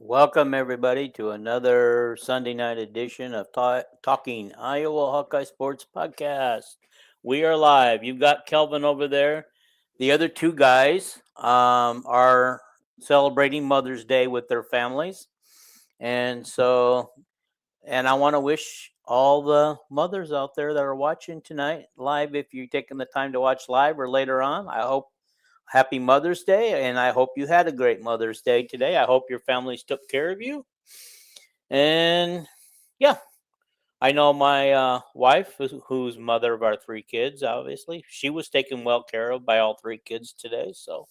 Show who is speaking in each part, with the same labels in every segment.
Speaker 1: Welcome, everybody, to another Sunday night edition of Talking Iowa Hawkeye Sports Podcast. We are live. You've got Kelvin over there. The other two guys are celebrating Mother's Day with their families. And I want to wish all the mothers out there that are watching tonight live, if you're taking the time to watch live or later on, I hope happy Mother's Day, and I hope you had a great Mother's Day today. I hope your families took care of you. And yeah, I know my wife, who's mother of our three kids, obviously, she was taken well care of by all three kids today, so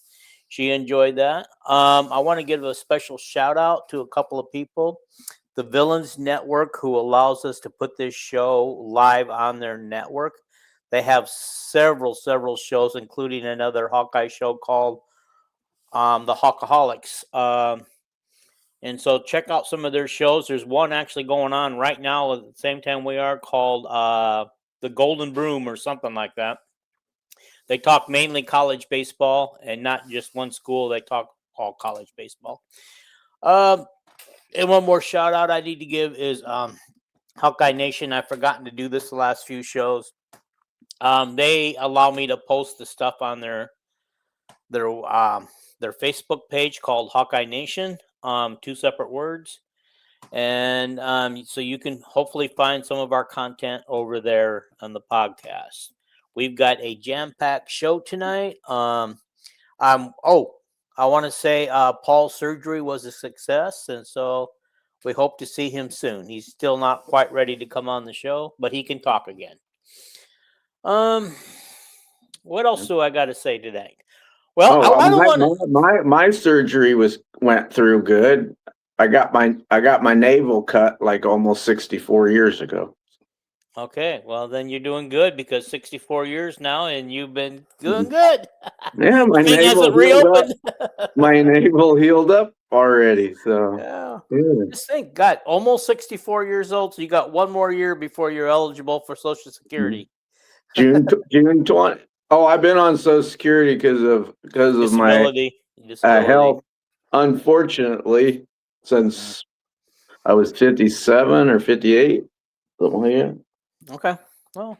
Speaker 1: she enjoyed that. I want to give a special shout out to a couple of people. The Villains Network, who allows us to put this show live on their network. They have several shows, including another Hawkeye show called the Hawkaholics. And so check out some of their shows. There's one actually going on right now at the same time we are, called The Golden Broom or something like that. They talk mainly college baseball and not just one school. They talk all college baseball. And one more shout out I need to give is Hawkeye Nation. I've forgotten to do this the last few shows. They allow me to post the stuff on their Facebook page called Hawkeye Nation, two separate words, and so you can hopefully find some of our content over there on the podcast. We've got a jam-packed show tonight. I want to say Paul's surgery was a success, and so we hope to see him soon. He's still not quite ready to come on the show, but he can talk again. What else do I got to say today? Well, I don't want
Speaker 2: my surgery went through good. I got my navel cut like almost 64 years ago.
Speaker 1: Okay, well then you're doing good, because 64 years now and you've been doing good.
Speaker 2: Yeah, my
Speaker 1: thing
Speaker 2: navel
Speaker 1: hasn't reopened.
Speaker 2: My navel healed up already. So
Speaker 1: yeah. Just think, God, almost 64 years old. So you got one more year before you're eligible for Social Security.
Speaker 2: June 20. Oh, I've been on Social Security because of my health. Unfortunately, since I was 57 or 58, something like that.
Speaker 1: Okay. Well,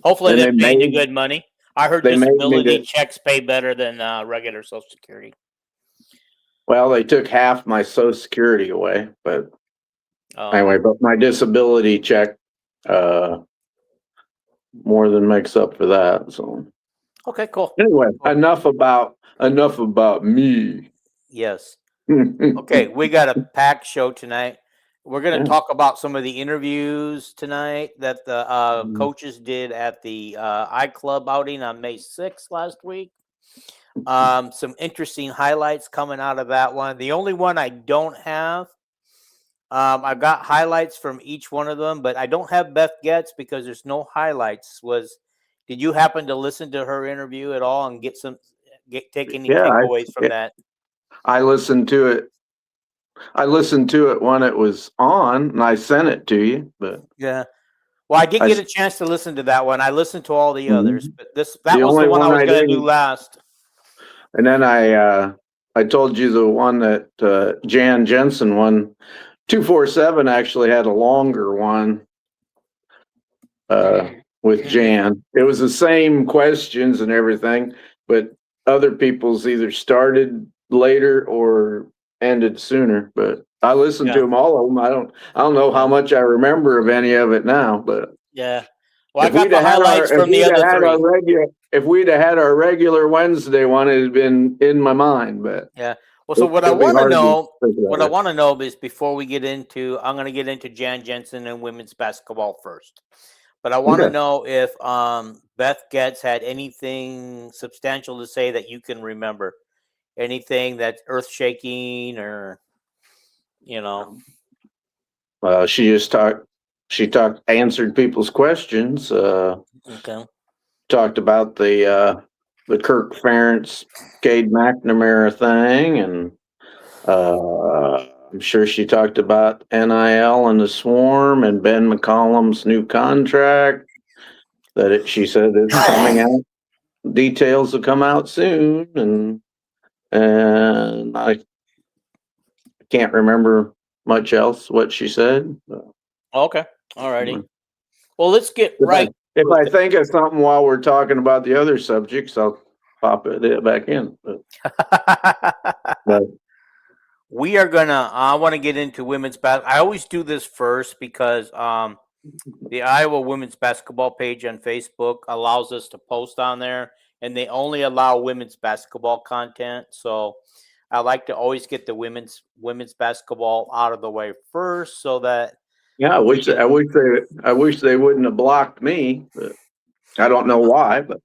Speaker 1: hopefully they paid you good money. I heard disability checks pay better than regular Social Security.
Speaker 2: Well, they took half my Social Security away, but anyway, but my disability check more than makes up for that. So
Speaker 1: okay, cool.
Speaker 2: Anyway, enough about me.
Speaker 1: Yes. Okay, we got a packed show tonight. We're going to talk about some of the interviews tonight that the coaches did at the iClub outing on May 6th last week. Some interesting highlights coming out of that one. The only one I don't have, I've got highlights from each one of them, but I don't have Beth Getz because there's no highlights. Did you happen to listen to her interview at all and take any takeaways from that?
Speaker 2: I listened to it. When it was on, and I sent it to you. But
Speaker 1: yeah, well, I didn't get a chance to listen to that one. I listened to all the others, but that was the one I was going to do last.
Speaker 2: And then I told you the one that Jan Jensen won. 247 actually had a longer one with Jan. It was the same questions and everything, but other people's either started later or ended sooner. But I listened to them, all of them. I don't know how much I remember of any of it now, but
Speaker 1: yeah. Well, I got the highlights from the other three.
Speaker 2: If we'd have had our regular Wednesday one, it'd been in my mind. But
Speaker 1: yeah. Well, so what I want to know is, before we get into, I'm going to get into Jan Jensen and women's basketball first. But I want to know if Beth Getz had anything substantial to say that you can remember. Anything that's earth-shaking or,
Speaker 2: she just answered people's questions. Talked about the Kirk Ferentz, Cade McNamara thing, and I'm sure she talked about NIL and the Swarm and Ben McCollum's new contract. She said it's coming out. Details will come out soon, and I can't remember much else what she said.
Speaker 1: Okay. All righty. Well, let's get
Speaker 2: If
Speaker 1: right.
Speaker 2: if I think of something while we're talking about the other subjects, I'll pop it back in. But
Speaker 1: We are gonna. I want to get into women's basketball. I always do this first because the Iowa women's basketball page on Facebook allows us to post on there, and they only allow women's basketball content. So I like to always get the women's basketball out of the way first, so that
Speaker 2: yeah, I wish they wouldn't have blocked me. But I don't know why, but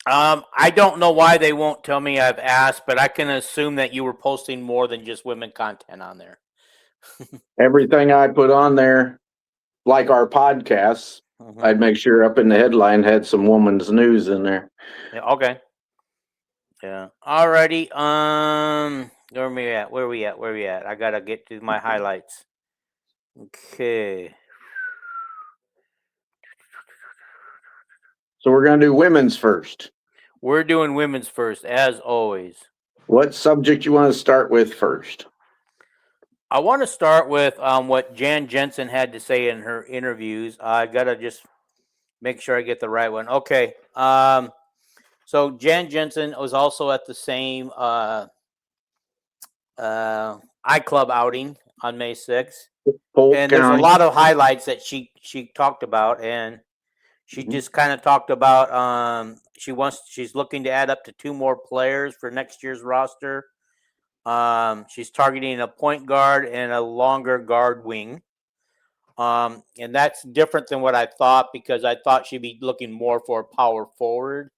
Speaker 1: I don't know why they won't tell me. I've asked, but I can assume that you were posting more than just women content on there.
Speaker 2: everything I put on there, like our podcasts, I'd make sure up in the headline had some woman's news in there.
Speaker 1: Yeah, okay. Yeah. Alrighty. Where are we at? Where are we at? I gotta get to my highlights. Okay.
Speaker 2: So we're gonna do women's first.
Speaker 1: We're doing women's first, as always.
Speaker 2: What subject you want to start with first?
Speaker 1: I want to start with what Jan Jensen had to say in her interviews. I gotta just make sure I get the right one. Okay. So Jan Jensen was also at the same iClub outing on May 6th. And there's a lot of highlights that she talked about, and she just kind of talked about she's looking to add up to 2 more players for next year's roster. She's targeting a point guard and a longer guard wing. And that's different than what I thought, because I thought she'd be looking more for a power forward,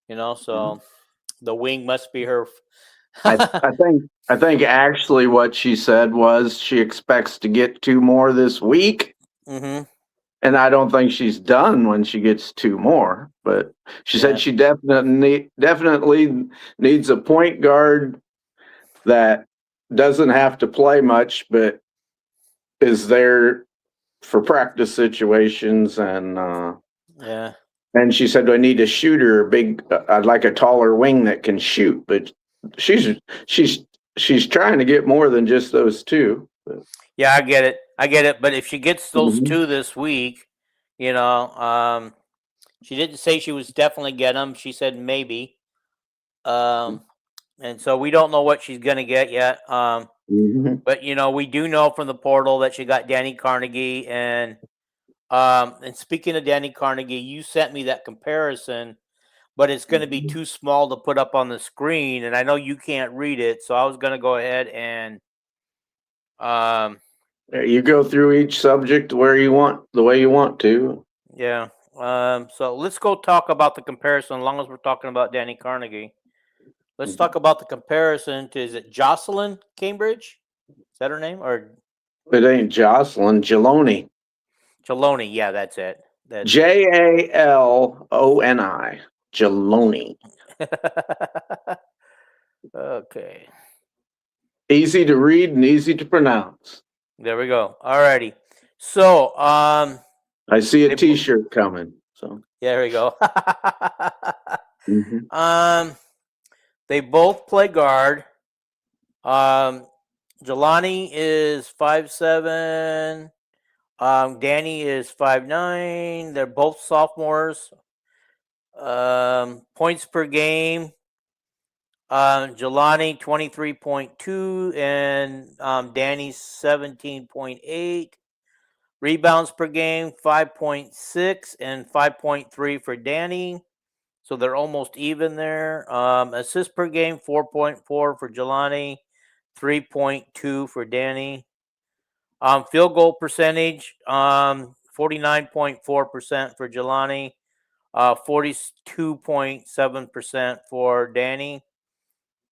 Speaker 1: so the wing must be her.
Speaker 2: I think actually what she said was she expects to get 2 more this week.
Speaker 1: Mm-hmm.
Speaker 2: And I don't think she's done when she gets 2 more, but she said she definitely needs a point guard that doesn't have to play much, but is there for practice situations. And and she said, I need a shooter, I'd like a taller wing that can shoot, but she's trying to get more than just those 2.
Speaker 1: Yeah, I get it. But if she gets those 2 this week, she didn't say she was definitely get them. She said maybe. And so we don't know what she's going to get yet. But, we do know from the portal that she got Danny Carnegie. And speaking of Danny Carnegie, you sent me that comparison, but it's going to be too small to put up on the screen. And I know you can't read it. So I was going to go ahead and
Speaker 2: you go through each subject the way you want to.
Speaker 1: Yeah. So let's go talk about the comparison. As long as we're talking about Danny Carnegie, let's talk about the comparison to, is it Jocelyn Cambridge? Is that her name? Or
Speaker 2: it ain't Jocelyn, Jaloni.
Speaker 1: Jaloni. Yeah, that's it.
Speaker 2: Jaloni. Jaloni.
Speaker 1: Okay.
Speaker 2: Easy to read and easy to pronounce.
Speaker 1: There we go. Alrighty. So,
Speaker 2: I see a T-shirt coming. So
Speaker 1: yeah, there we go. They both play guard. Jelani is 5'7". Danny is 5'9". They're both sophomores. Points per game. Jelani 23.2 and Danny's 17.8. Rebounds per game 5.6 and 5.3 for Danny. So they're almost even there. Assists per game 4.4 for Jelani, 3.2 for Danny. Field goal percentage 49.4% for Jelani, 42.7% for Danny.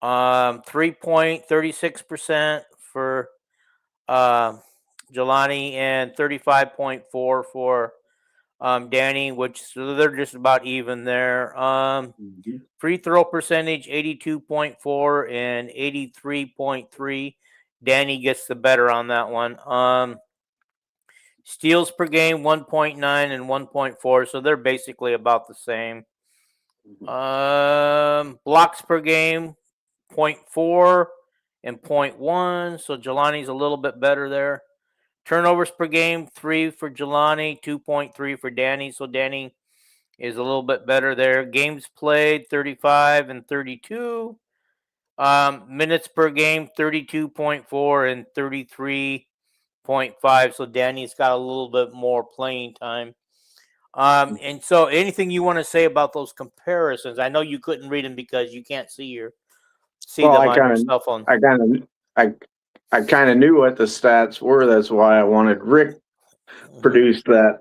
Speaker 1: 3-point 36% for Jelani and 35.4 for Danny, which so they're just about even there. Free throw percentage 82.4 and 83.3. Danny gets the better on that one. Steals per game 1.9 and 1.4, so they're basically about the same. Blocks per game 0.4 and 0.1. So Jelani's a little bit better there. Turnovers per game, 3 for Jelani, 2.3 for Danny. So Danny is a little bit better there. Games played, 35 and 32. Minutes per game, 32.4 and 33.5. So Danny's got a little bit more playing time. And so anything you want to say about those comparisons? I know you couldn't read them because you can't see them on your cell phone.
Speaker 2: I kind of knew what the stats were. That's why I wanted Rick produced that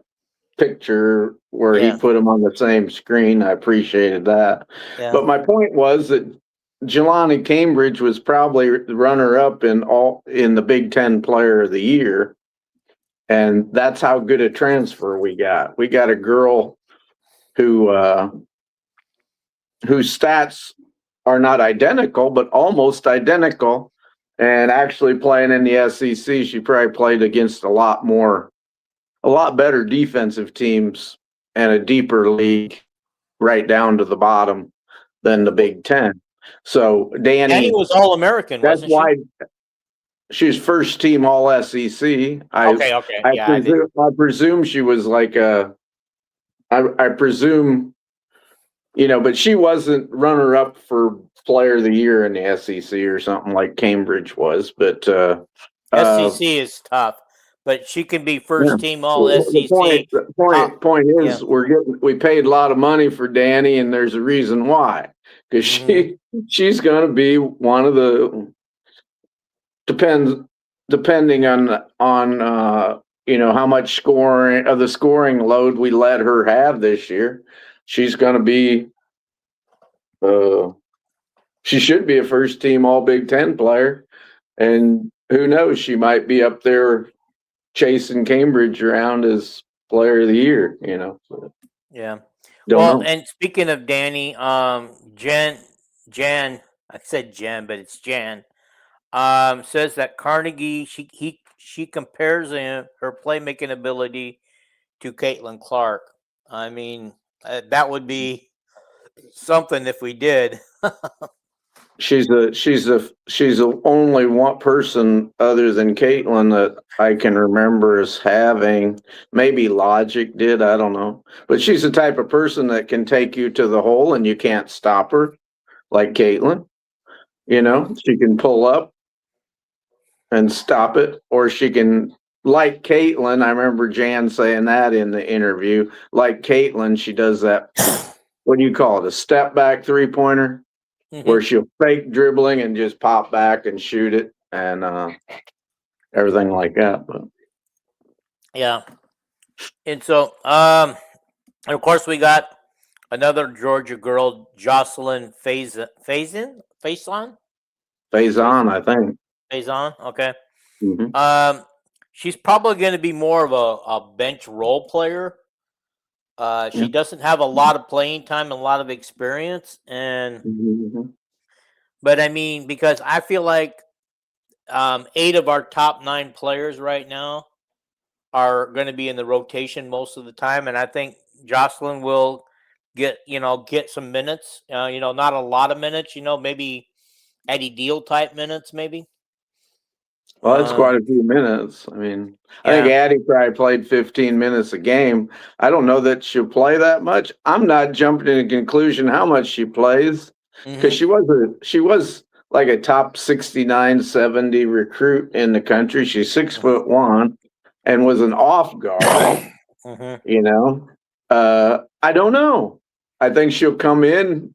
Speaker 2: picture where he put them on the same screen. I appreciated that.
Speaker 1: Yeah.
Speaker 2: But my point was that Jelani Cambridge was probably the runner-up in the Big Ten Player of the Year, and that's how good a transfer we got. We got a girl whose stats are not identical, but almost identical. And actually playing in the SEC, she probably played against a lot better defensive teams and a deeper league right down to the bottom than the Big Ten. So Danny
Speaker 1: was All-American, wasn't she?
Speaker 2: That's why she's first team All SEC.
Speaker 1: Okay.
Speaker 2: I presume she was like I presume, but she wasn't runner up for Player of the Year in the SEC or something like Cambridge was. But
Speaker 1: SEC is tough, but she can be first team All SEC.
Speaker 2: The point is, we paid a lot of money for Danny, and there's a reason why. Because she's going to be one of the depending on how much scoring load we let her have this year. She's going to be she should be a first team All Big Ten player, and who knows, she might be up there chasing Cambridge around as Player of the Year.
Speaker 1: Yeah.
Speaker 2: Don't know.
Speaker 1: And speaking of Danny, Jan, I said Jen, but it's Jan. Says that Carnegie, she compares her playmaking ability to Caitlin Clark. I mean, that would be something if we did.
Speaker 2: She's the only one person other than Caitlin that I can remember as having. Maybe Logic did, I don't know. But she's the type of person that can take you to the hole and you can't stop her, like Caitlin. She can pull up and stop it, or she can, like Caitlin. I remember Jan saying that in the interview. Like Caitlin, she does that. What do you call it? A step back 3-pointer. Where she'll fake dribbling and just pop back and shoot it and everything like that. But
Speaker 1: yeah. And so, and of course, we got another Georgia girl, Jocelyn Faison, I think.
Speaker 2: Faison,
Speaker 1: okay. She's probably going to be more of a bench role player. She doesn't have a lot of playing time and a lot of experience, but I mean, because I feel like 8 of our top 9 players right now are going to be in the rotation most of the time, and I think Jocelyn will get some minutes. Not a lot of minutes. Maybe Eddie Deal type minutes, maybe.
Speaker 2: Well, that's quite a few minutes. I mean, I think Addie probably played 15 minutes a game. I don't know that she'll play that much. I'm not jumping to a conclusion how much she plays, because she was like a top 69, 70 recruit in the country. She's 6'1" and was an off guard. I don't know. I think she'll come in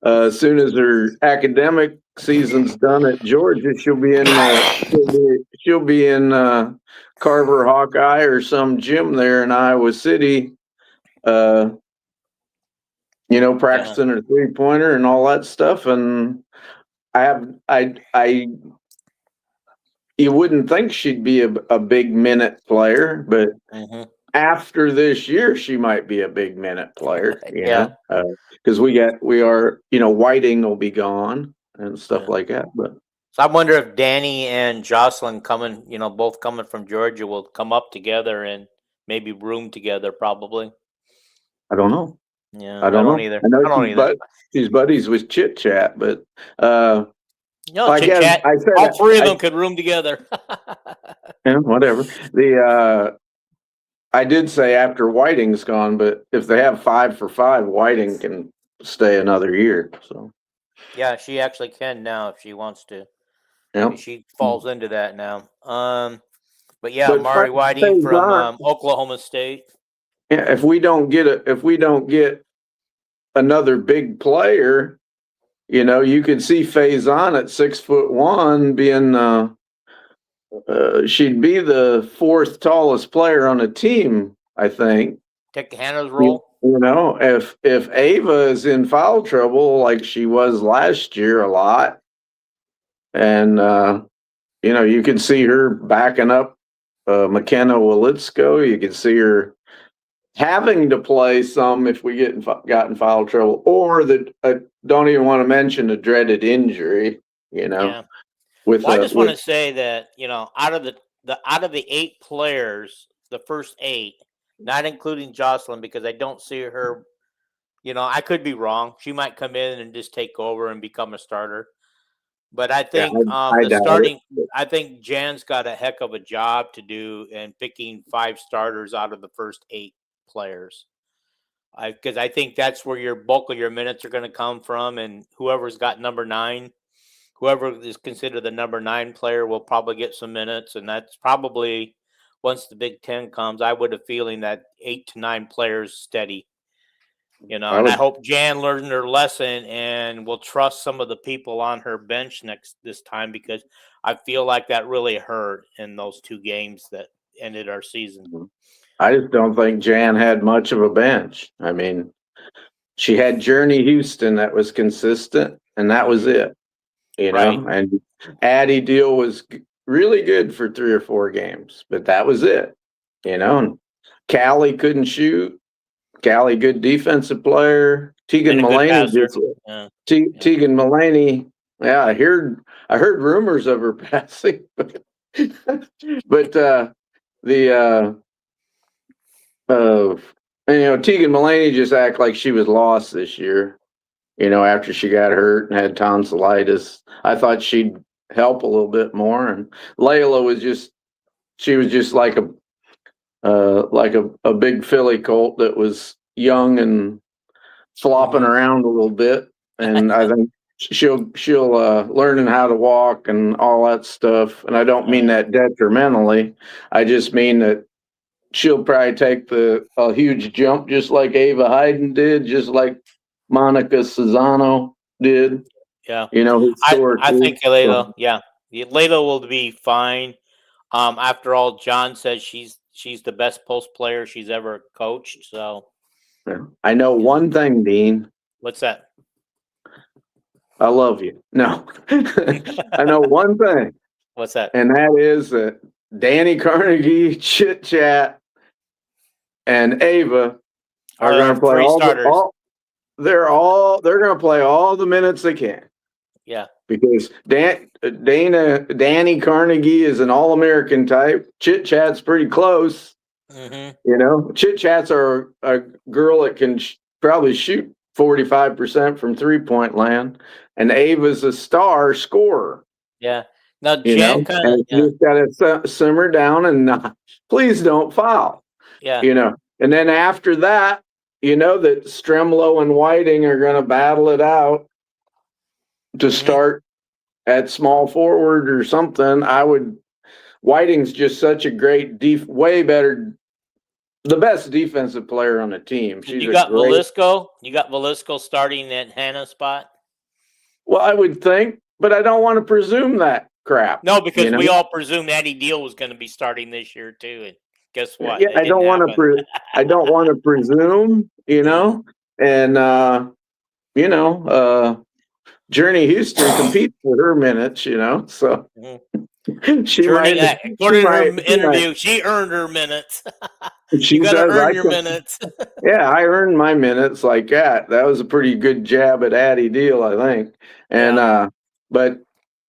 Speaker 2: as soon as her academic season's done at Georgia. She'll be in Carver Hawkeye or some gym there in Iowa City, practicing her 3-pointer and all that stuff. And you wouldn't think she'd be a big minute player, but after this year, she might be a big minute player. Because Whiting will be gone and stuff like that. But
Speaker 1: so I wonder if Danny and Jocelyn both coming from Georgia, will come up together and maybe room together. Probably.
Speaker 2: I don't know.
Speaker 1: Yeah, I don't either.
Speaker 2: I know she's buddies with Chit Chat, but
Speaker 1: No,
Speaker 2: I
Speaker 1: chit
Speaker 2: guess
Speaker 1: chat.
Speaker 2: I said,
Speaker 1: All three of them could room together.
Speaker 2: yeah, whatever. I did say after Whiting's gone, but if they have 5 for 5, Whiting can stay another year. So
Speaker 1: Yeah, she actually can now if she wants to.
Speaker 2: yeah.
Speaker 1: She falls into that now. But yeah,
Speaker 2: But
Speaker 1: Mari Whiting from
Speaker 2: Faison,
Speaker 1: Oklahoma State.
Speaker 2: yeah, if we don't get another big player, you could see Faison at 6'1" being she'd be the 4th tallest player on a team, I think.
Speaker 1: Take Hannah's
Speaker 2: You,
Speaker 1: role.
Speaker 2: if Ava is in foul trouble like she was last year a lot, and you could see her backing up McKenna Walitsko. You could see her having to play some if we got in foul trouble, or that don't even want to mention a dreaded injury.
Speaker 1: Yeah.
Speaker 2: With
Speaker 1: Well, I just want to say that out of the 8 players, the first 8, not including Jocelyn, because I don't see her. I could be wrong. She might come in and just take over and become a starter. But I
Speaker 2: yeah,
Speaker 1: think
Speaker 2: I
Speaker 1: the
Speaker 2: doubt
Speaker 1: starting.
Speaker 2: it.
Speaker 1: I think Jan's got a heck of a job to do in picking 5 starters out of the first 8 players. Because I think that's where your bulk of your minutes are going to come from, and whoever's got number 9. Whoever is considered the number 9 player will probably get some minutes, and that's probably once the Big Ten comes. I would have feeling that 8 to 9 players steady, and I hope Jan learned her lesson and will trust some of the people on her bench this time, because I feel like that really hurt in those 2 games that ended our season.
Speaker 2: I just don't think Jan had much of a bench. I mean, she had Journey Houston that was consistent, and that was it.
Speaker 1: Right.
Speaker 2: And Addie Deal was really good for 3 or 4 games, but that was it. And Callie couldn't shoot. Callie, good defensive player. Tegan Mulaney Tegan Mulaney. Yeah, I heard rumors of her passing, but Tegan Mulaney just act like she was lost this year. After she got hurt and had tonsillitis, I thought she'd help a little bit more. And Layla was just like a big Philly colt that was young and flopping around a little bit. And I think she'll learning how to walk and all that stuff. And I don't mean that detrimentally. I just mean that she'll probably take a huge jump, just like Ava Hayden did, just like Monica Cesano did.
Speaker 1: Yeah. I think Layla, Layla will be fine. After all, John says she's the best post player she's ever coached. So
Speaker 2: I know one thing, Dean.
Speaker 1: What's that?
Speaker 2: I love you. No, I know one thing.
Speaker 1: What's that?
Speaker 2: And that is that Danny Carnegie, Chit Chat, and Ava are going to play
Speaker 1: 3 starters.
Speaker 2: They're going to play all the minutes they can.
Speaker 1: Yeah.
Speaker 2: Because Danny Carnegie is an All-American type. Chit Chat's pretty close.
Speaker 1: Mm-hmm.
Speaker 2: Chit Chats are a girl that can probably shoot 45% from 3-point land, and Ava's a star scorer.
Speaker 1: Yeah. Now Jan
Speaker 2: you've got to simmer down and please don't foul.
Speaker 1: Yeah.
Speaker 2: And then after that, that Stremlow and Whiting are going to battle it out to start at small forward or something. Whiting's just such a great way better, the best defensive player on the team.
Speaker 1: Velisco? You got Velisco starting at Hannah's spot?
Speaker 2: Well, I would think, but I don't want to presume that crap.
Speaker 1: No, because we all presumed Addie Deal was going to be starting this year too, and guess what?
Speaker 2: Yeah, I don't want to presume, and Journey Houston competes for her minutes, so she
Speaker 1: according to her interview, she earned her minutes. You got to earn your minutes.
Speaker 2: Yeah, I earned my minutes like that. That was a pretty good jab at Addie Deal, I think. And but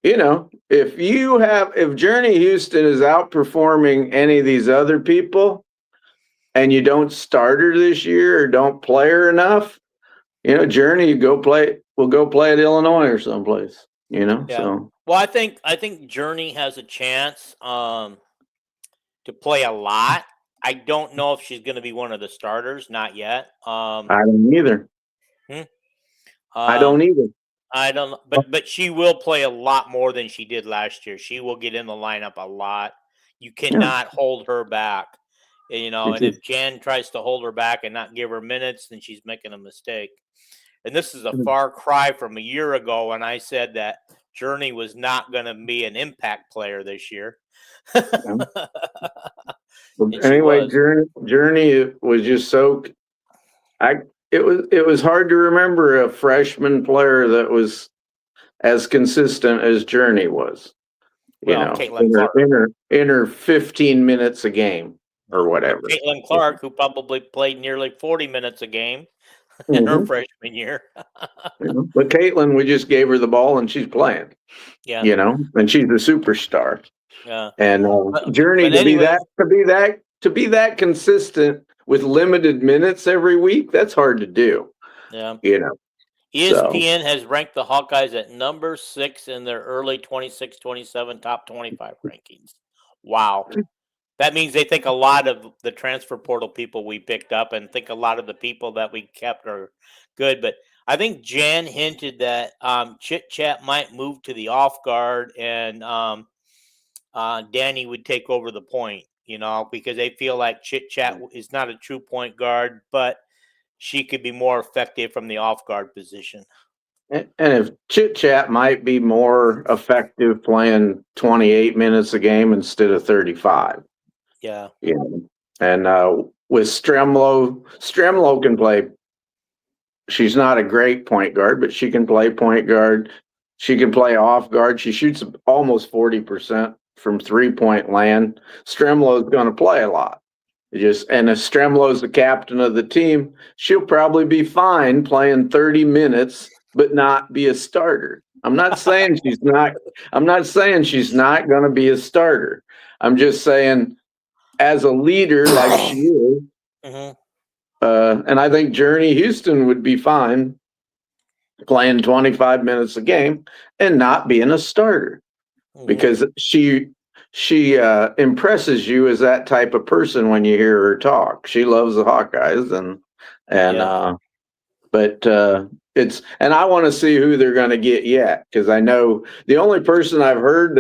Speaker 2: if Journey Houston is outperforming any of these other people, and you don't start her this year or don't play her enough, Journey will go play at Illinois or someplace. Yeah.
Speaker 1: Well, I think Journey has a chance to play a lot. I don't know if she's going to be one of the starters. Not yet.
Speaker 2: I don't either. I don't either.
Speaker 1: I don't. But she will play a lot more than she did last year. She will get in the lineup a lot. You cannot hold her back. And if Jan tries to hold her back and not give her minutes, then she's making a mistake. And this is a far cry from a year ago when I said that Journey was not going to be an impact player this year.
Speaker 2: Anyway, Journey was just so. It was hard to remember a freshman player that was as consistent as Journey was.
Speaker 1: Caitlin Clark.
Speaker 2: In her 15 minutes a game or whatever.
Speaker 1: Caitlin Clark, who probably played nearly 40 minutes a game in her freshman year.
Speaker 2: But Caitlin, we just gave her the ball and she's playing. Yeah. And she's the superstar.
Speaker 1: Yeah.
Speaker 2: And Journey to be that consistent with limited minutes every week, that's hard to do.
Speaker 1: Yeah. ESPN has ranked the Hawkeyes at number 6 in their early 26-27 top 25 rankings. Wow. That means they think a lot of the transfer portal people we picked up and think a lot of the people that we kept are good. But I think Jan hinted that Chit Chat might move to the off guard and Danny would take over the point, because they feel like Chit Chat is not a true point guard, but she could be more effective from the off guard position.
Speaker 2: And if Chit Chat might be more effective playing 28 minutes a game instead of 35.
Speaker 1: Yeah.
Speaker 2: And with Stremlo can play. She's not a great point guard, but she can play point guard. She can play off guard. She shoots almost 40% from 3-point land. Stremlo's going to play a lot. And if Stremlo's the captain of the team, she'll probably be fine playing 30 minutes, but not be a starter. I'm not saying she's not going to be a starter. I'm just saying, as a leader like she is, and I think Journey Houston would be fine playing 25 minutes a game and not being a starter because she impresses you as that type of person when you hear her talk. She loves the Hawkeyes and I want to see who they're going to get yet, because I know the only person I've heard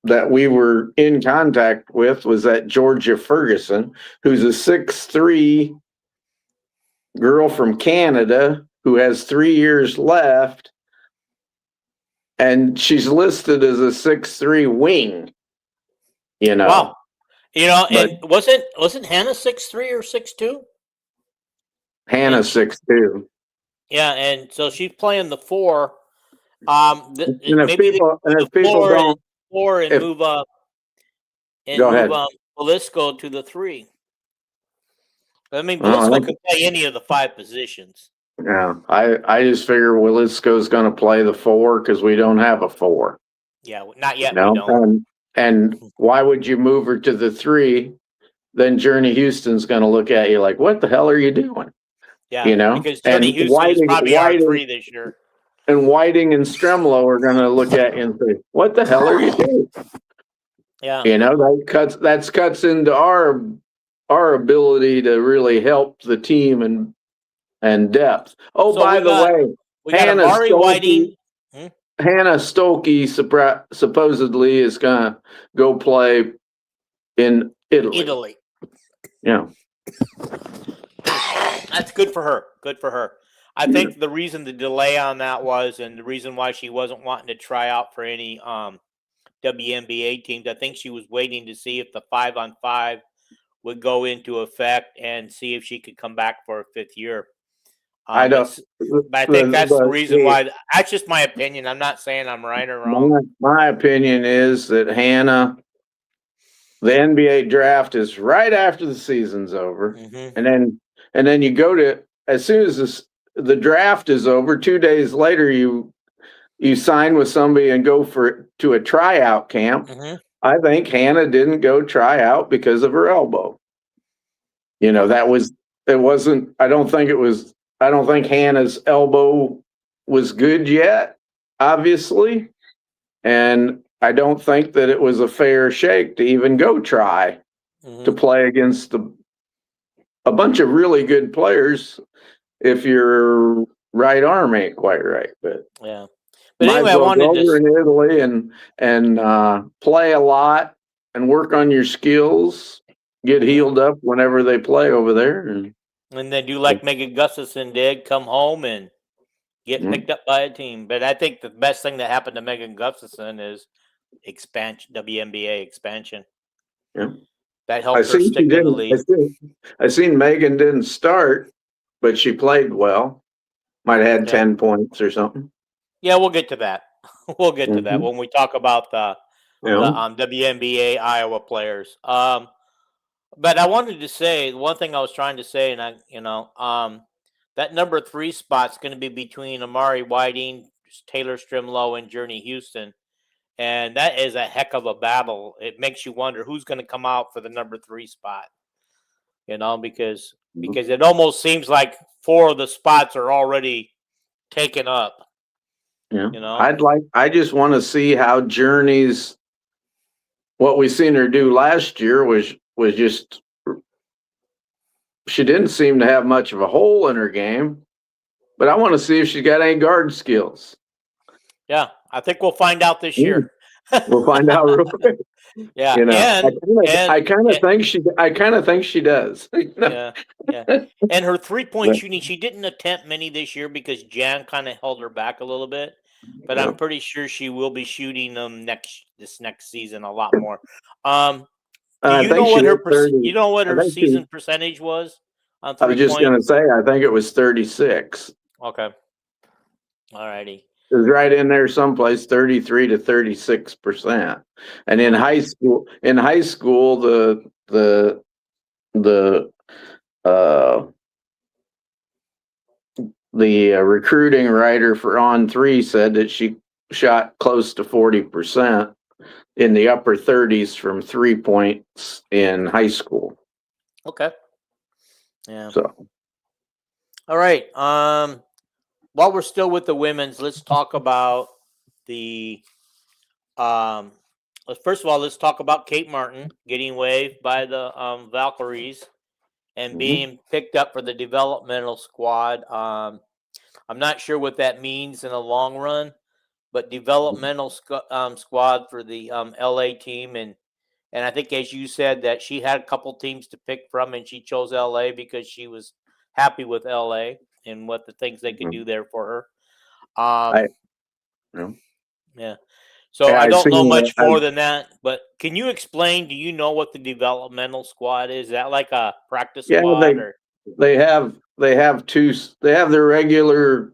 Speaker 2: that we were in contact with was that Georgia Ferguson, who's a 6'3" girl from Canada who has 3 years left, and she's listed as a 6'3" wing.
Speaker 1: Wow. And wasn't Hannah 6'3" or 6'2"?
Speaker 2: Hannah 6'2".
Speaker 1: Yeah, and so she's playing the 4. Move up and move Velisco to the 3. I mean, Velisco can play any of the 5 positions.
Speaker 2: Yeah, I just figure Velisco's going to play the 4 because we don't have a 4.
Speaker 1: Yeah, not yet. We don't.
Speaker 2: And why would you move her to the 3? Then Journey Houston's going to look at you like, "What the hell are you doing?"
Speaker 1: Yeah, because Journey Houston is probably our 3 this year.
Speaker 2: And Whiting and Stremlo are going to look at you and say, "What the hell are you doing?"
Speaker 1: Yeah.
Speaker 2: That cuts into our ability to really help the team and depth. Oh, so by the way, Hannah Stolke supposedly is going to go play in Italy. Yeah.
Speaker 1: That's good for her. Good for her. I think the reason the delay on that was, and the reason why she wasn't wanting to try out for any WNBA teams, I think she was waiting to see if the 5-on-5 would go into effect and see if she could come back for a 5th year. I think that's the reason why. That's just my opinion. I'm not saying I'm right or wrong.
Speaker 2: My opinion is that Hannah, the NBA draft is right after the season's over, and then you go to, as soon as the draft is over, 2 days later you sign with somebody and go to a tryout camp. I think Hannah didn't go try out because of her elbow. I don't think Hannah's elbow was good yet, obviously. And I don't think that it was a fair shake to even go try to play against a bunch of really good players if your right arm ain't quite right. But
Speaker 1: yeah. But
Speaker 2: might
Speaker 1: anyway,
Speaker 2: as
Speaker 1: I
Speaker 2: well go
Speaker 1: wanted
Speaker 2: over
Speaker 1: to.
Speaker 2: in Italy and play a lot and work on your skills, get healed up whenever they play over there.
Speaker 1: And then do like Megan Gustafson did, come home and get picked up by a team. But I think the best thing that happened to Megan Gustafson is expansion, WNBA expansion.
Speaker 2: Yeah.
Speaker 1: That helped her stick in the league.
Speaker 2: I seen Megan didn't start, but she played well. Might have had 10 points or something.
Speaker 1: Yeah, we'll get to that. We'll get to that when we talk about the WNBA Iowa players. But I wanted to say one thing I was trying to say, and that number 3 spot's going to be between Amari Whiting, Taylor Strimlow, and Journey Houston, and that is a heck of a battle. It makes you wonder who's going to come out for the number 3 spot. Because it almost seems like 4 of the spots are already taken up.
Speaker 2: Yeah. I just want to see how Journey's, what we seen her do last year was just, she didn't seem to have much of a hole in her game, but I want to see if she's got any guard skills.
Speaker 1: Yeah, I think we'll find out this year.
Speaker 2: We'll find out real quick.
Speaker 1: Yeah,
Speaker 2: I kind of think she does.
Speaker 1: Yeah. And her 3-point shooting, she didn't attempt many this year because Jan kind of held her back a little bit. But I'm pretty sure she will be shooting them this next season a lot more. Do you know what her season percentage was on 3
Speaker 2: I was just going to say, I think it was 36.
Speaker 1: Okay. All righty.
Speaker 2: It was right in there someplace, 33 to 36%. And in high school, the recruiting writer for On3 said that she shot close to 40% in the upper 30s from 3 points in high school.
Speaker 1: Okay. Yeah.
Speaker 2: So.
Speaker 1: All right. While we're still with the women's, let's talk about the. First of all, let's talk about Kate Martin getting waived by the Valkyries and being picked up for the developmental squad. I'm not sure what that means in the long run, but developmental squad for the LA team, and I think, as you said, that she had a couple teams to pick from, and she chose LA because she was happy with LA and what the things they could do there for her. Yeah. So I don't know much more than that, but can you explain? Do you know what the developmental squad is? Is that like a practice squad?
Speaker 2: They have their regular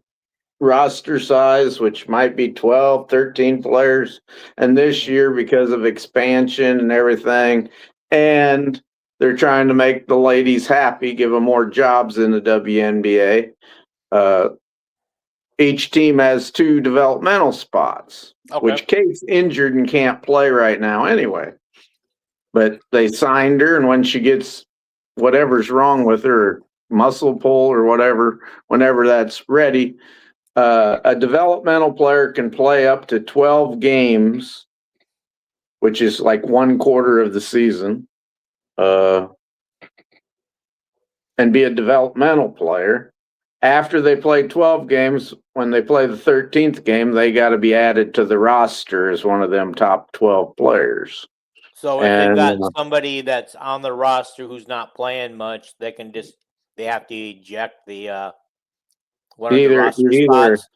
Speaker 2: roster size, which might be 12, 13 players. And this year, because of expansion and everything, and they're trying to make the ladies happy, give them more jobs in the WNBA. Each team has 2 developmental spots, which Kate's injured and can't play right now anyway. But they signed her, and when she gets whatever's wrong with her, muscle pull or whatever, whenever that's ready, a developmental player can play up to 12 games, which is like 1/4 of the season, and be a developmental player. After they play 12 games, when they play the 13th game, they got to be added to the roster as one of them top 12 players.
Speaker 1: So if they've got somebody that's on the roster who's not playing much, they have to eject the one of the roster spots.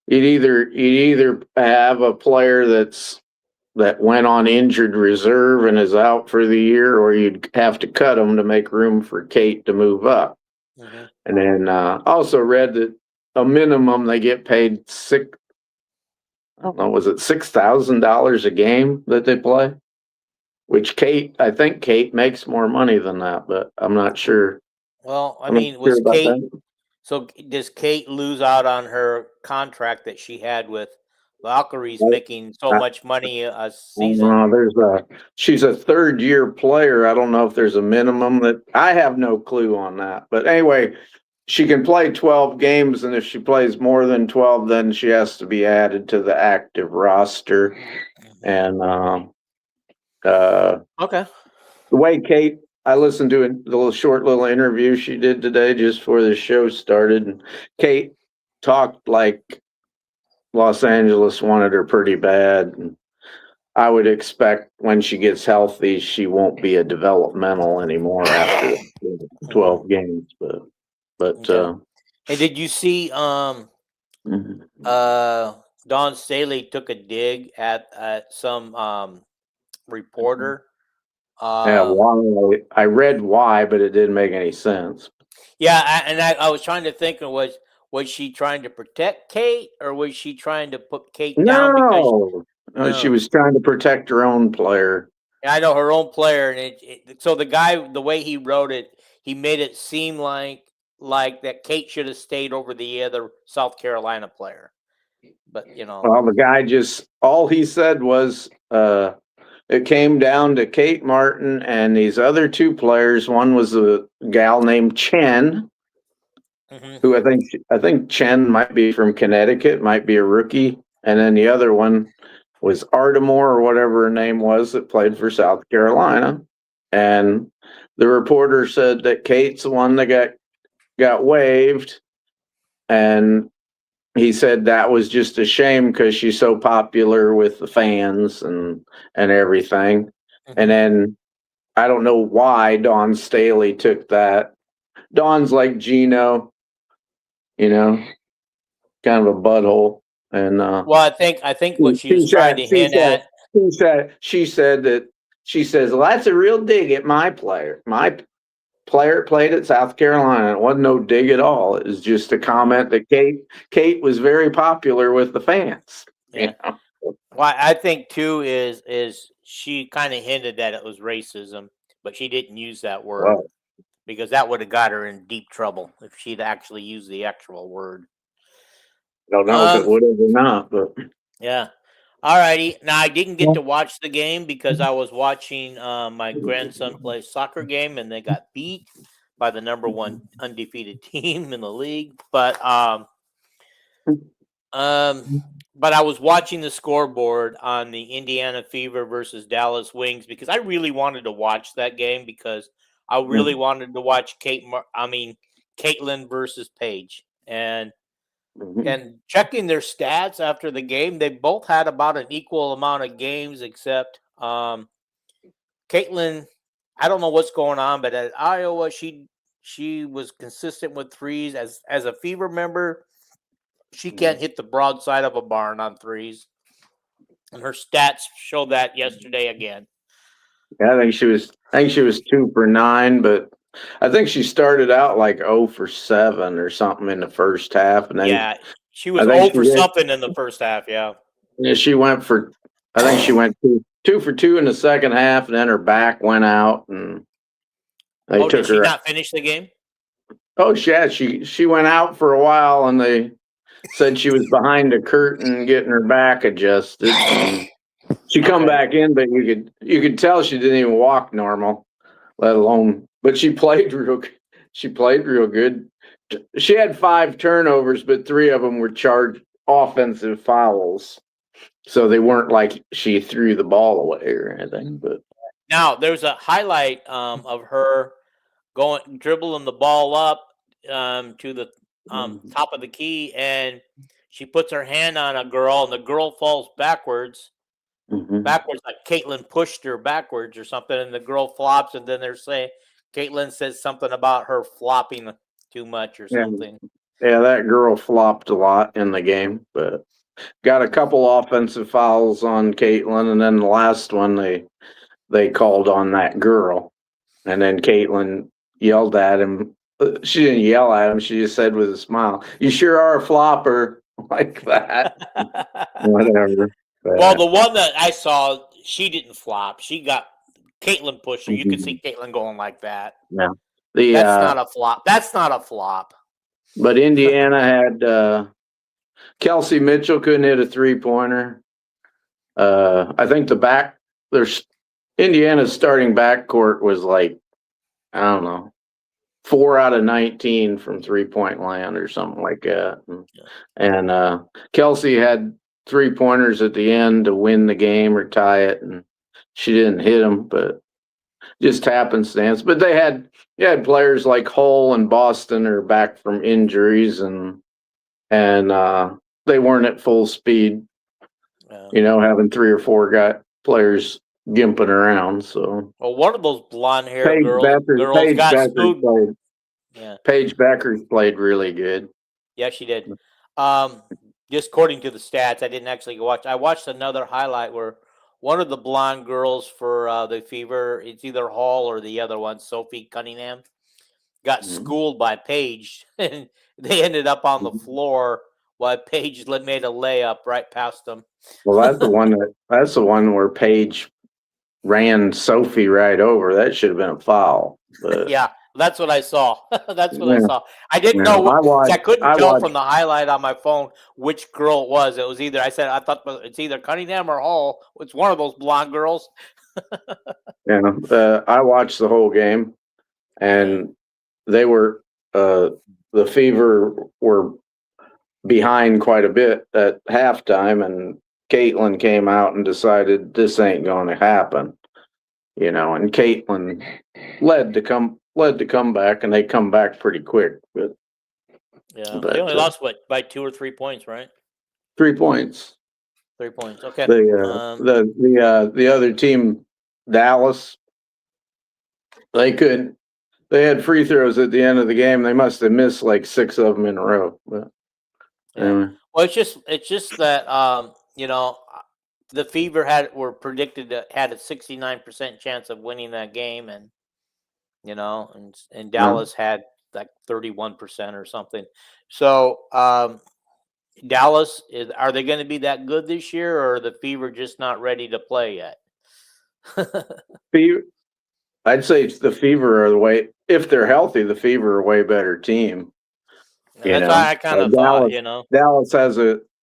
Speaker 2: You'd either have a player that went on injured reserve and is out for the year, or you'd have to cut them to make room for Kate to move up. And then also read that a minimum they get paid $6,000 a game that they play, which I think Kate makes more money than that, but I'm not sure.
Speaker 1: Well, I mean, was Kate, so does Kate lose out on her contract that she had with Valkyries making so much money a season?
Speaker 2: She's a 3rd-year player. I don't know if there's a minimum that I have no clue on that. But anyway, she can play 12 games, and if she plays more than 12, then she has to be added to the active roster. And
Speaker 1: Okay.
Speaker 2: the way Kate, I listened to the short little interview she did today just before the show started, and Kate talked like Los Angeles wanted her pretty bad. And I would expect when she gets healthy, she won't be a developmental anymore after 12 games. But
Speaker 1: Okay. And did you see Don Staley took a dig at some reporter?
Speaker 2: yeah, why? I read why, but it didn't make any sense.
Speaker 1: Yeah, I was trying to think of was she trying to protect Kate or was she trying to put Kate down because
Speaker 2: No, she was trying to protect her own player.
Speaker 1: I know her own player, and so the guy, the way he wrote it, he made it seem like that Kate should have stayed over the other South Carolina player. But
Speaker 2: Well, the guy just all he said was it came down to Kate Martin and these other two players. One was a gal named Chen, who I think Chen might be from Connecticut, might be a rookie, and then the other one was Ardmore or whatever her name was that played for South Carolina. And the reporter said that Kate's the one that got waived, and he said that was just a shame because she's so popular with the fans and everything. And then I don't know why Don Staley took that. Don's like Gino, kind of a butthole. And
Speaker 1: well, I think what she was trying to hint at.
Speaker 2: She says, well, that's a real dig at my player. My player played at South Carolina. It wasn't no dig at all. It was just a comment that Kate was very popular with the fans.
Speaker 1: Yeah. Well, I think too is she kind of hinted that it was racism, but she didn't use that word because that would have got her in deep trouble if she'd actually used the actual word.
Speaker 2: I don't know if it would have or not, but
Speaker 1: yeah. All righty. Now I didn't get to watch the game because I was watching my grandson play soccer game, and they got beat by the number one undefeated team in the league. But I was watching the scoreboard on the Indiana Fever versus Dallas Wings because I really wanted to watch that game because I really wanted to watch Caitlin versus Paige. And checking their stats after the game, they both had about an equal amount of games, except Caitlin, I don't know what's going on, but at Iowa, she was consistent with threes. As a Fever member, she can't hit the broadside of a barn on threes. And her stats show that yesterday again.
Speaker 2: Yeah, I think she was 2 for 9, but I think she started out like 0 for 7 or something in the first half. And then
Speaker 1: she was 0 for something in the first half, yeah.
Speaker 2: She went for, I think she went 2 for 2 in the second half, and then her back went out, and they took
Speaker 1: did she
Speaker 2: her.
Speaker 1: Not finish the game?
Speaker 2: Oh, yeah, she went out for a while, and they said she was behind a curtain getting her back adjusted. She come back in, but you could tell she didn't even walk normal, let alone. But she played real good. She had 5 turnovers, but 3 of them were charged offensive fouls, so they weren't like she threw the ball away or anything. But
Speaker 1: now there's a highlight of her dribbling the ball up to the top of the key, and she puts her hand on a girl, and the girl falls backwards. Like Caitlin pushed her backwards or something, and the girl flops, and then they're saying Caitlin says something about her flopping too much or something.
Speaker 2: Yeah, that girl flopped a lot in the game, but got a couple offensive fouls on Caitlin, and then the last one they called on that girl, and then Caitlin yelled at him. She didn't yell at him. She just said with a smile, "You sure are a flopper," like that. Whatever.
Speaker 1: Well, the one that I saw, she didn't flop. She got Caitlin pushing. You could see Caitlin going like that.
Speaker 2: Yeah.
Speaker 1: That's not a flop. That's not a flop.
Speaker 2: But Indiana had Kelsey Mitchell couldn't hit a 3-pointer. I think Indiana's starting backcourt was like, I don't know, 4 out of 19 from 3-point land or something like that. And Kelsey had 3-pointers at the end to win the game or tie it, and she didn't hit them, but just happenstance. But they had players like Hull and Boston are back from injuries, and they weren't at full speed. Having 3 or 4 players gimping around. So
Speaker 1: one of those blonde-haired girls got screwed.
Speaker 2: Paige Beckers played really good.
Speaker 1: Yeah, she did. Just according to the stats, I didn't actually watch. I watched another highlight where one of the blonde girls for the Fever, it's either Hall or the other one, Sophie Cunningham, got schooled by Paige, and they ended up on the floor while Paige made a layup right past them.
Speaker 2: Well, that's the one where Paige ran Sophie right over. That should have been a foul. But
Speaker 1: yeah, that's what I saw. That's what I saw. I didn't know. I couldn't tell from the highlight on my phone which girl it was. It was either I thought it's either Cunningham or Hall. It's one of those blonde girls.
Speaker 2: I watched the whole game, and they were the Fever were behind quite a bit at halftime, and Caitlin came out and decided this ain't going to happen, and Caitlin led to come back, and they come back pretty quick. But
Speaker 1: they only lost by 2 or 3 points, right?
Speaker 2: 3 points.
Speaker 1: 3 points. Okay.
Speaker 2: The other team, Dallas, they had free throws at the end of the game. They must have missed like 6 of them in a row. But anyway.
Speaker 1: Well, it's just that the Fever were predicted to had a 69% chance of winning that game, and and Dallas had like 31% or something. So Dallas are they going to be that good this year, or are the Fever just not ready to play yet?
Speaker 2: I'd say the Fever are if they're healthy, the Fever are a way better team.
Speaker 1: That's why I kind of thought,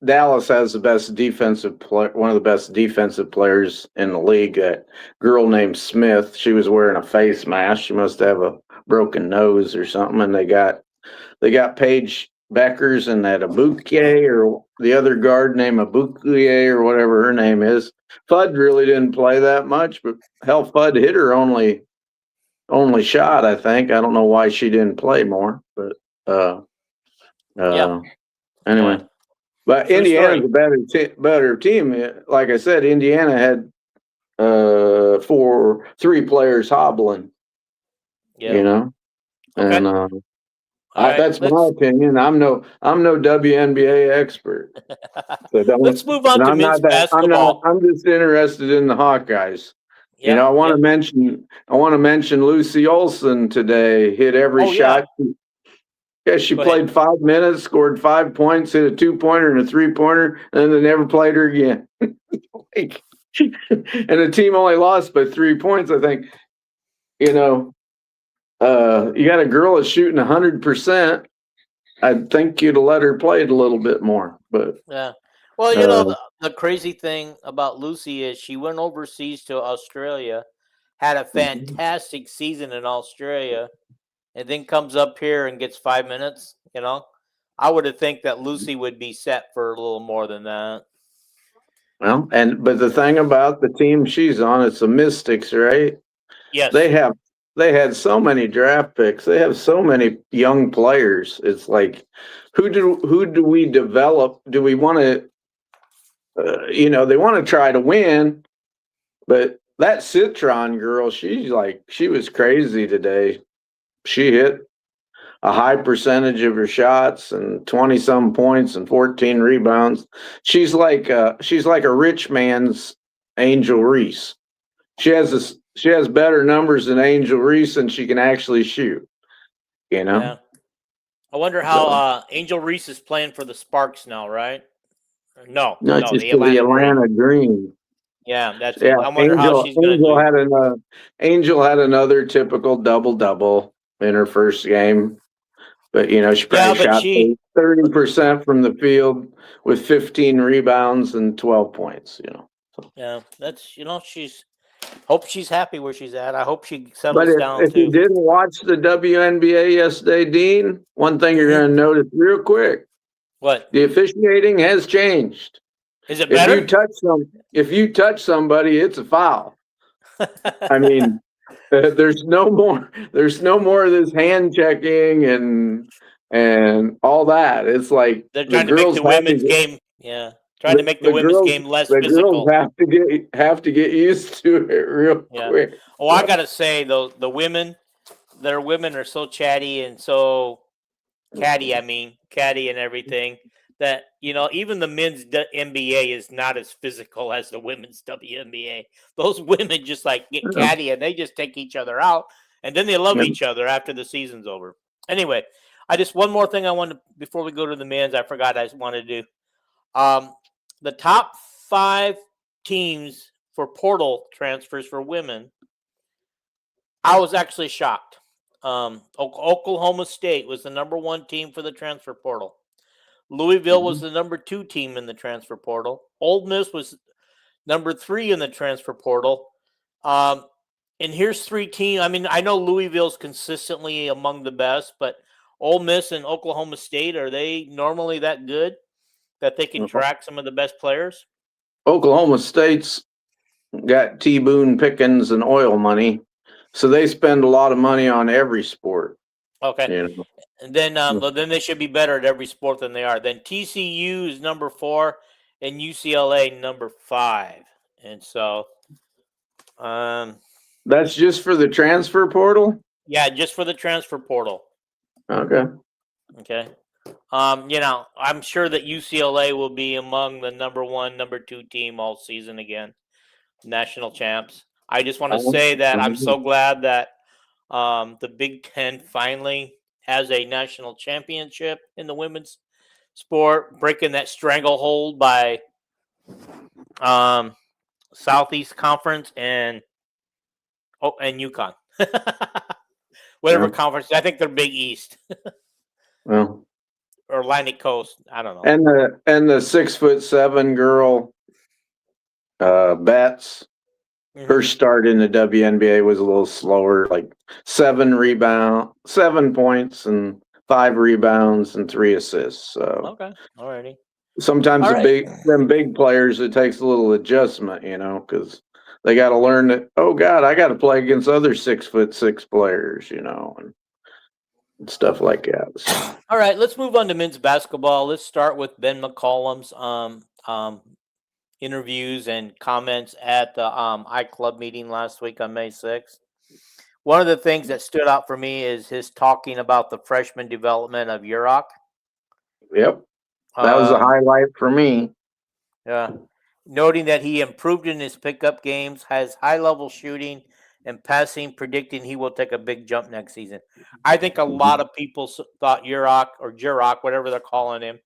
Speaker 2: Dallas has the best defensive player, one of the best defensive players in the league. A girl named Smith. She was wearing a face mask. She must have a broken nose or something. And they got Paige Beckers and that Abukie, or the other guard named Abukie, or whatever her name is. Fudd really didn't play that much, but hell, Fudd hit her only shot, I think. I don't know why she didn't play more, but anyway. But Indiana's a better team. Like I said, Indiana had 3 players hobbling.
Speaker 1: Okay.
Speaker 2: And that's my opinion. I'm no WNBA expert. So
Speaker 1: let's move on to men's basketball.
Speaker 2: I'm just interested in the Hawkeyes. I want to mention Lucy Olson today. Hit every shot. Yeah, she played 5 minutes, scored 5 points, hit a 2-pointer and a 3-pointer, and then they never played her again. And the team only lost by 3 points, I think. You got a girl that's shooting 100%. I'd think you'd have let her play it a little bit more. But
Speaker 1: yeah. Well, the crazy thing about Lucy is she went overseas to Australia, had a fantastic season in Australia, and then comes up here and gets 5 minutes. I would have think that Lucy would be set for a little more than that.
Speaker 2: Well, but the thing about the team she's on, it's the Mystics, right?
Speaker 1: Yes.
Speaker 2: They had so many draft picks. They have so many young players. It's like, who do we develop? Do we want to? They want to try to win, but that Citron girl, she was crazy today. She hit a high percentage of her shots and 20-some points and 14 rebounds. She's like a rich man's Angel Reese. She has better numbers than Angel Reese, and she can actually shoot.
Speaker 1: Yeah. I wonder how Angel Reese is playing for the Sparks now, right? No,
Speaker 2: just the Atlanta Dream.
Speaker 1: Yeah, that's it. I wonder how she's going to do.
Speaker 2: Angel had another typical double-double in her first game, but she probably shot 30% from the field with 15 rebounds and 12 points.
Speaker 1: Yeah, that's she's Hope she's happy where she's at. I hope she
Speaker 2: But
Speaker 1: settles down
Speaker 2: if you
Speaker 1: too.
Speaker 2: didn't watch the WNBA yesterday, Dean, one thing you're going to notice real quick:
Speaker 1: What
Speaker 2: the officiating has changed.
Speaker 1: is it
Speaker 2: If you
Speaker 1: better?
Speaker 2: touch somebody, it's a foul. I mean, there's no more of this hand checking and all that. It's like
Speaker 1: They're
Speaker 2: the
Speaker 1: trying to make
Speaker 2: girls
Speaker 1: the
Speaker 2: have to
Speaker 1: women's
Speaker 2: get
Speaker 1: game. Yeah, trying to make the women's game less
Speaker 2: the girls
Speaker 1: physical.
Speaker 2: have to get used to it real
Speaker 1: Yeah.
Speaker 2: quick.
Speaker 1: Oh, I gotta say though, their women are so chatty and so catty. I mean, catty and everything. That even the men's NBA is not as physical as the women's WNBA. Those women just like get
Speaker 2: Yeah.
Speaker 1: catty and they just take each other out, and then they love
Speaker 2: Yeah.
Speaker 1: each other after the season's over. Anyway, one more thing I wanted before we go to the men's. I forgot I wanted to do. The top 5 teams for portal transfers for women. I was actually shocked. Oklahoma State was the number 1 team for the transfer portal. Louisville was the number 2 team in the transfer portal. Ole Miss was number 3 in the transfer portal. And here's 3 teams. I mean, I know Louisville's consistently among the best, but Ole Miss and Oklahoma State, are they normally that good that they can track some of the best players?
Speaker 2: Oklahoma State's got T. Boone Pickens and oil money, so they spend a lot of money on every sport.
Speaker 1: Okay. And then then they should be better at every sport than they are. Then TCU is number 4 and UCLA number 5. And so
Speaker 2: that's just for the transfer portal?
Speaker 1: Yeah, just for the transfer portal.
Speaker 2: Okay.
Speaker 1: I'm sure that UCLA will be among the number 1, number 2 team all season again. National champs. I just want to say that I'm so glad that the Big Ten finally has a national championship in the women's sport, breaking that stranglehold by Southeast Conference and UConn. Whatever conference. I think they're Big East.
Speaker 2: Well,
Speaker 1: or Atlantic Coast. I don't know.
Speaker 2: And the 6'7" girl, Betts. Her start in the WNBA was a little slower, like 7 points and 5 rebounds and 3 assists. So
Speaker 1: okay, alrighty.
Speaker 2: Sometimes them big players, it takes a little adjustment, because they got to learn that. Oh God, I got to play against other 6'6" players, and stuff like that. So.
Speaker 1: All right, let's move on to men's basketball. Let's start with Ben McCollum's interviews and comments at the iClub meeting last week on May 6th. One of the things that stood out for me is his talking about the freshman development of Urok.
Speaker 2: Yep. That was a highlight for me.
Speaker 1: Yeah. Noting that he improved in his pickup games, has high-level shooting and passing, predicting he will take a big jump next season. I think a lot of people thought Urok, or Jurok, whatever they're calling him,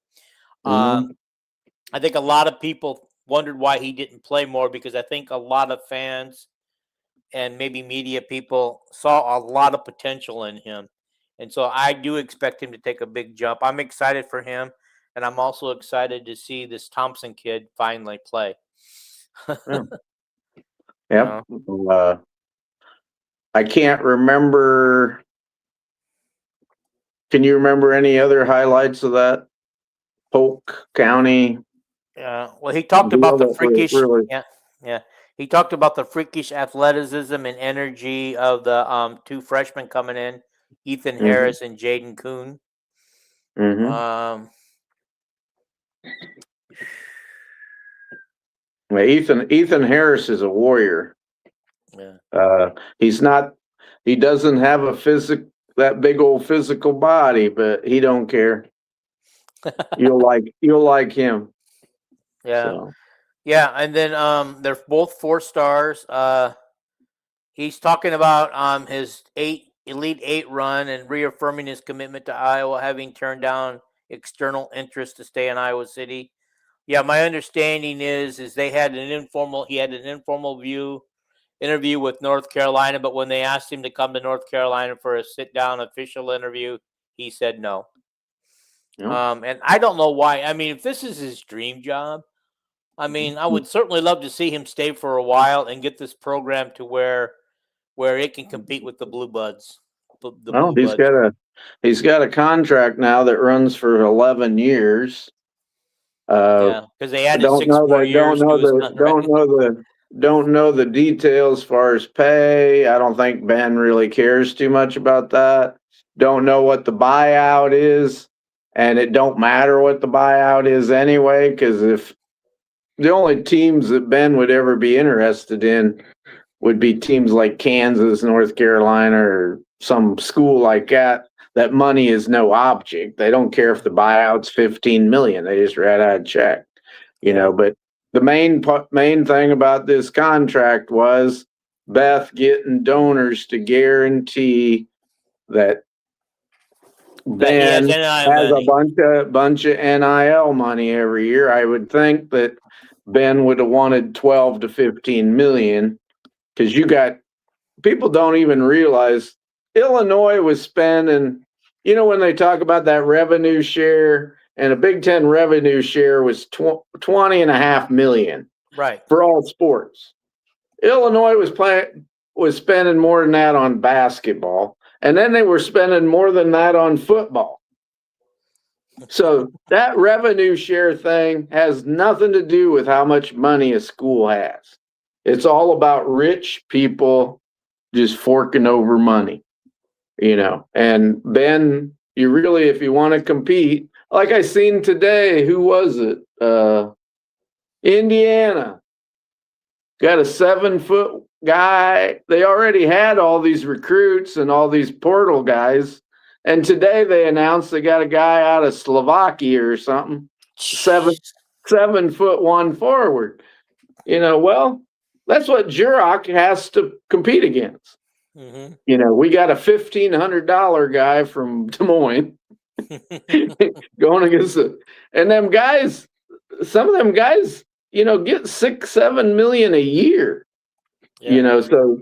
Speaker 1: I think a lot of people wondered why he didn't play more, because I think a lot of fans and maybe media people saw a lot of potential in him. And so I do expect him to take a big jump. I'm excited for him, and I'm also excited to see this Thompson kid finally play.
Speaker 2: Yep. I can't remember. Can you remember any other highlights of that? Polk County.
Speaker 1: Yeah. Well, he talked about the freakish. Yeah. He talked about the freakish athleticism and energy of the 2 freshmen coming in, Ethan Harris and Jaden Kuhn.
Speaker 2: Ethan Harris is a warrior.
Speaker 1: Yeah.
Speaker 2: He doesn't have that big old physical body, but he don't care. You'll like him.
Speaker 1: Yeah.
Speaker 2: So.
Speaker 1: Yeah, and then they're both 4 stars. He's talking about his Elite 8 run and reaffirming his commitment to Iowa, having turned down external interest to stay in Iowa City. Yeah, my understanding is he had an informal interview with North Carolina, but when they asked him to come to North Carolina for a sit-down official interview, he said no. And I don't know why. I mean, if this is his dream job, I mean, I would certainly love to see him stay for a while and get this program to where it can compete with the Blue Buds.
Speaker 2: Well, he's got a contract now that runs for 11 years.
Speaker 1: Yeah, because they added 6 more years to his contract.
Speaker 2: Don't know the details as far as pay. I don't think Ben really cares too much about that. Don't know what the buyout is, and it don't matter what the buyout is anyway, because if the only teams that Ben would ever be interested in would be teams like Kansas, North Carolina, or some school like that. That money is no object. They don't care if the buyout's $15 million. They just write out a check, you know. But the main thing about this contract was Beth getting donors to guarantee that Ben has a bunch of NIL money every year. I would think that Ben would have wanted 12 to 15 million, because people don't even realize Illinois was spending, when they talk about that revenue share, and a Big Ten revenue share was $20.5 million,
Speaker 1: right,
Speaker 2: for all sports. Illinois was spending more than that on basketball, and then they were spending more than that on football. So that revenue share thing has nothing to do with how much money a school has. It's all about rich people just forking over money, And Ben, if you want to compete, like I seen today, who was it? Indiana got a 7-foot guy. They already had all these recruits and all these portal guys. And today they announced they got a guy out of Slovakia or something, 7-foot 1 forward. Well, that's what Jurok has to compete against. Mm-hmm. We got a $1,500 guy from Des Moines going against it. And some of them guys, get 6-7 million a year. Yeah. So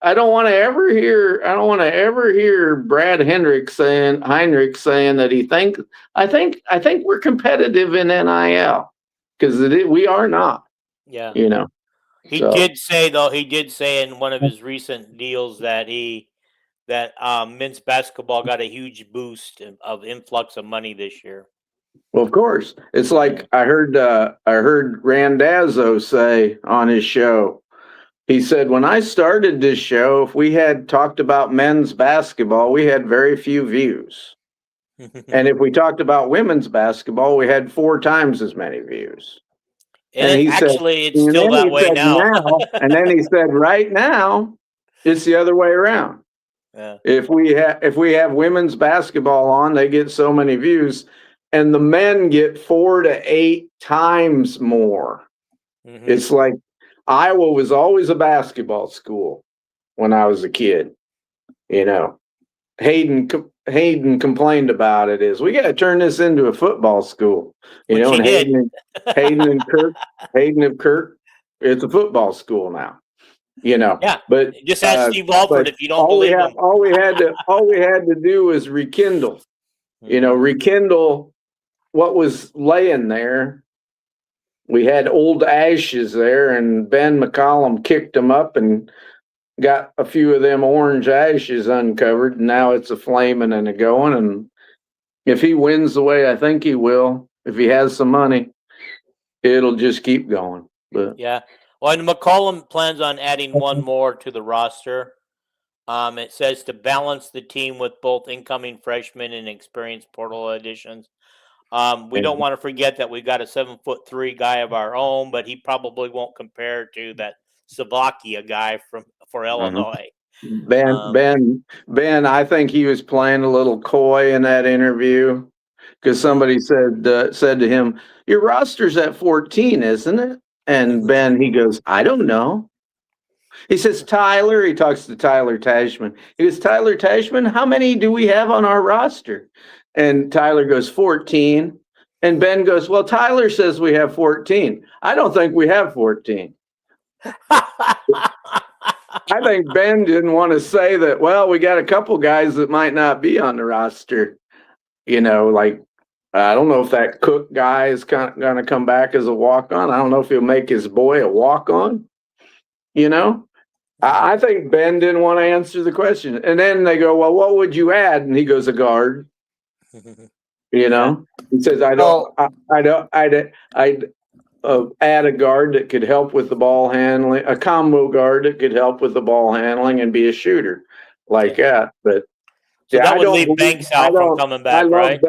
Speaker 2: I don't want to ever hear Brad Heinrich saying that I think we're competitive in NIL, because we are not.
Speaker 1: Yeah. He did say in one of his recent deals that men's basketball got a huge boost of influx of money this year.
Speaker 2: Well, of course. It's like I heard Randazzo say on his show. He said, when I started this show, if we had talked about men's basketball, we had very few views. And if we talked about women's basketball, we had 4 times as many views.
Speaker 1: And it's still that way now.
Speaker 2: And then he said, right now, it's the other way around. Yeah. If we have women's basketball on, they get so many views, and the men get 4 to 8 times more. Mm-hmm. It's like Iowa was always a basketball school when I was a kid. Hayden complained about it. We got to turn this into a football school. And Hayden and Kirk, it's a football school now.
Speaker 1: Yeah,
Speaker 2: but
Speaker 1: just ask Steve Alford if you don't believe him.
Speaker 2: All we had to do was rekindle. Rekindle what was laying there. We had old ashes there, and Ben McCollum kicked them up and got a few of them orange ashes uncovered. And now it's a flaming and a going. And if he wins the way I think he will, if he has some money, it'll just keep going. But
Speaker 1: yeah. Well, and McCollum plans on adding one more to the roster. It says to balance the team with both incoming freshmen and experienced portal additions. We don't want to forget that we got a 7'3" guy of our own, but he probably won't compare to that Slovakia guy for Illinois.
Speaker 2: Ben, I think he was playing a little coy in that interview, because somebody said to him, "Your roster's at 14, isn't it?" And Ben, he goes, "I don't know." He says, "Tyler," he talks to Tyler Tashman. He goes, "Tyler Tashman, how many do we have on our roster?" And Tyler goes, 14. And Ben goes, "Well, Tyler says we have 14. I don't think we have 14. I think Ben didn't want to say that, well, we got a couple guys that might not be on the roster, like I don't know if that Cook guy is going to come back as a walk-on. I don't know if he'll make his boy a walk-on. You know, I think Ben didn't want to answer the question. And then they go, well, what would you add? And he goes, a guard. You know, he says, I'd add a guard that could help with the ball handling, a combo guard that could help with the ball handling and be a shooter like that. But
Speaker 1: so that would leave Banks out from coming back, right?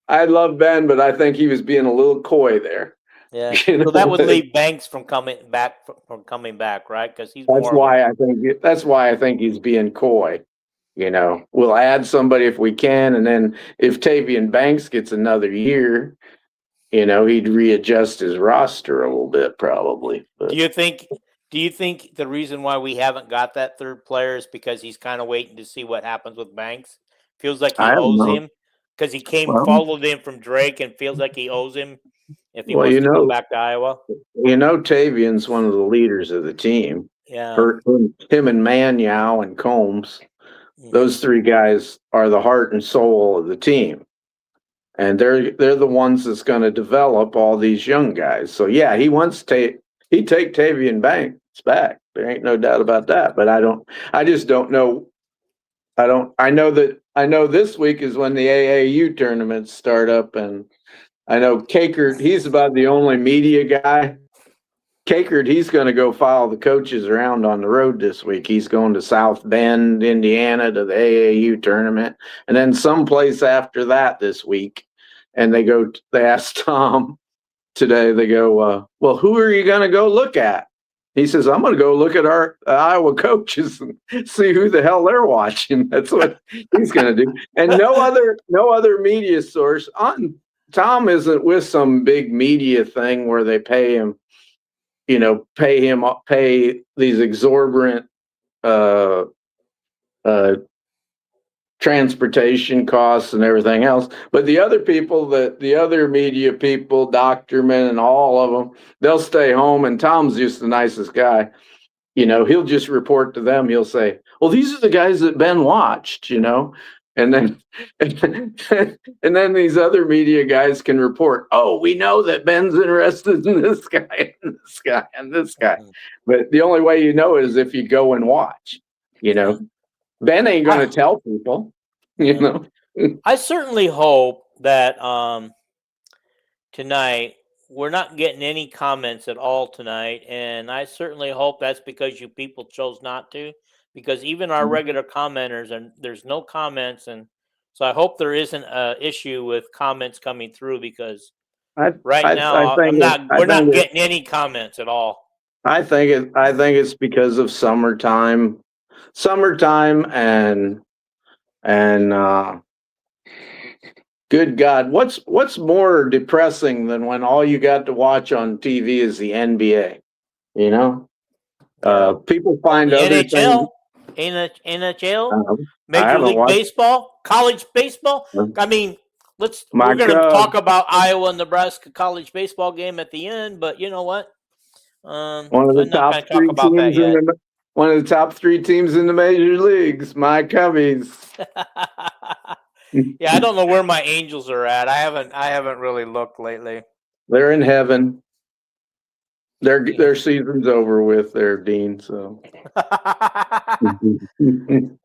Speaker 2: I love Ben, but I think he was being a little coy there.
Speaker 1: Yeah, so that would leave Banks from coming back, right? Because he's
Speaker 2: that's why I think he's being coy. You know, we'll add somebody if we can, and then if Tavian Banks gets another year, you know, he'd readjust his roster a little bit, probably. But
Speaker 1: Do you think the reason why we haven't got that third player is because he's kind of waiting to see what happens with Banks? Feels like he owes him because he followed him from Drake, and feels like he owes him if he wants to go back to Iowa.
Speaker 2: You know, Tavian's one of the leaders of the team.
Speaker 1: Yeah,
Speaker 2: him and Manyow and Combs. Those three guys are the heart and soul of the team, and they're the ones that's going to develop all these young guys. So yeah, he take Tavian Banks back. There ain't no doubt about that. But I just don't know. I know this week is when the AAU tournaments start up, and I know Kakert, he's about the only media guy. Kakert, he's going to go follow the coaches around on the road this week. He's going to South Bend, Indiana, to the AAU tournament, and then someplace after that this week. And they asked Tom today, they go, well, who are you going to go look at? He says, I'm going to go look at our Iowa coaches and see who the hell they're watching. That's what he's going to do. And no other media source Tom isn't with some big media thing where they pay him, you know, pay these exorbitant transportation costs and everything else. But the other people, the other media people, Doctorman and all of them, they'll stay home. And Tom's just the nicest guy. You know, he'll just report to them. He'll say, well, these are the guys that Ben watched, you know. And then these other media guys can report, oh, we know that Ben's interested in this guy and this guy and this guy. But the only way you know is if you go and watch, you know. Ben ain't going to tell people, you know.
Speaker 1: I certainly hope that tonight we're not getting any comments at all tonight. And I certainly hope that's because you people chose not to. Because even our regular commenters, and there's no comments, and so I hope there isn't an issue with comments coming through, because we're not getting any comments at all.
Speaker 2: I think it's because of summertime, and good God, what's more depressing than when all you got to watch on TV is the NBA? You know, people find
Speaker 1: the
Speaker 2: other
Speaker 1: NHL.
Speaker 2: things.
Speaker 1: NHL, Major League Baseball, college baseball. I mean, we're going to talk about Iowa and Nebraska college baseball game at the end, but you know what?
Speaker 2: One of the top three teams in the major leagues, my Cubbies.
Speaker 1: Yeah, I don't know where my Angels are at. I haven't really looked lately.
Speaker 2: They're in heaven. Their season's over with there, Dean. So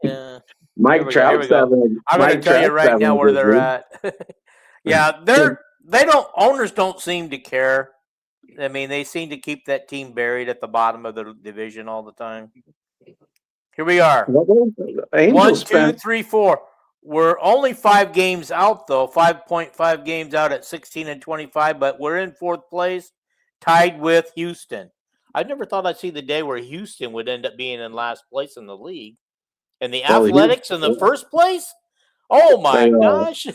Speaker 1: yeah,
Speaker 2: Mike Trout's having.
Speaker 1: I'm going to tell you right now where they're at. Yeah, owners don't seem to care. I mean, they seem to keep that team buried at the bottom of the division all the time. Here we are. 1, 2, 3, 4. We're only 5 games out, though. 5.5 games out at 16-25, but we're in 4th place. Tied with Houston. I never thought I'd see the day where Houston would end up being in last place in the league. And the Athletics in the first place? Oh, my gosh.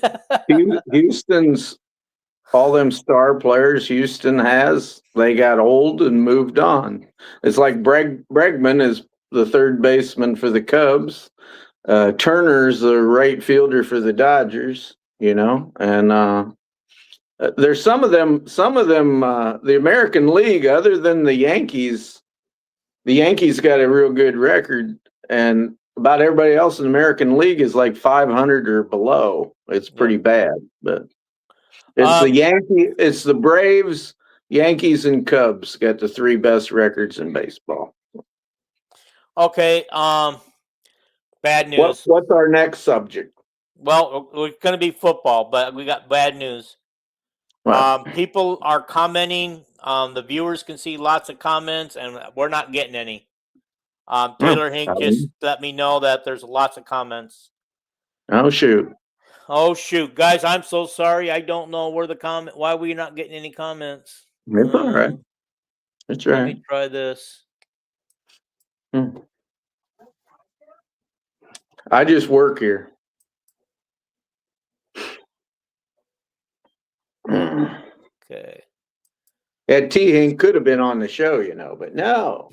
Speaker 2: Houston's, all them star players Houston has, they got old and moved on. It's like Bregman is the third baseman for the Cubs. Turner's the right fielder for the Dodgers, you know, and there's some of them, the American League, other than the Yankees got a real good record, and about everybody else in the American League is like 500 or below. It's pretty bad, but It's it's the Braves, Yankees, and Cubs got the 3 best records in baseball.
Speaker 1: Okay. Bad news.
Speaker 2: What's our next subject?
Speaker 1: Well, it's going to be football, but we got bad news. People are commenting. The viewers can see lots of comments, and we're not getting any. Taylor Hink just let me know that there's lots of comments.
Speaker 2: Oh shoot!
Speaker 1: Guys, I'm so sorry. I don't know where the comment. Why we're not getting any comments?
Speaker 2: It's all right. That's right.
Speaker 1: Let me try this.
Speaker 2: I just work here.
Speaker 1: Okay.
Speaker 2: Yeah, T. Hink could have been on the show, but no.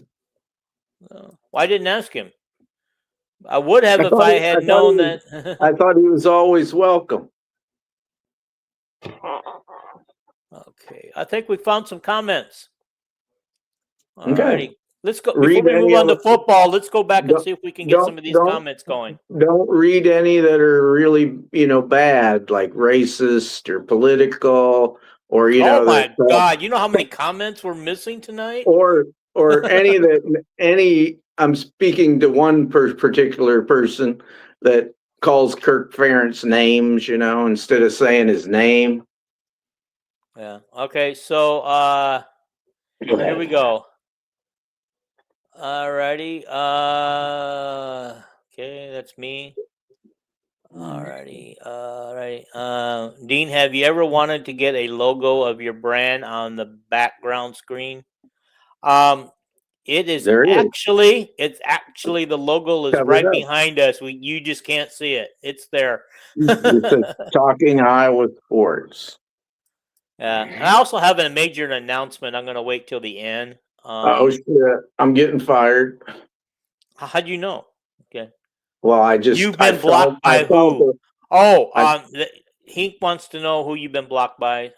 Speaker 1: Well, I didn't ask him. I would have if I had known that.
Speaker 2: I thought he was always welcome.
Speaker 1: Okay. I think we found some comments. All
Speaker 2: Okay.
Speaker 1: righty. Let's go. Before we move on to football, let's go back and see if we can get some of these comments going.
Speaker 2: Don't read any that are really, bad, like racist or political, or
Speaker 1: Oh my God! You know how many comments we're missing tonight?
Speaker 2: Or any. I'm speaking to one particular person that calls Kirk Ferentz names, instead of saying his name.
Speaker 1: Yeah. Okay. So here we go. Alrighty. Okay, that's me. Alrighty. Alright. Dean, have you ever wanted to get a logo of your brand on the background screen? It's actually the logo is right behind us. You just can't see it. It's there.
Speaker 2: Talking Iowa sports.
Speaker 1: Yeah. And I also have a major announcement. I'm going to wait till the end.
Speaker 2: Oh shit! I'm getting fired.
Speaker 1: How'd you know? Okay.
Speaker 2: Well,
Speaker 1: you've been blocked by who? Hink wants to know who you've been blocked by.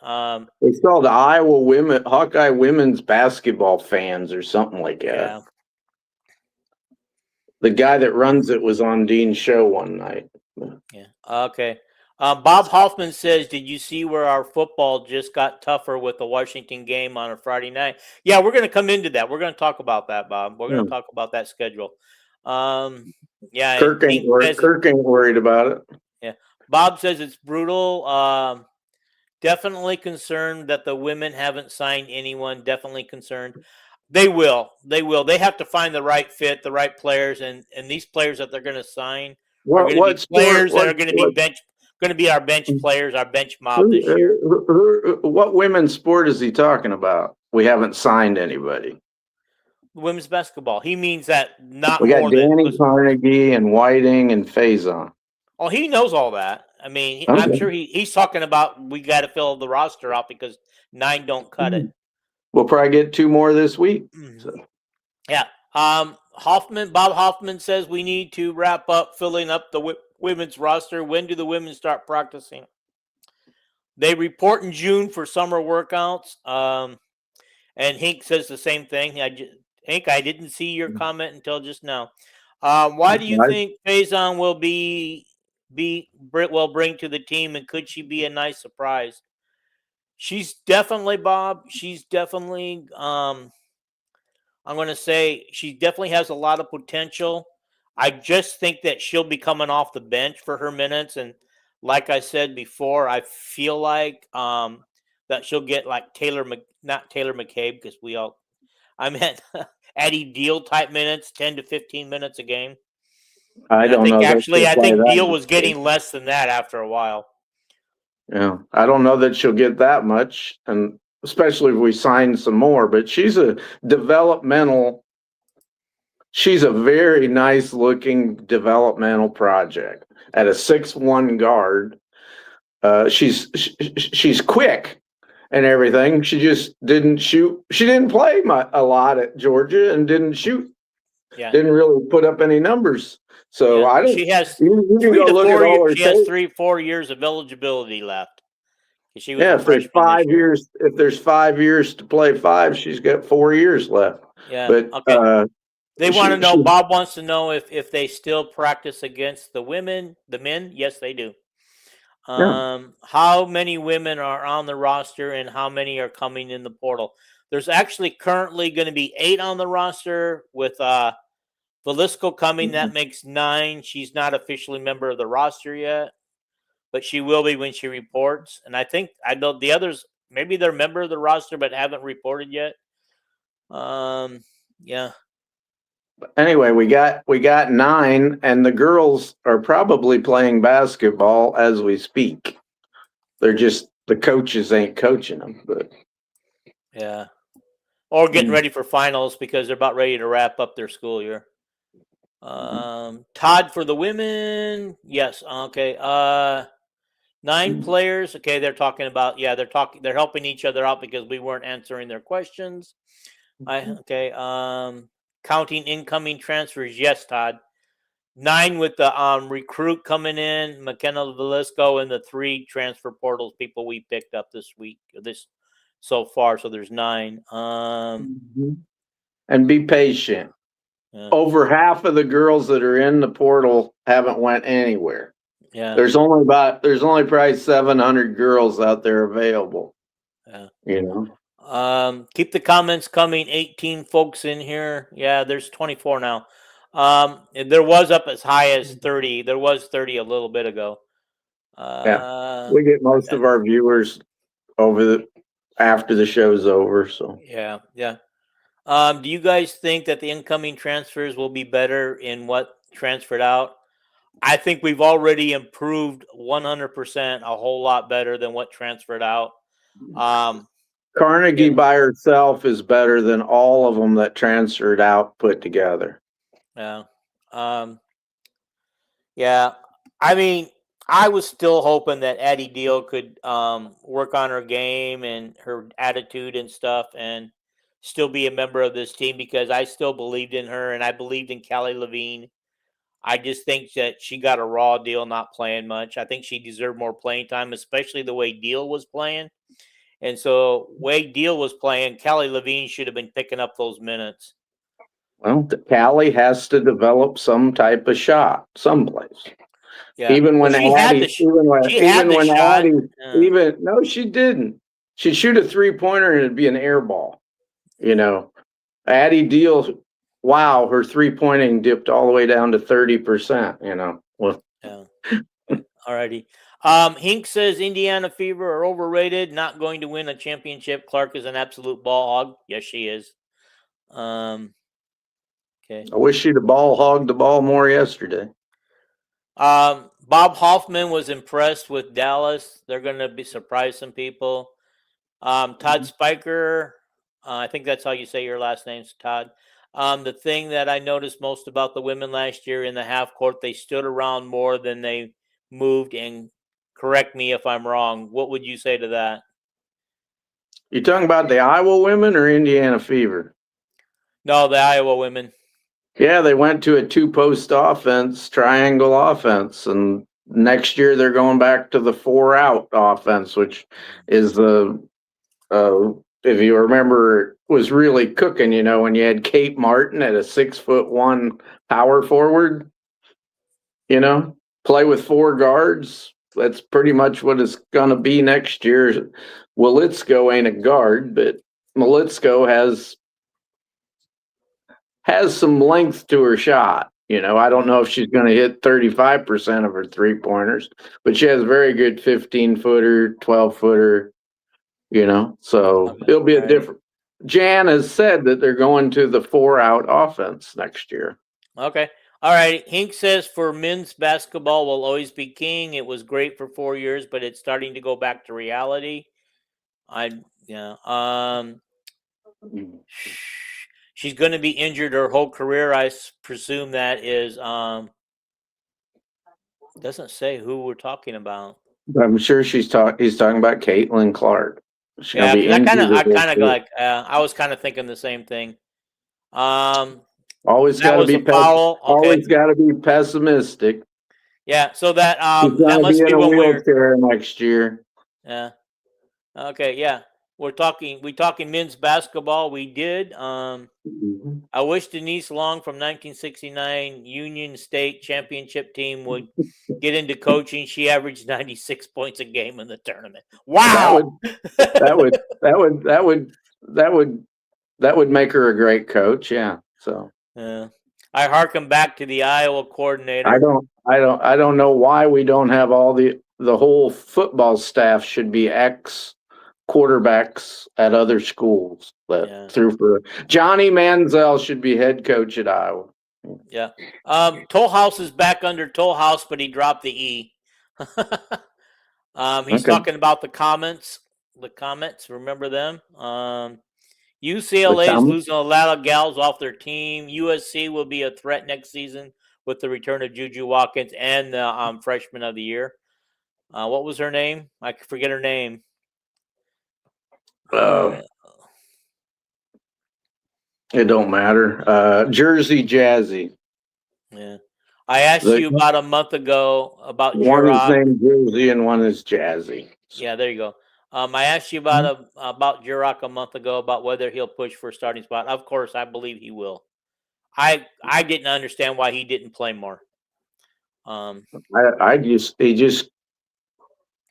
Speaker 2: It's called Hawkeye women's basketball fans or something like that. Yeah. The guy that runs it was on Dean's show one night.
Speaker 1: Yeah. Okay. Bob Hoffman says, did you see where our football just got tougher with the Washington game on a Friday night? Yeah, we're going to come into that. We're going to talk about that, Bob. We're going to talk about that schedule. Yeah.
Speaker 2: Kirk ain't worried about it.
Speaker 1: Yeah. Bob says it's brutal. Definitely concerned that the women haven't signed anyone. Definitely concerned. They will. They have to find the right fit, the right players, and these players that they're going to sign are going to be players that are going to be going to be our bench players, our bench mob this year.
Speaker 2: What women's sport is he talking about? We haven't signed anybody.
Speaker 1: Women's basketball. He means that not
Speaker 2: we got
Speaker 1: more
Speaker 2: Danny
Speaker 1: than
Speaker 2: Carnegie and Whiting and Faison.
Speaker 1: Oh, he knows all that. I mean, I'm sure he's talking about we got to fill the roster out because 9 don't cut it.
Speaker 2: We'll probably get 2 more this week. So.
Speaker 1: Yeah. Bob Hoffman says we need to wrap up filling up the women's roster. When do the women start practicing? They report in June for summer workouts. And Hink says the same thing. Hink, I didn't see your comment until just now. Why do you think Faison will bring to the team, and could she be a nice surprise? She's definitely, Bob. She's definitely. I'm going to say she definitely has a lot of potential. I just think that she'll be coming off the bench for her minutes, and like I said before, I feel like that she'll get like not Taylor McCabe because I meant Eddie Deal type minutes, 10 to 15 minutes a game. I think Deal was getting less than that after a while.
Speaker 2: Yeah, I don't know that she'll get that much, and especially if we sign some more. But she's a very nice looking developmental project at a 6'1" guard. She's quick and everything. She just didn't shoot. She didn't play a lot at Georgia and didn't shoot. Yeah. Didn't really put up any numbers. So I don't.
Speaker 1: She has 3-4 years of eligibility left. She was
Speaker 2: if there's 5 years, to play 5, she's got 4 years left.
Speaker 1: Yeah.
Speaker 2: But
Speaker 1: okay. They want to know. Bob wants to know if they still practice against the men. Yes, they do. How many women are on the roster and how many are coming in the portal? There's actually currently going to be 8 on the roster with Velisco coming. That makes 9. She's not officially a member of the roster yet, but she will be when she reports. And I know the others, maybe they're a member of the roster but haven't reported yet. Yeah.
Speaker 2: Anyway, we got 9, and the girls are probably playing basketball as we speak. They're just the coaches ain't coaching them, but
Speaker 1: yeah, or getting ready for finals because they're about ready to wrap up their school year. Todd for the women, yes, okay. 9 players, okay. They're talking about they're helping each other out because we weren't answering their questions. Okay. Counting incoming transfers, yes, Todd. 9 with the recruit coming in, McKenna Velisco, and the 3 transfer portals people we picked up this week, so far. So there's 9.
Speaker 2: And be patient.
Speaker 1: Yeah.
Speaker 2: Over half of the girls that are in the portal haven't went anywhere.
Speaker 1: Yeah.
Speaker 2: There's only probably 700 girls out there available.
Speaker 1: Yeah.
Speaker 2: You know.
Speaker 1: Keep the comments coming. 18 folks in here. Yeah, there's 24 now. There was up as high as 30. There was 30 a little bit ago.
Speaker 2: We get most of our viewers after the show's over. So
Speaker 1: yeah. Do you guys think that the incoming transfers will be better in what transferred out? I think we've already improved 100%, a whole lot better than what transferred out.
Speaker 2: Carnegie by herself is better than all of them that transferred out put together.
Speaker 1: Yeah. Yeah. I mean, I was still hoping that Addie Deal could work on her game and her attitude and stuff and still be a member of this team because I still believed in her and I believed in Callie Levine. I just think that she got a raw deal not playing much. I think she deserved more playing time, especially the way Deal was playing. And so, way Deal was playing, Callie Levine should have been picking up those minutes.
Speaker 2: Well, Callie has to develop some type of shot someplace.
Speaker 1: Yeah.
Speaker 2: Even when
Speaker 1: she had the shot.
Speaker 2: No, she didn't. She'd shoot a 3-pointer and it'd be an air ball. You know, Addie Deal, wow, her 3-pointing dipped all the way down to 30%. You know, well,
Speaker 1: yeah. Alrighty. Hink says Indiana Fever are overrated, not going to win a championship. Clark is an absolute ball hog. Yes, she is. Okay.
Speaker 2: I wish she'd have ball hogged the ball more yesterday.
Speaker 1: Bob Hoffman was impressed with Dallas. They're going to be surprised some people. Todd Spiker, I think that's how you say your last name's Todd. The thing that I noticed most about the women last year in the half court, they stood around more than they moved. And correct me if I'm wrong. What would you say to that?
Speaker 2: You talking about the Iowa women or Indiana Fever?
Speaker 1: No, the Iowa women.
Speaker 2: Yeah, they went to a 2-post offense, triangle offense, and next year they're going back to the 4-out offense, which is if you remember, was really cooking. You know, when you had Kate Martin at a 6'1" power forward, you know, play with 4 guards. That's pretty much what it's going to be next year. Wilitzko ain't a guard, but Wilitzko has some length to her shot. You know, I don't know if she's going to hit 35% of her 3-pointers, but she has very good 15-footer, 12-footer, you know, so it'll be a different. Jan has said that they're going to the 4-out offense next year.
Speaker 1: Okay. All right. Hink says for men's basketball will always be king. It was great for 4 years, but it's starting to go back to reality. She's going to be injured her whole career. I presume that is doesn't say who we're talking about.
Speaker 2: I'm sure he's talking about Caitlin Clark.
Speaker 1: Yeah, I kind of like I was kind of thinking the same thing.
Speaker 2: Always got to be foul. Okay. Always got to be pessimistic.
Speaker 1: Yeah, so that that must be
Speaker 2: in a
Speaker 1: when
Speaker 2: wheelchair next year.
Speaker 1: Yeah. Okay. Yeah. we talking men's basketball. We did. I wish Denise Long from 1969 Union State Championship team would get into coaching. She averaged 96 points a game in the tournament. Wow.
Speaker 2: That would make her a great coach. Yeah. So
Speaker 1: I harken back to the Iowa coordinator.
Speaker 2: I don't know why we don't have all the whole football staff should be ex quarterbacks at other schools that threw for Johnny Manziel should be head coach at Iowa.
Speaker 1: Yeah. Toll House is back under Toll House, but he dropped the E. He's talking about the comments. The comments, remember them? UCLA is losing a lot of gals off their team. USC will be a threat next season with the return of Juju Watkins and the freshman of the year. What was her name? I forget her name.
Speaker 2: It don't matter. Jersey Jazzy.
Speaker 1: Yeah. I asked you about a month ago about
Speaker 2: one is named Jersey and one is Jazzy.
Speaker 1: Yeah, there you go. I asked you about Jurok a month ago about whether he'll push for a starting spot. Of course, I believe he will. I didn't understand why he didn't play more.
Speaker 2: He just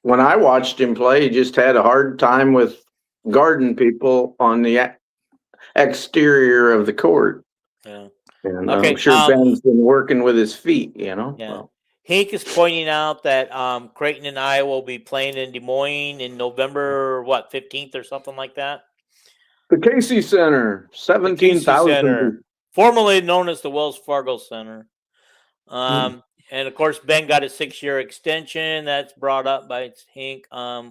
Speaker 2: when I watched him play, he just had a hard time with guarding people on the exterior of the court.
Speaker 1: Yeah.
Speaker 2: And I'm sure Ben's been working with his feet,
Speaker 1: Yeah. Well. Hank is pointing out that Creighton and Iowa will be playing in Des Moines in November, 15th or something like that?
Speaker 2: The Casey Center, 17,000.
Speaker 1: Formerly known as the Wells Fargo Center. And, of course, Ben got a 6-year extension. That's brought up by Hank. I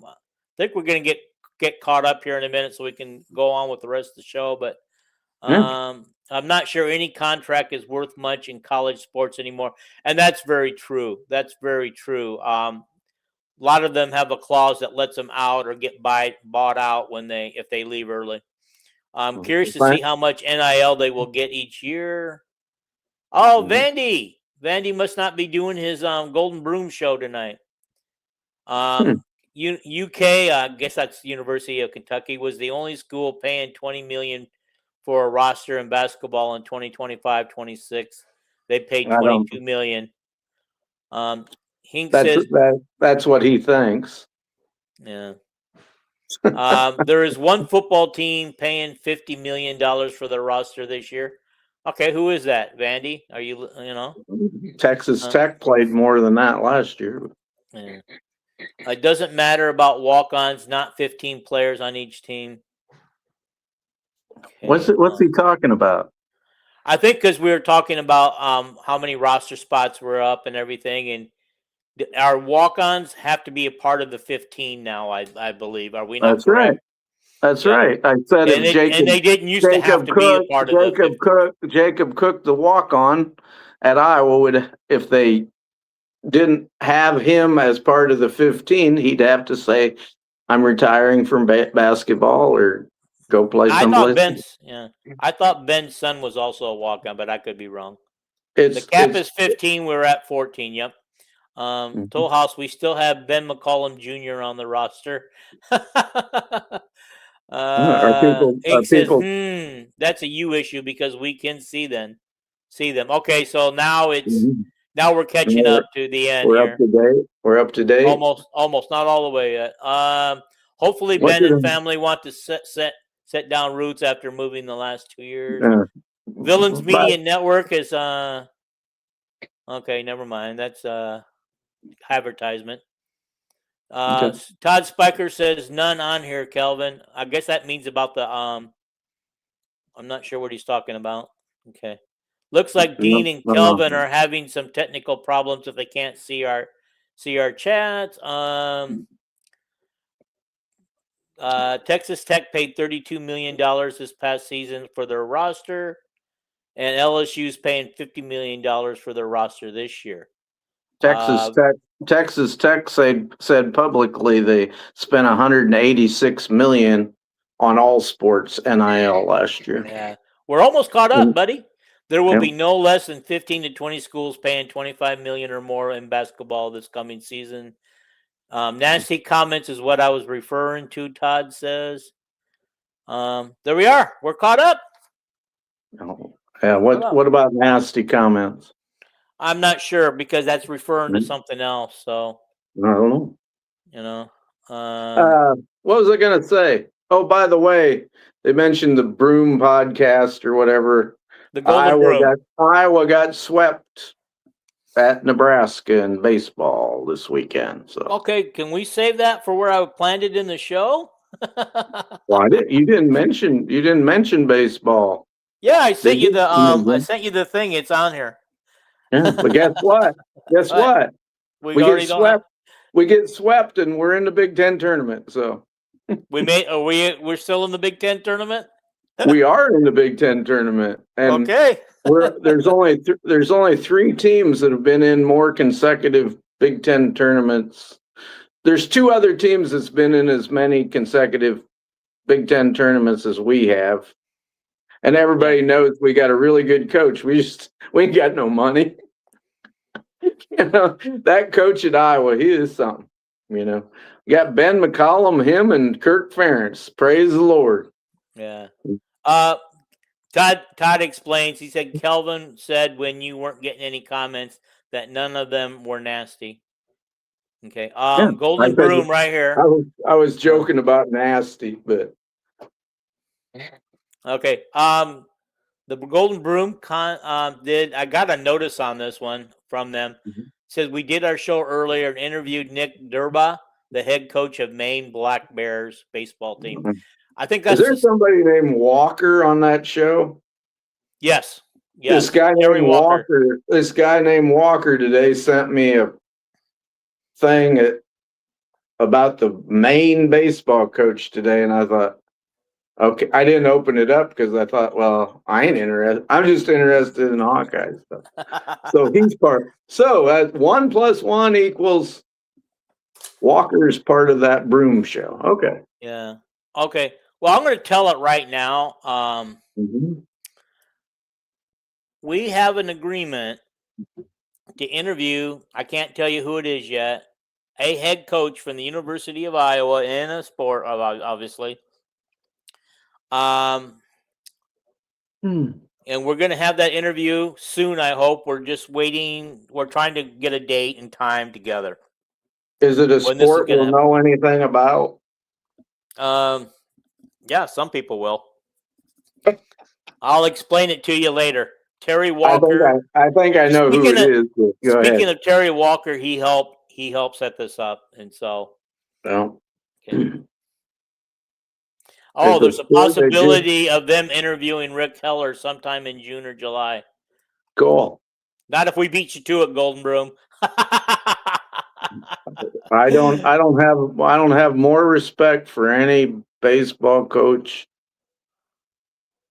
Speaker 1: think we're going to get caught up here in a minute so we can go on with the rest of the show. But I'm not sure any contract is worth much in college sports anymore. And that's very true. That's very true. A lot of them have a clause that lets them out or get bought out if they leave early. I'm curious to see how much NIL they will get each year. Oh, Vandy. Vandy must not be doing his Golden Broom show tonight. UK, I guess that's University of Kentucky, was the only school paying $20 million for a roster in basketball in 2025-26. They paid $22 million. Hink says
Speaker 2: that's what he thinks.
Speaker 1: Yeah. There is one football team paying $50 million for their roster this year. Okay, who is that, Vandy? Are you know?
Speaker 2: Texas Tech played more than that last year.
Speaker 1: Yeah. It doesn't matter about walk-ons, not 15 players on each team. Okay.
Speaker 2: What's he talking about?
Speaker 1: I think because we were talking about how many roster spots were up and everything, and our walk-ons have to be a part of the 15 now. I believe. Are we not?
Speaker 2: That's correct? Right. That's right. I said
Speaker 1: and they didn't used to have to be a part of the 15.
Speaker 2: Jacob Cook, the walk-on at Iowa, would, if they didn't have him as part of the 15, he'd have to say, "I'm retiring from basketball," or go play someplace.
Speaker 1: I thought Ben's son was also a walk-on, but I could be wrong. The cap is 15. We're at 14. Yep. Toll House, we still have Ben McCollum Jr. on the roster. Says, that's a you issue because we can see them. Okay, so now it's now we're catching up to the end.
Speaker 2: We're up to date.
Speaker 1: Almost, not all the way yet. Hopefully Ben and family want to set down roots after moving the last 2 years. Villains Media Network is okay, never mind. That's advertisement. Todd Spiker says none on here, Kelvin. I guess that means about the I'm not sure what he's talking about. Okay. Looks like Dean and Kelvin are having some technical problems if they can't see our chats. Texas Tech paid $32 million this past season for their roster, and LSU's paying $50 million for their roster this year.
Speaker 2: Texas Tech said publicly they spent $186 million on all sports NIL last year.
Speaker 1: Yeah, we're almost caught up, buddy. There will be no less than 15 to 20 schools paying $25 million or more in basketball this coming season. Nasty comments is what I was referring to, Todd says. There we are. We're caught up.
Speaker 2: Oh, yeah. What about nasty comments?
Speaker 1: I'm not sure because that's referring to something else. So
Speaker 2: I don't know.
Speaker 1: you know.
Speaker 2: What was I going to say? Oh, by the way, they mentioned the Broom podcast or whatever.
Speaker 1: The Golden Broom.
Speaker 2: Iowa got swept at Nebraska in baseball this weekend. So
Speaker 1: okay, can we save that for where I planned it in the show?
Speaker 2: Well, you didn't mention baseball.
Speaker 1: Yeah, I sent you the thing. It's on here.
Speaker 2: Yeah, but guess what? What? We get swept. We get swept, and we're in the Big Ten tournament. So
Speaker 1: we're still in the Big Ten tournament.
Speaker 2: We are in the Big Ten tournament, and
Speaker 1: okay.
Speaker 2: there's only 3 teams that have been in more consecutive Big Ten tournaments. There's 2 other teams that's been in as many consecutive Big Ten tournaments as we have, and everybody knows we got a really good coach. We ain't got no money. That coach at Iowa, he is something. You got Ben McCollum, him, and Kirk Ferentz. Praise the Lord.
Speaker 1: Yeah. Todd explains. He said Kelvin said when you weren't getting any comments that none of them were nasty. Okay. Golden Broom right here.
Speaker 2: I was joking about nasty, but
Speaker 1: okay. The Golden Broom I got a notice on this one from them. Mm-hmm. Says we did our show earlier and interviewed Nick Durba, the head coach of Maine Black Bears baseball team. Mm-hmm. I think that's.
Speaker 2: Is there somebody named Walker on that show?
Speaker 1: Yes.
Speaker 2: This guy named Walker. This guy named Walker today sent me a thing about the Maine baseball coach today, and I thought, okay, I didn't open it up because I thought, well, I ain't interested. I'm just interested in Hawkeye stuff. So he's part. So 1 + 1 equals Walker's part of that Broom show. Okay.
Speaker 1: Yeah. Okay. Well, I'm going to tell it right now. We have an agreement to interview, I can't tell you who it is yet, a head coach from the University of Iowa in a sport, obviously. And we're going to have that interview soon, I hope. We're just waiting. We're trying to get a date and time together.
Speaker 2: Is it a sport we'll know anything about?
Speaker 1: Yeah, some people will. I'll explain it to you later. Terry Walker.
Speaker 2: I think I know who it is.
Speaker 1: Speaking of Terry Walker, he helped set this up, and so.
Speaker 2: Well.
Speaker 1: Okay. Oh, there's a possibility of them interviewing Rick Heller sometime in June or July.
Speaker 2: Cool.
Speaker 1: Not if we beat you to it, Golden Broom.
Speaker 2: I don't have more respect for any baseball coach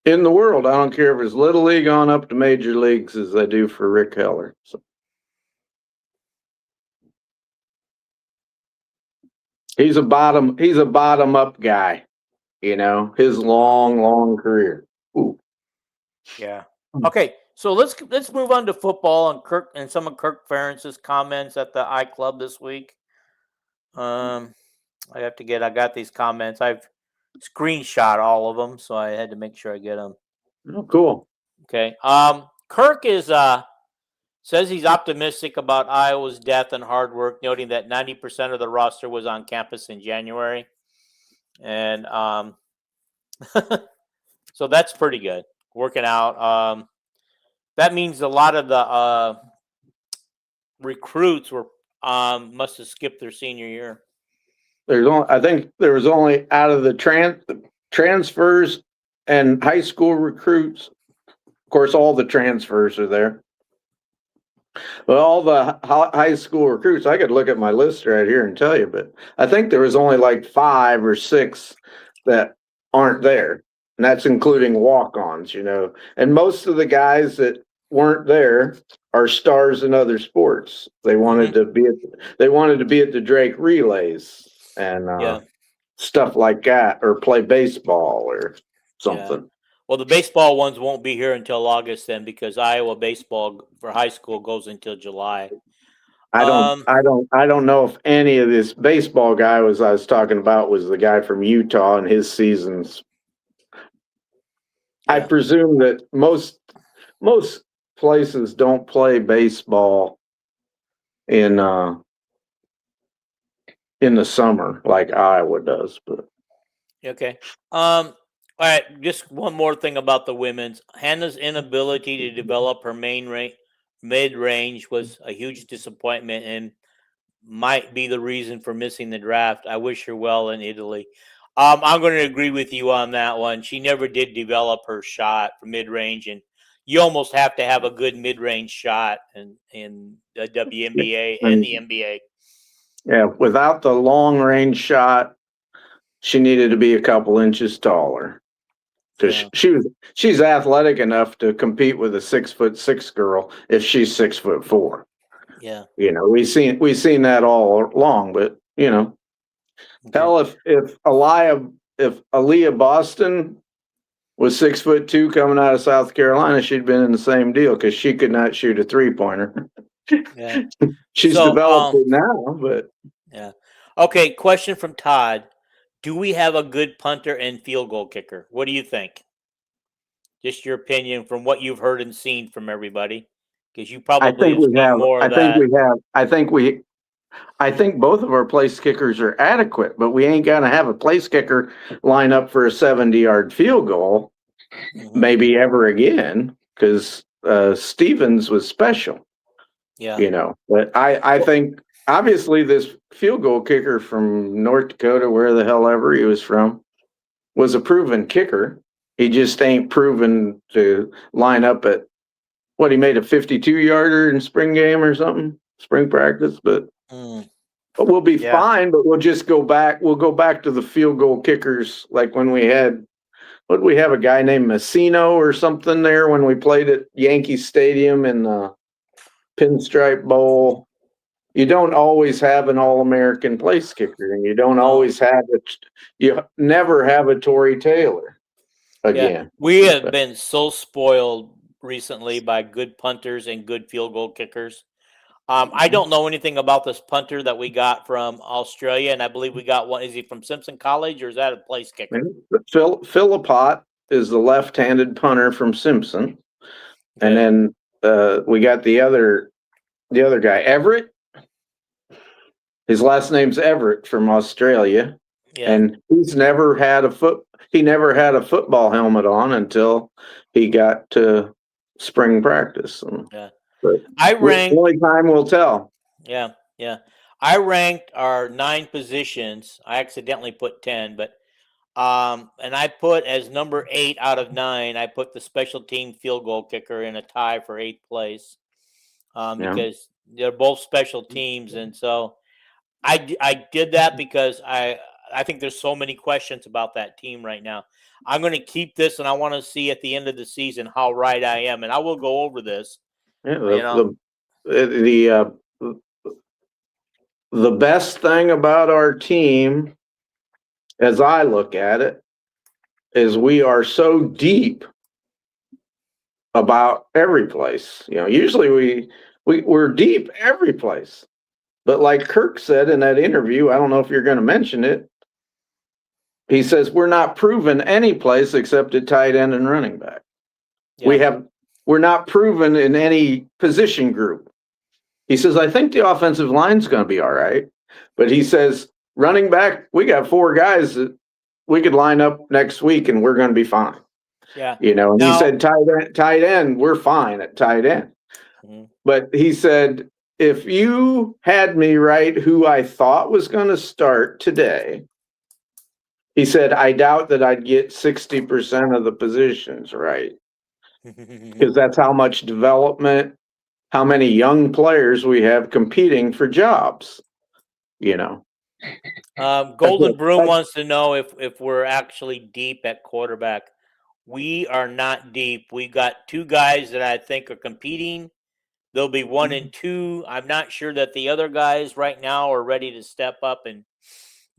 Speaker 2: in the world. I don't care if it's little league on up to major leagues as I do for Rick Heller. So. He's a bottom up guy, his long career. Ooh.
Speaker 1: Yeah. Okay. So let's move on to football and some of Kirk Ferentz's comments at the iClub this week. I got these comments. I've screenshot all of them, so I had to make sure I get them.
Speaker 2: Oh, cool.
Speaker 1: Okay. Kirk says he's optimistic about Iowa's depth and hard work, noting that 90% of the roster was on campus in January. And so that's pretty good. Working out. That means a lot of the recruits must have skipped their senior year.
Speaker 2: I think there was only out of the transfers and high school recruits. Of course, all the transfers are there. But all the high school recruits, I could look at my list right here and tell you, but I think there was only like 5 or 6 that aren't there. And that's including walk-ons, And most of the guys that weren't there are stars in other sports. They wanted to be at the Drake relays and stuff like that, or play baseball or something.
Speaker 1: Yeah. Well, the baseball ones won't be here until August then, because Iowa baseball for high school goes until July.
Speaker 2: I don't know if any of this baseball guy I was talking about was the guy from Utah, and his season's I presume that most places don't play baseball in the summer like Iowa does, but
Speaker 1: Okay. All right. Just one more thing about the women's. Hannah's inability to develop her mid range was a huge disappointment and might be the reason for missing the draft. I wish her well in Italy. I'm going to agree with you on that one. She never did develop her shot for mid range, and you almost have to have a good mid range shot in the WNBA and the NBA.
Speaker 2: Yeah, without the long range shot, she needed to be a couple inches taller because she's athletic enough to compete with a 6'6" girl if she's 6'4".
Speaker 1: Yeah,
Speaker 2: we've seen that all along, but hell, if Aaliyah Boston was 6'2" coming out of South Carolina, she'd been in the same deal because she could not shoot a 3-pointer.
Speaker 1: Yeah,
Speaker 2: she's developed it now, but
Speaker 1: yeah. Okay, question from Todd. Do we have a good punter and field goal kicker? What do you think? Just your opinion from what you've heard and seen from everybody, because you probably have seen more of that.
Speaker 2: I think both of our place kickers are adequate, but we ain't gonna have a place kicker line up for a 70-yard field goal, maybe ever again, because Stevens was special.
Speaker 1: Yeah.
Speaker 2: But I think obviously this field goal kicker from North Dakota, where the hell ever he was from, was a proven kicker. He just ain't proven to line up at what he made a 52-yarder in spring game or something, spring practice. But we'll be fine. But we'll just go back. We'll go back to the field goal kickers like when we had. What did we have, a guy named Messino or something there when we played at Yankee Stadium in the Pinstripe Bowl? You don't always have an All-American place kicker, and you don't always have it. You never have a Tory Taylor again.
Speaker 1: Yeah. We have been so spoiled recently by good punters and good field goal kickers. I don't know anything about this punter that we got from Australia, and I believe we got one. Is he from Simpson College, or is that a place kicker?
Speaker 2: Philippot is the left-handed punter from Simpson, and then we got the other guy, Everett. His last name's Everett from Australia, and he's never had a football helmet on until he got to spring practice. But only time will tell.
Speaker 1: Yeah. I ranked our 9 positions. I accidentally put 10, but and I put as number 8 out of 9. I put the special team field goal kicker in a tie for 8th place because they're both special teams, and so I did that because I think there's so many questions about that team right now. I'm going to keep this, and I want to see at the end of the season how right I am, and I will go over this.
Speaker 2: The best thing about our team, as I look at it, is we are so deep about every place. Usually we're deep every place. But like Kirk said in that interview, I don't know if you're going to mention it, he says we're not proven any place except at tight end and running back. Yeah. We're not proven in any position group. He says, I think the offensive line's going to be all right. But he says, running back, we got 4 guys that we could line up next week and we're going to be fine.
Speaker 1: Yeah.
Speaker 2: And he said, tight end, we're fine at tight end. But he said, if you had me write who I thought was going to start today, he said, I doubt that I'd get 60% of the positions right. Because that's how much development, how many young players we have competing for jobs,
Speaker 1: Golden Broom wants to know if we're actually deep at quarterback. We are not deep. We got 2 guys that I think are competing. There'll be 1 and 2. I'm not sure that the other guys right now are ready to step up and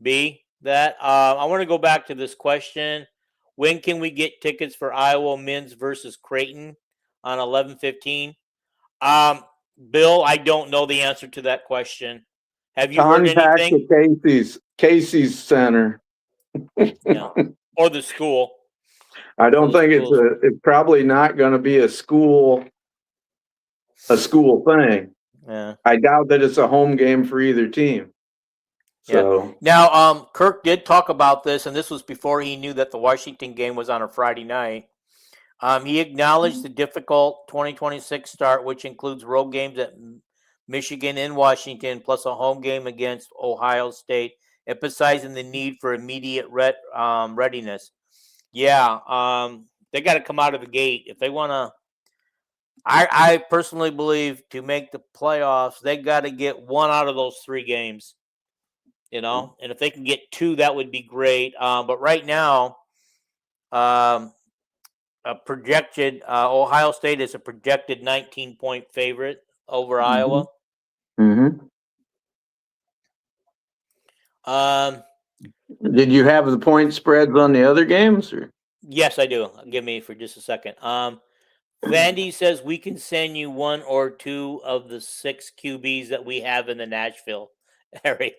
Speaker 1: be that. I want to go back to this question. When can we get tickets for Iowa men's versus Creighton on 11/15? Bill, I don't know the answer to that question. Have you heard anything?
Speaker 2: Casey's Center.
Speaker 1: Or the school.
Speaker 2: I don't
Speaker 1: the
Speaker 2: think
Speaker 1: schools.
Speaker 2: it's probably not going to be a school thing.
Speaker 1: Yeah.
Speaker 2: I doubt that it's a home game for either team.
Speaker 1: Yeah.
Speaker 2: So
Speaker 1: Now, Kirk did talk about this, and this was before he knew that the Washington game was on a Friday night. He acknowledged the difficult 2026 start, which includes road games at Michigan and Washington, plus a home game against Ohio State, emphasizing the need for immediate readiness. Yeah, they got to come out of the gate if they want to. I personally believe to make the playoffs, they got to get one out of those 3 games. And if they can get 2, that would be great. But right now, a projected Ohio State is a projected 19-point favorite over Iowa.
Speaker 2: Mm-hmm. Did you have the point spreads on the other games? Or?
Speaker 1: Yes, I do. Give me for just a second. Vandy says we can send you 1 or 2 of the 6 QBs that we have in the Nashville area.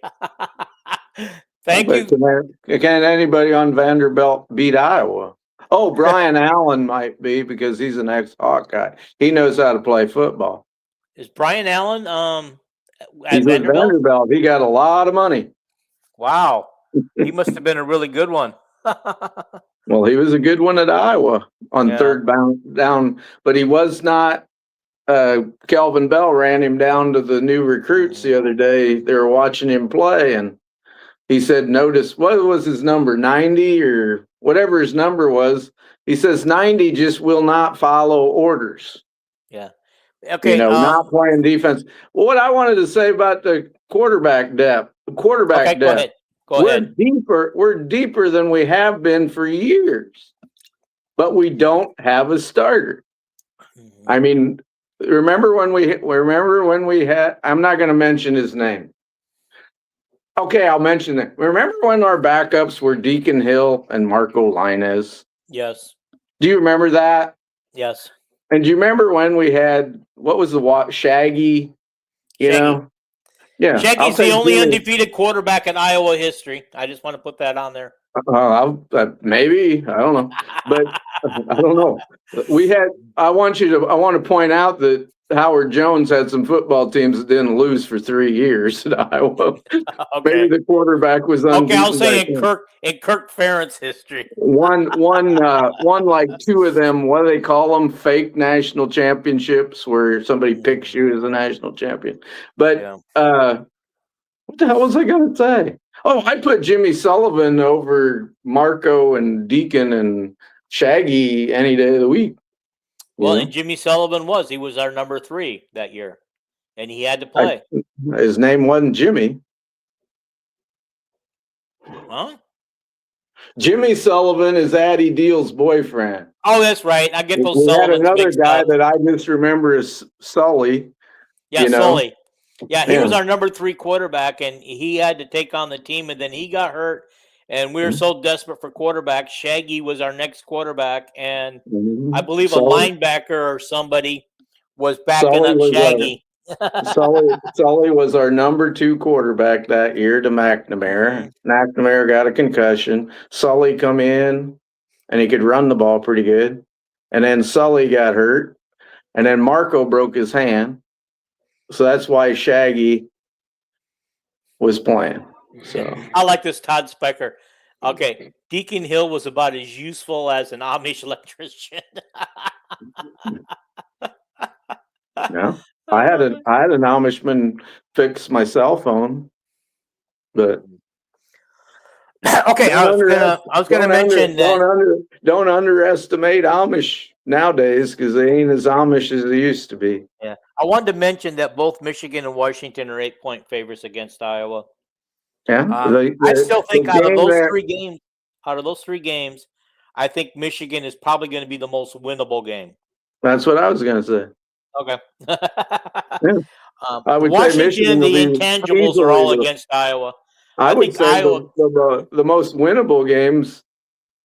Speaker 1: Thank you.
Speaker 2: Can anybody on Vanderbilt beat Iowa? Oh, Brian Allen might be because he's an ex-Hawkeye. He knows how to play football.
Speaker 1: Is Brian Allen
Speaker 2: he's at Vanderbilt? He got a lot of money.
Speaker 1: Wow. He must have been a really good one.
Speaker 2: Well, he was a good one at Iowa on third down, but he was not. Kelvin Bell ran him down to the new recruits the other day. They were watching him play, and he said, notice, what was his number, 90 or whatever his number was? He says 90 just will not follow orders.
Speaker 1: Yeah. Okay.
Speaker 2: Not playing defense. Well, what I wanted to say about the quarterback depth.
Speaker 1: Go ahead.
Speaker 2: We're deeper than we have been for years, but we don't have a starter. I mean, remember when we had, I'm not going to mention his name. Okay, I'll mention it. Remember when our backups were Deacon Hill and Marco Linez?
Speaker 1: Yes.
Speaker 2: Do you remember that?
Speaker 1: Yes.
Speaker 2: And do you remember when we had, what was Shaggy?
Speaker 1: Shaggy.
Speaker 2: Yeah.
Speaker 1: Shaggy's the only undefeated quarterback in Iowa history. I just want to put that on there.
Speaker 2: Maybe. I don't know. But I don't know. I want to point out that Howard Jones had some football teams that didn't lose for 3 years at Iowa.
Speaker 1: Okay.
Speaker 2: Maybe the quarterback was unbeaten.
Speaker 1: Okay, I'll say in Kirk Ferentz history.
Speaker 2: One like 2 of them, what do they call them? Fake national championships where somebody picks you as a national champion. But what the hell was I going to say? Oh, I put Jimmy Sullivan over Marco and Deacon and Shaggy any day of the week.
Speaker 1: Well, and Jimmy Sullivan he was our number 3 that year, and he had to play.
Speaker 2: His name wasn't Jimmy.
Speaker 1: Huh?
Speaker 2: Jimmy Sullivan is Addie Deal's boyfriend.
Speaker 1: Oh, that's right. I get those.
Speaker 2: We had
Speaker 1: Sullivans
Speaker 2: another guy
Speaker 1: up.
Speaker 2: that I just remember as Sully.
Speaker 1: Yeah, Sully. Yeah, he was our number 3 quarterback, and he had to take on the team, and then he got hurt, and we were so desperate for quarterbacks. Shaggy was our next quarterback, and I believe a linebacker or somebody was backing up Shaggy.
Speaker 2: Sully was our number 2 quarterback that year to McNamara. McNamara got a concussion. Sully come in, and he could run the ball pretty good. And then Sully got hurt, and then Marco broke his hand. So that's why Shaggy was playing. So
Speaker 1: I like this Todd Specker. Okay, Deacon Hill was about as useful as an Amish electrician.
Speaker 2: Yeah, I had an Amishman fix my cell phone, but
Speaker 1: okay, I was gonna mention that
Speaker 2: don't underestimate Amish nowadays because they ain't as Amish as they used to be.
Speaker 1: Yeah, I wanted to mention that both Michigan and Washington are 8-point favorites against Iowa.
Speaker 2: Yeah,
Speaker 1: I still think out of those 3 games, I think Michigan is probably going to be the most winnable game.
Speaker 2: That's what I was going to say.
Speaker 1: Okay.
Speaker 2: Yeah. I would
Speaker 1: Washington,
Speaker 2: say Michigan
Speaker 1: the intangibles are all against Iowa.
Speaker 2: I would say the most winnable games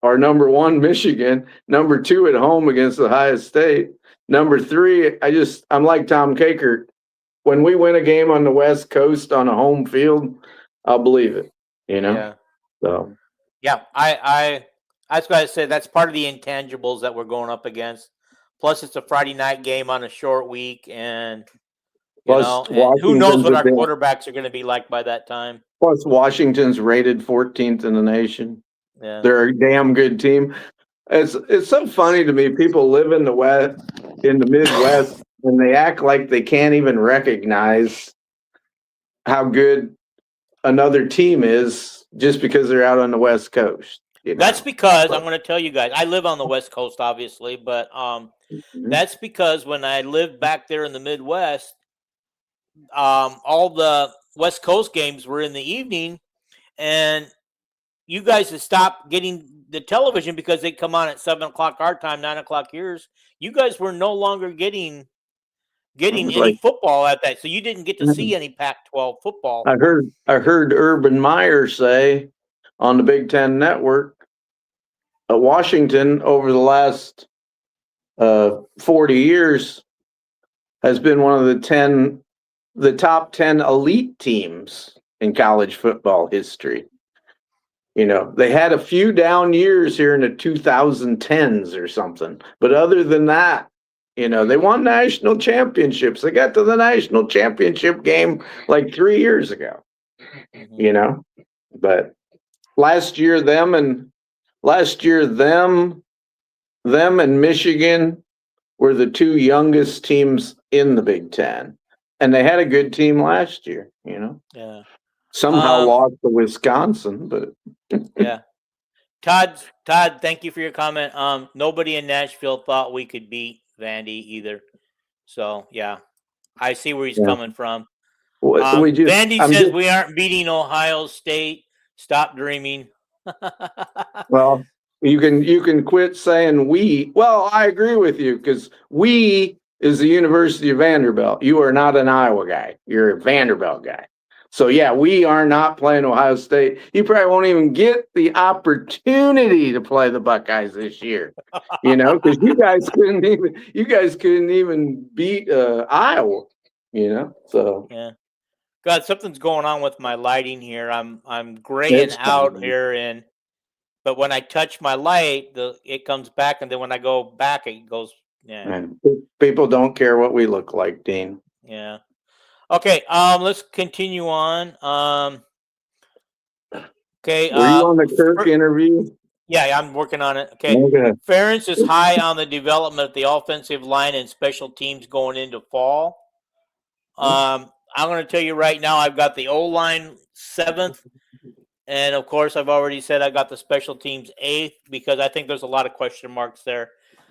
Speaker 2: are number 1, Michigan, number 2 at home against Ohio State, number 3. I'm like Tom Kakert. When we win a game on the West Coast on a home field, I'll believe it.
Speaker 1: Yeah.
Speaker 2: So.
Speaker 1: Yeah, I I was going to say that's part of the intangibles that we're going up against. Plus, it's a Friday night game on a short week, and
Speaker 2: Plus,
Speaker 1: and who knows what our
Speaker 2: Washington's
Speaker 1: quarterbacks are going to be like by that time.
Speaker 2: plus Washington's rated 14th in the nation.
Speaker 1: Yeah,
Speaker 2: They're a damn good team. It's so funny to me. People live in the Midwest, and they act like they can't even recognize how good another team is just because they're out on the West Coast.
Speaker 1: That's because I'm going to tell you guys. I live on the West Coast, obviously, but that's because when I lived back there in the Midwest, all the West Coast games were in the evening, and you guys have stopped getting the television because they come on at 7:00 our time, 9:00 yours. You guys were no longer getting any football at that, so you didn't get to see any Pac-12 football.
Speaker 2: I heard Urban Meyer say on the Big Ten Network, Washington over the last 40 years has been one of the top 10 elite teams in college football history. They had a few down years here in the 2010s or something, but other than that, they won national championships. They got to the national championship game like 3 years ago. But last year them and Michigan were the two youngest teams in the Big Ten, and they had a good team last year.
Speaker 1: Yeah.
Speaker 2: Somehow lost to Wisconsin, but
Speaker 1: yeah. Todd, thank you for your comment. Nobody in Nashville thought we could beat Vandy either. So yeah, I see where he's coming from. Vandy says we aren't beating Ohio State. Stop dreaming.
Speaker 2: Well, you can quit saying we. Well, I agree with you because we is the University of Vanderbilt. You are not an Iowa guy. You're a Vanderbilt guy. So yeah, we are not playing Ohio State. You probably won't even get the opportunity to play the Buckeyes this year, because you guys couldn't even beat Iowa, So
Speaker 1: yeah, God, something's going on with my lighting here. I'm graying out here, but when I touch my light, it comes back, and then when I go back, it goes. Yeah,
Speaker 2: and people don't care what we look like, Dean.
Speaker 1: Yeah. Okay, let's continue on. Okay.
Speaker 2: Were you on the Kirk interview?
Speaker 1: Yeah, I'm working on it. Okay. Ferentz is high on the development of the offensive line and special teams going into fall. I'm going to tell you right now, I've got the O-line 7th. And, of course, I've already said I got the special teams 8th because I think there's a lot of question marks there.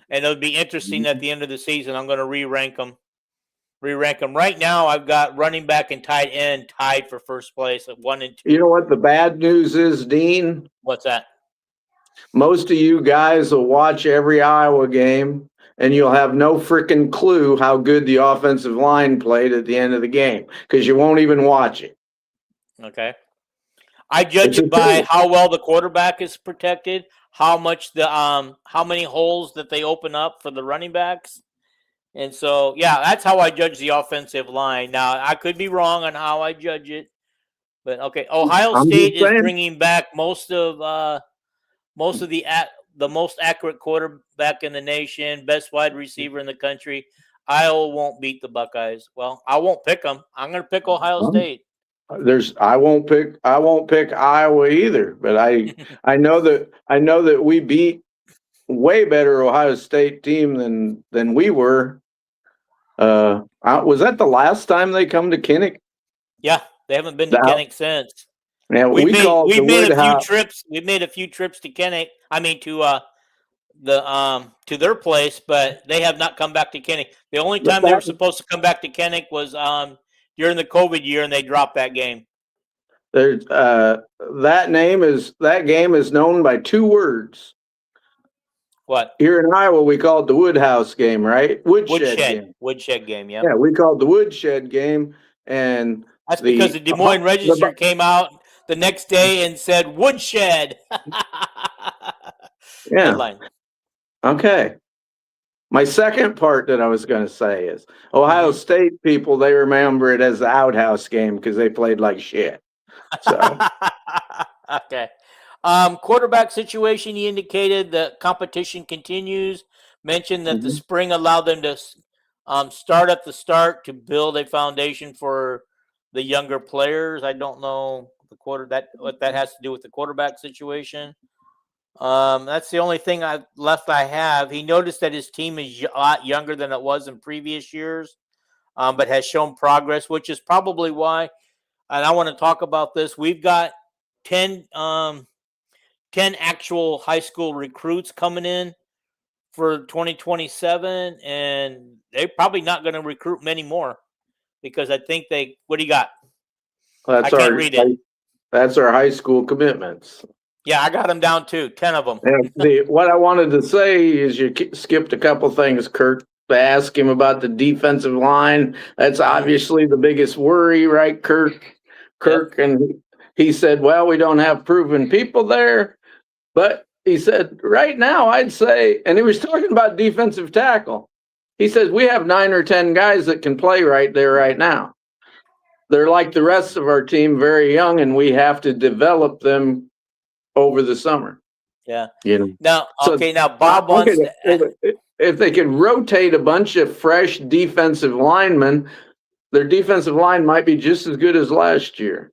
Speaker 1: And it'll be interesting at the end of the season. I'm going to re-rank them. Right now, I've got running back and tight end tied for first place at 1 and 2.
Speaker 2: You know what the bad news is, Dean?
Speaker 1: What's that?
Speaker 2: Most of you guys will watch every Iowa game, and you'll have no freaking clue how good the offensive line played at the end of the game because you won't even watch it.
Speaker 1: Okay. I judge it by how well the quarterback is protected, how many holes that they open up for the running backs. And so, yeah, that's how I judge the offensive line. Now, I could be wrong on how I judge it, but okay. Ohio State is bringing back most of the most accurate quarterback in the nation, best wide receiver in the country. Iowa won't beat the Buckeyes. Well, I won't pick them. I'm going to pick Ohio State.
Speaker 2: I won't pick Iowa either, but I know that we beat way better Ohio State team than we were. Was that the last time they come to Kinnick?
Speaker 1: Yeah, they haven't been to Kinnick since.
Speaker 2: Yeah, we made
Speaker 1: a few trips. We made a few trips to Kinnick. I mean to their place, but they have not come back to Kinnick. The only time they were supposed to come back to Kinnick was during the COVID year, and they dropped that game.
Speaker 2: There's that game is known by 2 words.
Speaker 1: What?
Speaker 2: Here in Iowa, we call it the Woodhouse game, right?
Speaker 1: Woodshed game, yeah.
Speaker 2: Yeah, we call it the Woodshed game, and
Speaker 1: that's because the Des Moines Register came out the next day and said Woodshed.
Speaker 2: Yeah.
Speaker 1: Headline.
Speaker 2: Okay. My second part that I was going to say is Ohio State people, they remember it as the outhouse game because they played like shit. So.
Speaker 1: Okay. Quarterback situation, he indicated that competition continues. Mentioned that the spring allowed them to start at the start to build a foundation for the younger players. I don't know what that has to do with the quarterback situation. That's the only thing I have. He noticed that his team is a lot younger than it was in previous years, but has shown progress, which is probably why. And I want to talk about this. We've got 10 actual high school recruits coming in for 2027, and they're probably not going to recruit many more because I think what do you got?
Speaker 2: I can't read it. That's our high school commitments.
Speaker 1: Yeah, I got them down too, 10 of them.
Speaker 2: What I wanted to say is you skipped a couple things, Kirk. To ask him about the defensive line. That's obviously the biggest worry, right, Kirk? Yep. And he said, well, we don't have proven people there. But he said, right now, I'd say, and he was talking about defensive tackle. He says, we have 9 or 10 guys that can play right there right now. They're like the rest of our team, very young, and we have to develop them over the summer.
Speaker 1: Yeah.
Speaker 2: Now,
Speaker 1: Bob wants
Speaker 2: if they could rotate a bunch of fresh defensive linemen, their defensive line might be just as good as last year.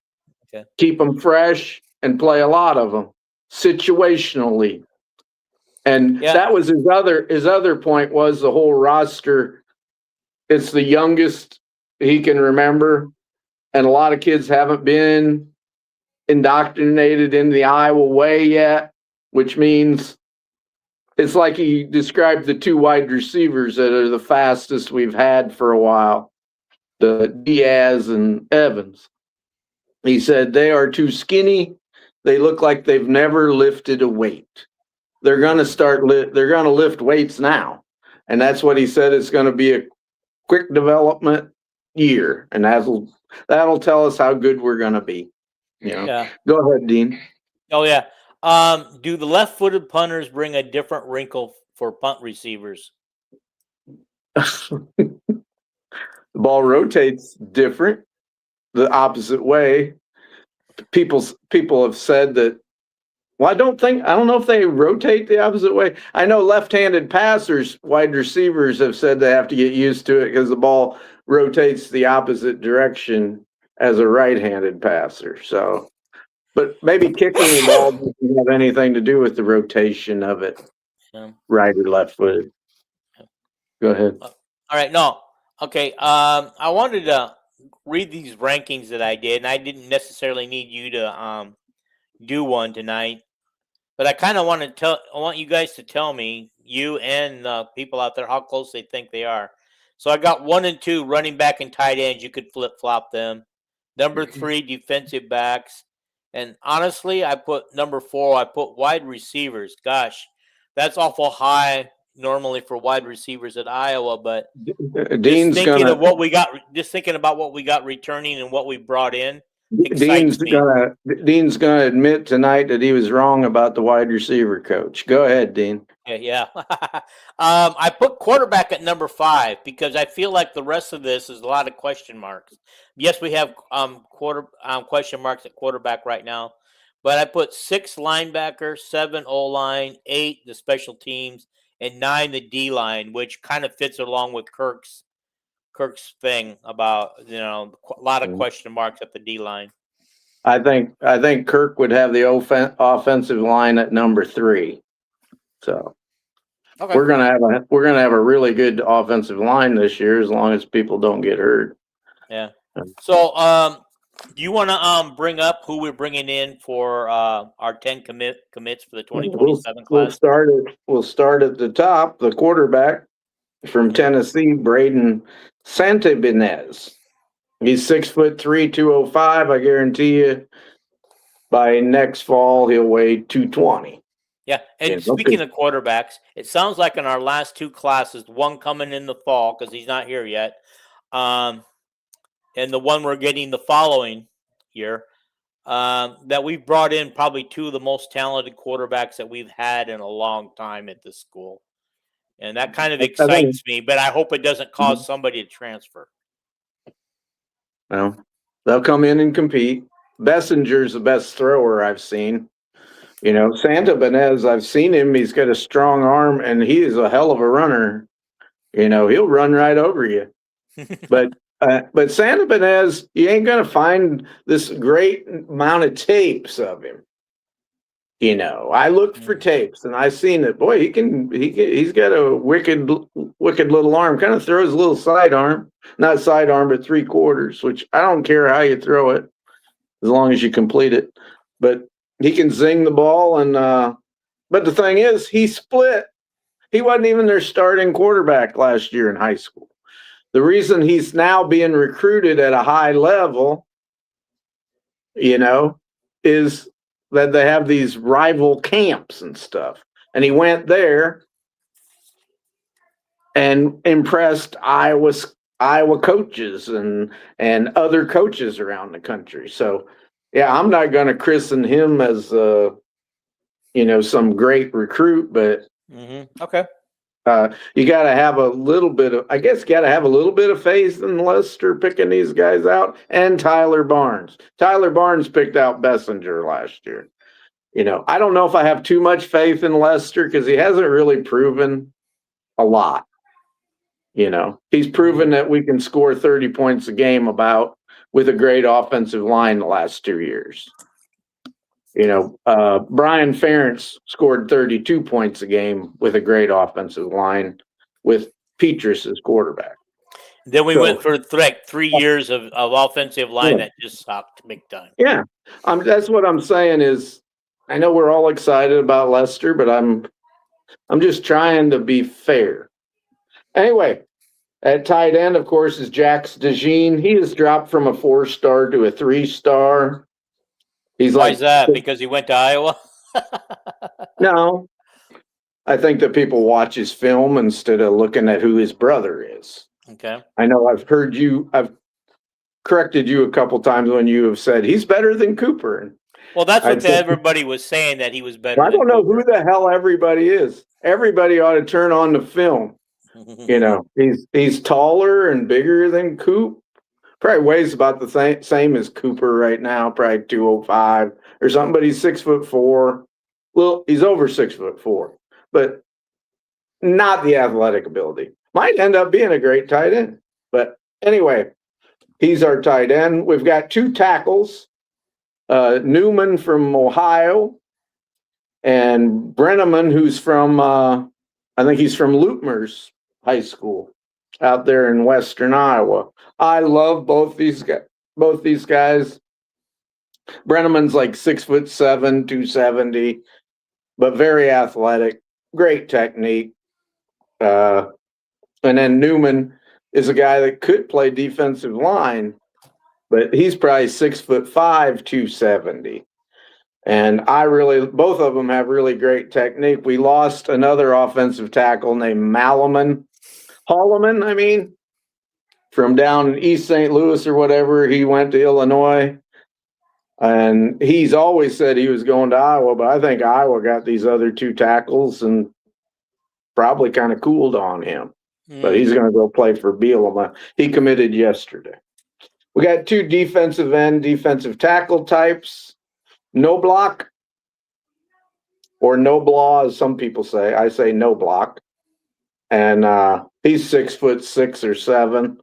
Speaker 1: Okay.
Speaker 2: Keep them fresh and play a lot of them situationally. And that was his other point was the whole roster. It's the youngest he can remember. And a lot of kids haven't been indoctrinated in the Iowa way yet, which means it's like he described the 2 wide receivers that are the fastest we've had for a while, the Diaz and Evans. He said they are too skinny. They look like they've never lifted a weight. They're going to they're going to lift weights now. And that's what he said. It's going to be a quick development year. And that'll tell us how good we're going to be. Yeah. Go ahead, Dean.
Speaker 1: Oh, yeah. Do the left-footed punters bring a different wrinkle for punt receivers?
Speaker 2: The ball rotates different, the opposite way. People have said that. Well, I don't know if they rotate the opposite way. I know left-handed passers, wide receivers have said they have to get used to it because the ball rotates the opposite direction as a right-handed passer. So, but maybe kicking the ball doesn't have anything to do with the rotation of it, right or left-footed. Go ahead.
Speaker 1: All right. No. Okay. I wanted to read these rankings that I did, and I didn't necessarily need you to do one tonight, but I want you guys to tell me, you and people out there, how close they think they are. So I got 1 and 2 running back and tight ends. You could flip-flop them. Number 3, defensive backs. And honestly, I put number 4, I put wide receivers. Gosh, that's awful high normally for wide receivers at Iowa, but
Speaker 2: Dean's
Speaker 1: thinking about what we got returning and what we brought in.
Speaker 2: Dean's gonna admit tonight that he was wrong about the wide receiver coach. Go ahead, Dean.
Speaker 1: Yeah. I put quarterback at number 5 because I feel like the rest of this is a lot of question marks. Yes, we have question marks at quarterback right now, but I put 6 linebacker, 7 O-line, 8 the special teams, and 9 the D-line, which kind of fits along with Kirk's thing about a lot of question marks at the D-line.
Speaker 2: I think Kirk would have the offensive line at number 3. So okay. We're gonna have a really good offensive line this year as long as people don't get hurt.
Speaker 1: Yeah. So do you want to bring up who we're bringing in for our 10 commits for the 2027 class?
Speaker 2: We'll start at the top. The quarterback from Tennessee, Braden Santabinez. He's 6'3", 205. I guarantee you, by next fall he'll weigh 220.
Speaker 1: Yeah, and speaking of quarterbacks, it sounds like in our last 2 classes, one coming in the fall because he's not here yet, and the one we're getting the following year, that we've brought in probably 2 of the most talented quarterbacks that we've had in a long time at this school. And that kind of excites me, but I hope it doesn't cause somebody to transfer.
Speaker 2: Well, they'll come in and compete. Bessinger's the best thrower I've seen. Santa Benez, I've seen him. He's got a strong arm, and he is a hell of a runner. He'll run right over you. But Santa Benez, you ain't gonna find this great amount of tapes of him. I looked for tapes, and I seen it. Boy, he's got a wicked little arm. Kind of throws a little sidearm, not sidearm, but 3/4, which I don't care how you throw it, as long as you complete it. But he can zing the ball, and but the thing is, he split. He wasn't even their starting quarterback last year in high school. The reason he's now being recruited at a high level, is that they have these rival camps and stuff. And he went there and impressed Iowa coaches and other coaches around the country. So, yeah, I'm not going to christen him as some great recruit, but
Speaker 1: okay.
Speaker 2: You got to have a little bit of, faith in Lester picking these guys out, and Tyler Barnes. Tyler Barnes picked out Bessinger last year. I don't know if I have too much faith in Lester because he hasn't really proven a lot. He's proven that we can score 30 points a game with a great offensive line the last 2 years. Brian Ferentz scored 32 points a game with a great offensive line with Petrus as quarterback.
Speaker 1: Then we went for 3 years of offensive line that just sucked big time.
Speaker 2: Yeah, that's what I'm saying is, I know we're all excited about Lester, but I'm just trying to be fair. Anyway, at tight end, of course, is Jax DeJean. He has dropped from a 4-star to a 3-star.
Speaker 1: Why is that? Because he went to Iowa?
Speaker 2: No. I think that people watch his film instead of looking at who his brother is.
Speaker 1: Okay.
Speaker 2: I know I've corrected you a couple times when you have said he's better than Cooper.
Speaker 1: Well, that's what everybody was saying, that he was better than
Speaker 2: Cooper. I don't know
Speaker 1: Cooper.
Speaker 2: who the hell everybody is. Everybody ought to turn on the film. He's taller and bigger than Coop. Probably weighs about the same as Cooper right now, probably 205 or something, but he's 6'4". Well, he's over 6'4", but not the athletic ability. Might end up being a great tight end. But anyway, he's our tight end. We've got 2 tackles, Newman from Ohio and Brenneman, who's from, I think he's from Lutmer's High School out there in Western Iowa. I love both these guys. Brenneman's like 6'7", 270, but very athletic, great technique. And then Newman is a guy that could play defensive line, but he's probably 6'5", 270. And both of them have really great technique. We lost another offensive tackle named Holloman, from down in East St. Louis or whatever. He went to Illinois, and he's always said he was going to Iowa, but I think Iowa got these other 2 tackles and probably kind of cooled on him. But he's going to go play for Bielema. He committed yesterday. We got 2 defensive tackle types, no block, or no blah, as some people say. I say no block. And he's 6'6" or 7.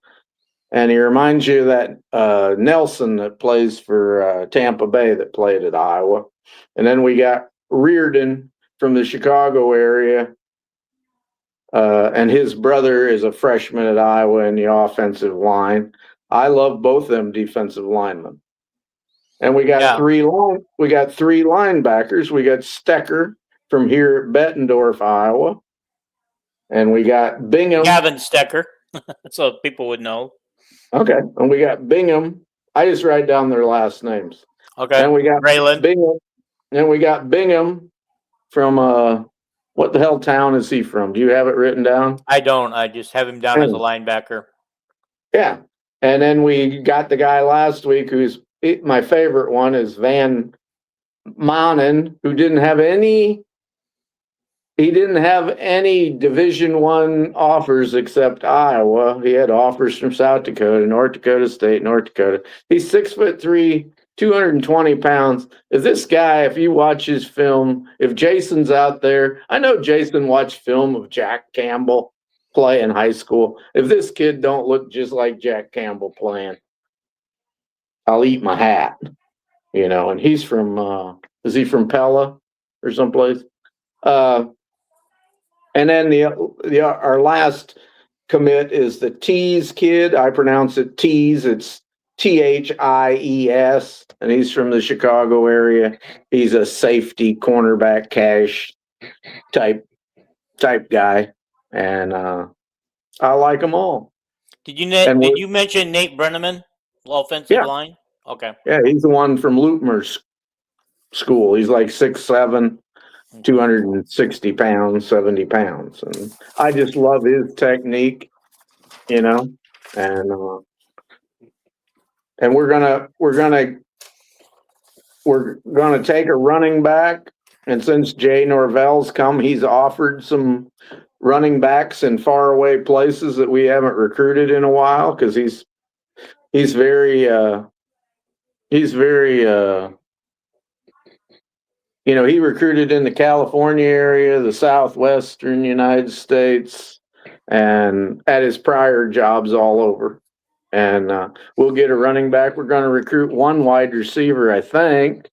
Speaker 2: And he reminds you of that Nelson that plays for Tampa Bay that played at Iowa. And then we got Reardon from the Chicago area. And his brother is a freshman at Iowa in the offensive line. I love both them defensive linemen. And we got 3 linebackers. We got Stecker from here at Bettendorf, Iowa. And we got Bingham.
Speaker 1: Gavin Stecker, so people would know.
Speaker 2: Okay. And we got Bingham. I just write down their last names.
Speaker 1: Okay.
Speaker 2: And we got
Speaker 1: Raylan.
Speaker 2: Bingham. And we got Bingham from what the hell town is he from? Do you have it written doaan?
Speaker 1: I don't. I just have him down as a linebacker.
Speaker 2: Yeah. And then we got the guy last week who's my favorite one is Van Manen, who didn't have any Division I offers except Iowa. He had offers from South Dakota, North Dakota State, North Dakota. He's 6'3", 220 pounds. If this guy, if you watch his film, if Jason's out there, I know Jason watched film of Jack Campbell play in high school. If this kid don't look just like Jack Campbell playing, I'll eat my hat, and he's from, is he from Pella or someplace? And then our last commit is the Tees kid. I pronounce it Tees. It's Thies, and he's from the Chicago area. He's a safety cornerback cash type guy, and I like them all.
Speaker 1: Did you mention Nate Brenneman, offensive line? Okay.
Speaker 2: Yeah, he's the one from Lutmer's school. He's like 6'7", 260 pounds, 70 pounds, and I just love his technique, and we're gonna take a running back, and since Jay Norvell's come, he's offered some running backs in faraway places that we haven't recruited in a while, because he's very he recruited in the California area, the southwestern United States, and at his prior jobs all over. And we'll get a running back. We're going to recruit one wide receiver, I think.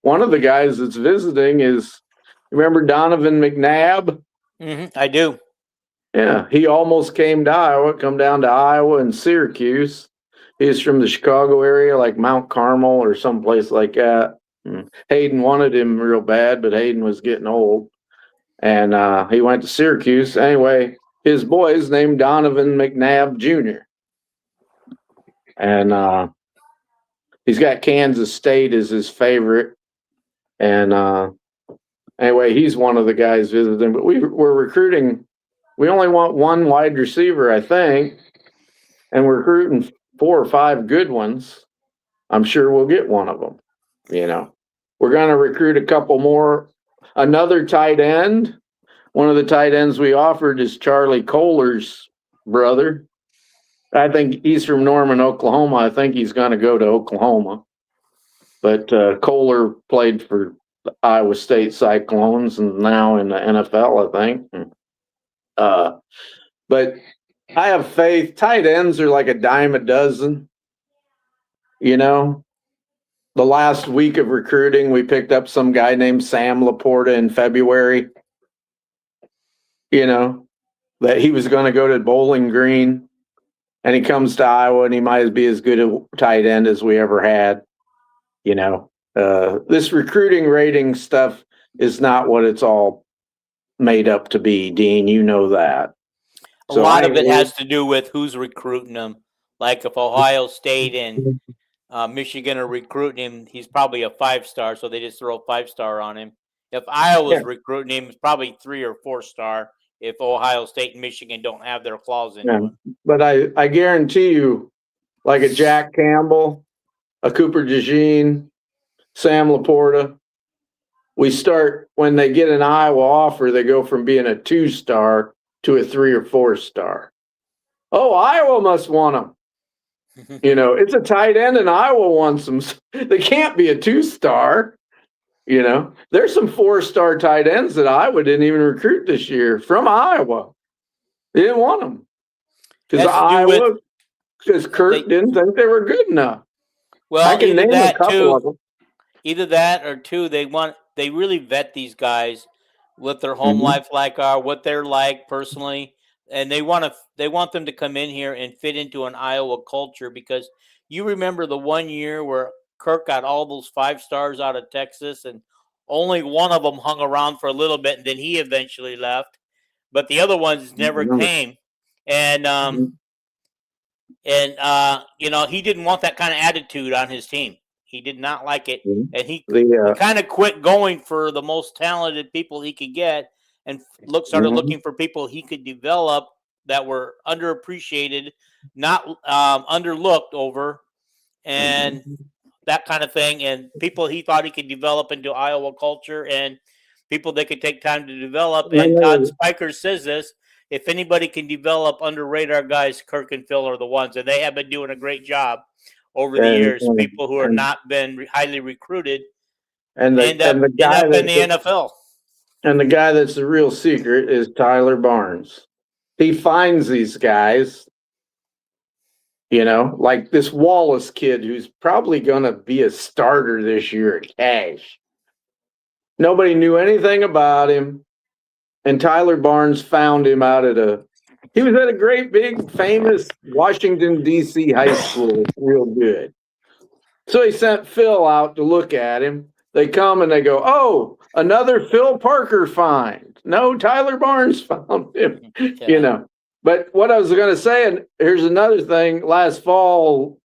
Speaker 2: One of the guys that's visiting is, remember Donovan McNabb?
Speaker 1: Mm-hmm, I do.
Speaker 2: Yeah, he almost come down to Iowa and Syracuse. He's from the Chicago area, like Mount Carmel or someplace like that. Hayden wanted him real bad, but Hayden was getting old. And he went to Syracuse. Anyway, his boy's named Donovan McNabb Jr. And he's got Kansas State as his favorite. And anyway, he's one of the guys visiting. But we're recruiting. We only want one wide receiver, I think. And we're recruiting 4 or 5 good ones. I'm sure we'll get one of them. We're going to recruit a couple more. Another tight end. One of the tight ends we offered is Charlie Kohler's brother. I think he's from Norman, Oklahoma. I think he's going to go to Oklahoma. But Kohler played for the Iowa State Cyclones and now in the NFL, I think. But I have faith. Tight ends are like a dime a dozen. The last week of recruiting, we picked up some guy named Sam Laporta in February. That he was going to go to Bowling Green. And he comes to Iowa, and he might be as good a tight end as we ever had. This recruiting rating stuff is not what it's all made up to be, Dean. You know that.
Speaker 1: A lot of it has to do with who's recruiting them. Like if Ohio State and Michigan are recruiting him, he's probably a 5-star, so they just throw a 5-star on him. If Iowa's recruiting him, it's probably 3 or 4-star. If Ohio State and Michigan don't have their claws in it.
Speaker 2: But I guarantee you, like a Jack Campbell, a Cooper DeJean, Sam Laporta, when they get an Iowa offer, they go from being a 2-star to a 3 or 4-star. Oh, Iowa must want them. It's a tight end and Iowa wants them. They can't be a 2-star. There's some 4-star tight ends that Iowa didn't even recruit this year from Iowa. They didn't want them because Kurt didn't think they were good enough.
Speaker 1: Well,
Speaker 2: I can name a couple of them.
Speaker 1: Either that or two, they really vet these guys what their home life are, what they're like personally, and they want them to come in here and fit into an Iowa culture, because you remember the one year where Kirk got all those 5-stars out of Texas, and only one of them hung around for a little bit, and then he eventually left. But the other ones never came, and he didn't want that kind of attitude on his team. He did not like it, and he kind of quit going for the most talented people he could get, and started looking for people he could develop that were underappreciated, not underlooked over, and that kind of thing, and people he thought he could develop into Iowa culture, and people that could take time to develop. And Todd Spiker says this: if anybody can develop under radar guys, Kirk and Phil are the ones, and they have been doing a great job. over the
Speaker 2: and
Speaker 1: years. People who are not been highly recruited
Speaker 2: and
Speaker 1: end up
Speaker 2: the guy
Speaker 1: in the NFL.
Speaker 2: And the guy that's the real secret is Tyler Barnes. He finds these guys, like this Wallace kid who's probably going to be a starter this year at Cash. Nobody knew anything about him. And Tyler Barnes found him he was at a great big famous Washington, D.C. high school. Real good. So he sent Phil out to look at him. They come and they go, oh, another Phil Parker find. No, Tyler Barnes found him, But what I was going to say, and here's another thing. Last fall,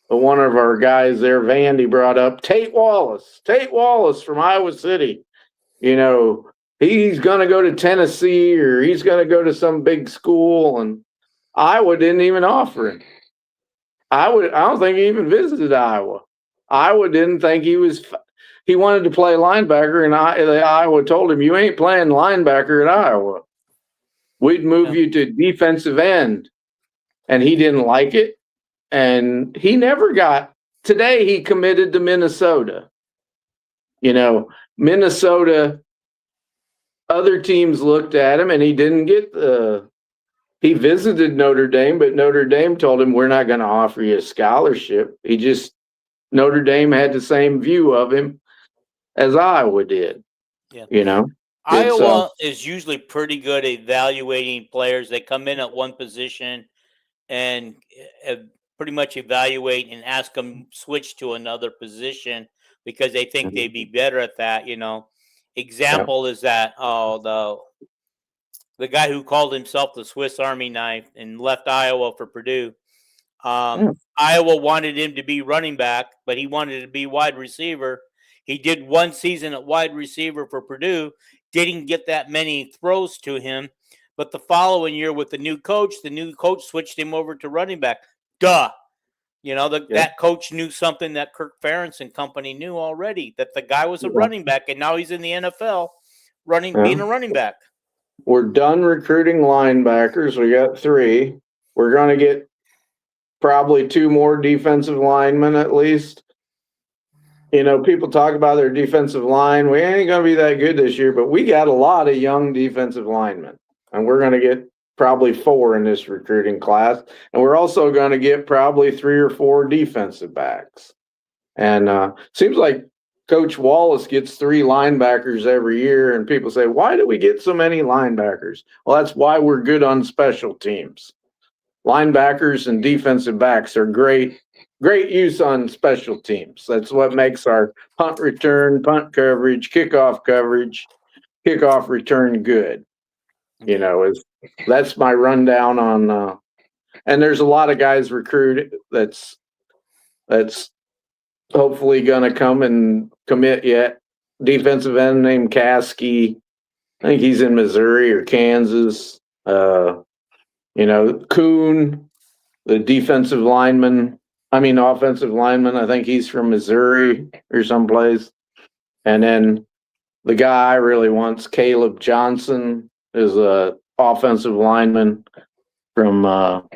Speaker 2: one of our guys there, Vandy, brought up Tate Wallace from Iowa City. He's going to go to Tennessee or he's going to go to some big school. And Iowa didn't even offer him. I don't think he even visited Iowa. Iowa didn't think he wanted to play linebacker, and Iowa told him, you ain't playing linebacker at Iowa. We'd move you to defensive end. And he didn't like it. And he never today he committed to Minnesota. Minnesota, other teams looked at him and he didn't get he visited Notre Dame, but Notre Dame told him, we're not going to offer you a scholarship. Notre Dame had the same view of him as Iowa did.
Speaker 1: Yeah. Iowa is usually pretty good at evaluating players. They come in at one position and pretty much evaluate and ask them switch to another position because they think they'd be better at that. Example is that the guy who called himself the Swiss Army knife and left Iowa for Purdue. Iowa wanted him to be running back, but he wanted to be wide receiver. He did one season at wide receiver for Purdue, didn't get that many throws to him. But the following year with the new coach switched him over to running back. Duh. That coach knew something that Kirk Ferentz and company knew already, that the guy was a running back, and now he's in the NFL being a running back.
Speaker 2: We're done recruiting linebackers. We got 3. We're going to get probably 2 more defensive linemen at least. People talk about their defensive line. We ain't going to be that good this year, but we got a lot of young defensive linemen. And we're going to get probably 4 in this recruiting class. And we're also going to get probably 3 or 4 defensive backs. And seems like Coach Wallace gets 3 linebackers every year. And people say, why do we get so many linebackers? Well, that's why we're good on special teams. Linebackers and defensive backs are great use on special teams. That's what makes our punt return, punt coverage, kickoff return good. That's my rundown on and there's a lot of guys recruited that's hopefully going to come and commit yet. Defensive end named Caskey. I think he's in Missouri or Kansas. Kuhn, the offensive lineman, I think he's from Missouri or someplace. And then the guy I really wants, Caleb Johnson, is a offensive lineman from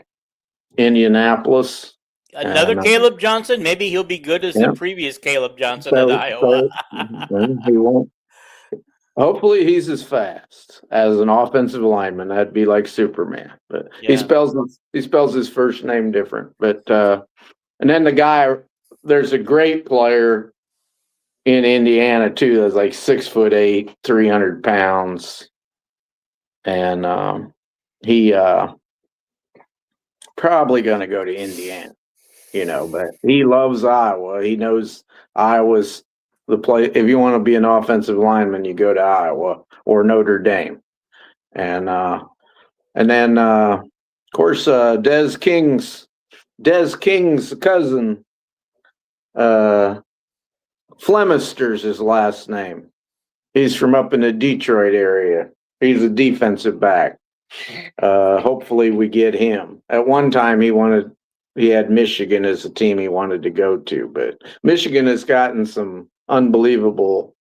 Speaker 2: Indianapolis.
Speaker 1: Another Caleb Johnson? Maybe he'll be good as the previous Caleb Johnson at Iowa.
Speaker 2: He won't. Hopefully he's as fast as an offensive lineman. That'd be like Superman. But he spells his first name different. But and then the guy, there's a great player in Indiana too that's like 6'8", 300 pounds. And he probably gonna go to Indiana, but he loves Iowa. He knows Iowa's the play. If you want to be an offensive lineman, you go to Iowa or Notre Dame. And then of course Des King's cousin, Flemister's his last name. He's from up in the Detroit area. He's a defensive back. Hopefully we get him. At one time he had Michigan as a team he wanted to go to, but Michigan has gotten some unbelievable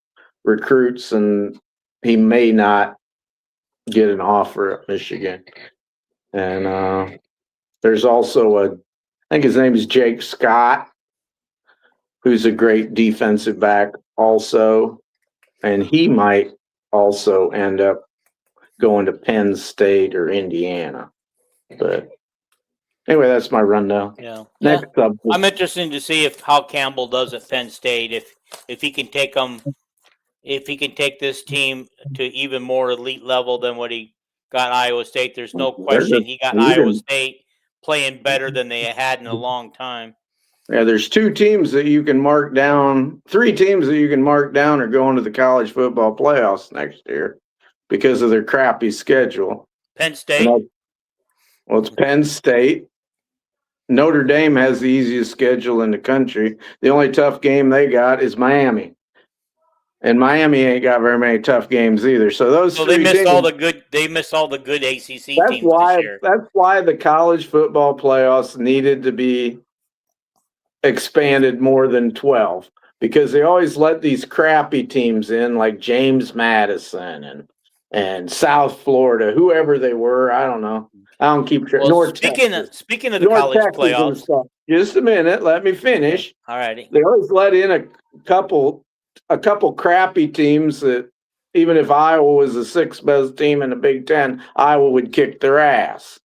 Speaker 2: recruits and he may not get an offer at Michigan. And there's also think his name is Jake Scott, who's a great defensive back also. And he might also end up going to Penn State or Indiana. But anyway, that's my rundown.
Speaker 1: Yeah.
Speaker 2: Next subject.
Speaker 1: I'm interested to see how Campbell does at Penn State. If he can take this team to even more elite level than what he got Iowa State. There's no question he got Iowa State playing better than they had in a long time.
Speaker 2: Yeah, there's 2 teams that you can mark down. 3 teams that you can mark down are going to the college football playoffs next year because of their crappy schedule.
Speaker 1: Penn State.
Speaker 2: Well, it's Penn State. Notre Dame has the easiest schedule in the country. The only tough game they got is Miami. And Miami ain't got very many tough games either. So
Speaker 1: they missed all the good. They missed all the good ACC teams this year.
Speaker 2: That's why the college football playoffs needed to be expanded more than 12, because they always let these crappy teams in, like James Madison and South Florida, whoever they were. I don't know. I don't keep track.
Speaker 1: Well, speaking of the
Speaker 2: North
Speaker 1: college
Speaker 2: Texas
Speaker 1: playoffs.
Speaker 2: Just a minute. Let me finish.
Speaker 1: All righty.
Speaker 2: They always let in a couple crappy teams that, even if Iowa was the 6th best team in the Big Ten, Iowa would kick their ass.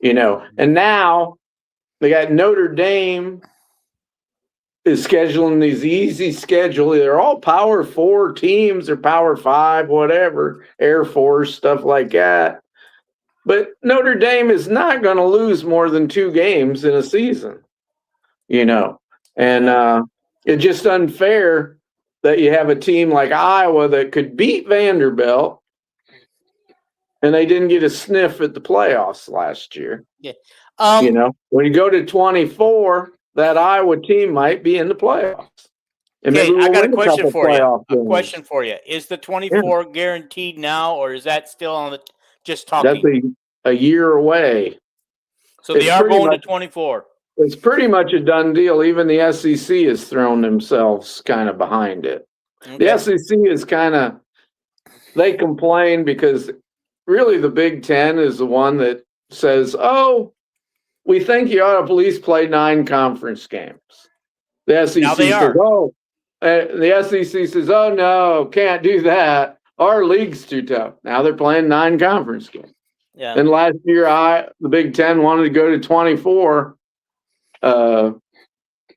Speaker 2: And now they got Notre Dame is scheduling these easy schedule. They're all Power 4 teams or Power 5, whatever, Air Force, stuff like that. But Notre Dame is not going to lose more than 2 games in a season, and it's just unfair that you have a team like Iowa that could beat Vanderbilt, and they didn't get a sniff at the playoffs last year.
Speaker 1: Yeah.
Speaker 2: When you go to 24, that Iowa team might be in the playoffs.
Speaker 1: Okay, I got a question for you. Is the 24 guaranteed now, or is that still on the just talking?
Speaker 2: That's a year away.
Speaker 1: So they are going to 24.
Speaker 2: It's pretty much a done deal. Even the SEC has thrown themselves kind of behind it. Okay. The SEC is they complain because really the Big Ten is the one that says, oh, we think you ought to at least play 9 conference games. The SEC says, the SEC says, oh, no, can't do that. Our league's too tough. Now they're playing 9 conference games.
Speaker 1: Yeah.
Speaker 2: And last year, the Big Ten wanted to go to 24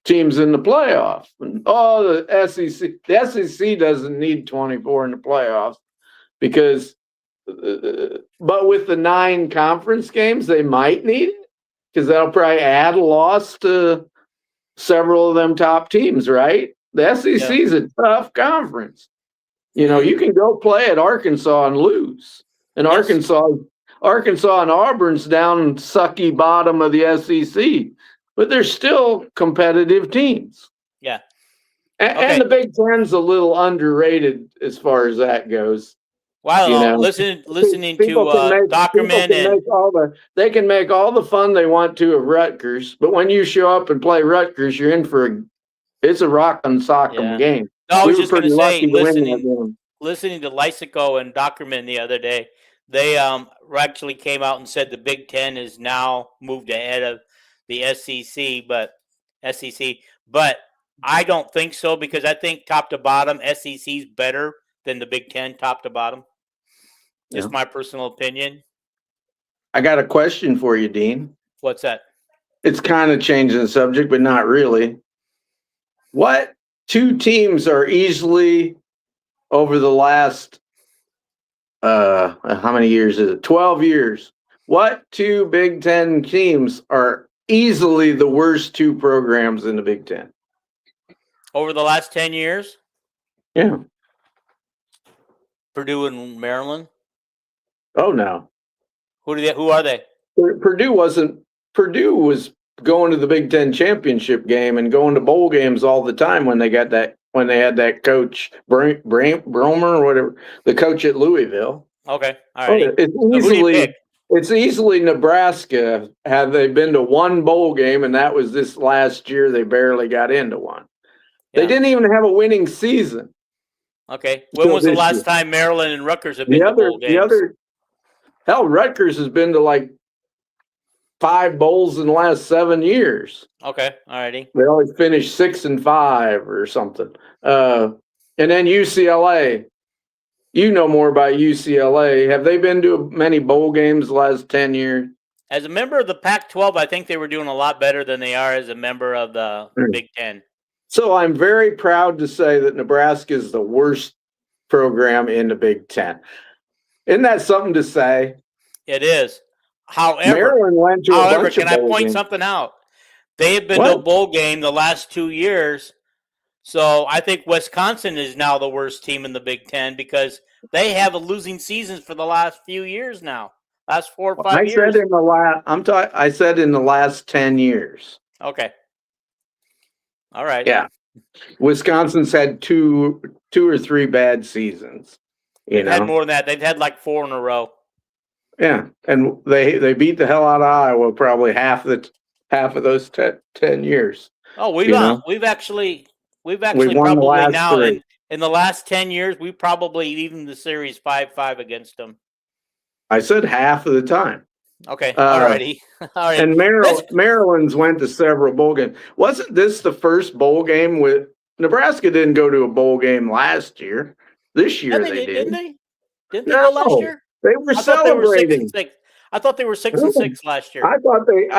Speaker 2: teams in the playoffs. And, the SEC doesn't need 24 in the playoffs because, but with the 9 conference games, they might need it because they'll probably add a loss to several of them top teams, right? The SEC is a tough conference. You can go play at Arkansas and lose. And Arkansas and Auburn's down sucky bottom of the SEC, but they're still competitive teams.
Speaker 1: Yeah.
Speaker 2: And the Big Ten's a little underrated as far as that goes.
Speaker 1: Wow. Listening to Dockerman
Speaker 2: they can make all the fun they want to of Rutgers, but when you show up and play Rutgers, you're in for it's a rock and sock 'em game.
Speaker 1: No, I was just going to say, listening to Lysico and Dockerman the other day, they actually came out and said the Big Ten is now moved ahead of the SEC, but I don't think so, because I think top to bottom, SEC's better than the Big Ten top to bottom. Just my personal opinion.
Speaker 2: I got a question for you, Dean.
Speaker 1: What's that?
Speaker 2: It's kind of changing the subject, but not really. What 2 teams are easily, over the last, how many years is it? 12 years. What 2 Big Ten teams are easily the worst 2 programs in the Big Ten?
Speaker 1: Over the last 10 years?
Speaker 2: Yeah.
Speaker 1: Purdue and Maryland?
Speaker 2: Oh, no.
Speaker 1: Who are they?
Speaker 2: Purdue was going to the Big Ten championship game and going to bowl games all the time when they had that coach Bromer or whatever, the coach at Louisville.
Speaker 1: Okay. All right.
Speaker 2: It's easily Nebraska. Have they been to 1 bowl game, and that was this last year. They barely got into one. Yeah. They didn't even have a winning season.
Speaker 1: Okay. When was the last time Maryland and Rutgers have been to bowl games?
Speaker 2: Rutgers has been to like 5 bowls in the last 7 years.
Speaker 1: Okay, all righty.
Speaker 2: They always finish 6-5 or something. And then UCLA. You know more about UCLA. Have they been to many bowl games the last 10 years?
Speaker 1: As a member of the Pac-12, I think they were doing a lot better than they are as a member of the Big Ten.
Speaker 2: So I'm very proud to say that Nebraska is the worst program in the Big Ten. Isn't that something to say?
Speaker 1: It is. However,
Speaker 2: Maryland went to a bunch
Speaker 1: can
Speaker 2: of
Speaker 1: I
Speaker 2: bowl
Speaker 1: point
Speaker 2: games.
Speaker 1: something out? They have been to a bowl game the last 2 years. So I think Wisconsin is now the worst team in the Big Ten because they have a losing season for the last few years now. Last 4 or 5 years.
Speaker 2: I said in the last 10 years.
Speaker 1: Okay. All right.
Speaker 2: Yeah. Wisconsin's had two or three bad seasons.
Speaker 1: They've had more than that. They've had like 4 in a row.
Speaker 2: Yeah, and they beat the hell out of Iowa probably half of those 10 years.
Speaker 1: Oh, we've actually probably now in the last 10 years we probably even the series 5-5 against them.
Speaker 2: I said half of the time.
Speaker 1: Okay, alrighty. All right.
Speaker 2: And Maryland's went to several bowl games. Wasn't this the first bowl game with Nebraska? Didn't go to a bowl game last year. This year they did.
Speaker 1: Didn't they? Didn't they go last year?
Speaker 2: They were celebrating.
Speaker 1: I thought they were 6-6 last year.
Speaker 2: I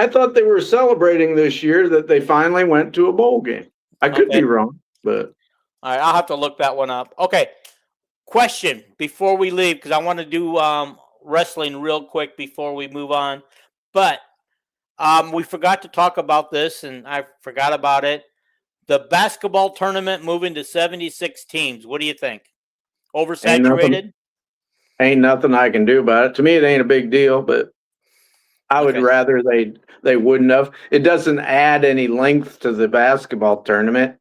Speaker 2: thought they were celebrating this year that they finally went to a bowl game. I could be wrong, but
Speaker 1: all right, I'll have to look that one up. Okay. Question before we leave, because I want to do wrestling real quick before we move on. But we forgot to talk about this, and I forgot about it. The basketball tournament moving to 76 teams. What do you think? Oversaturated?
Speaker 2: Ain't nothing I can do about it. To me, it ain't a big deal, but I would rather they wouldn't have. It doesn't add any length to the basketball tournament.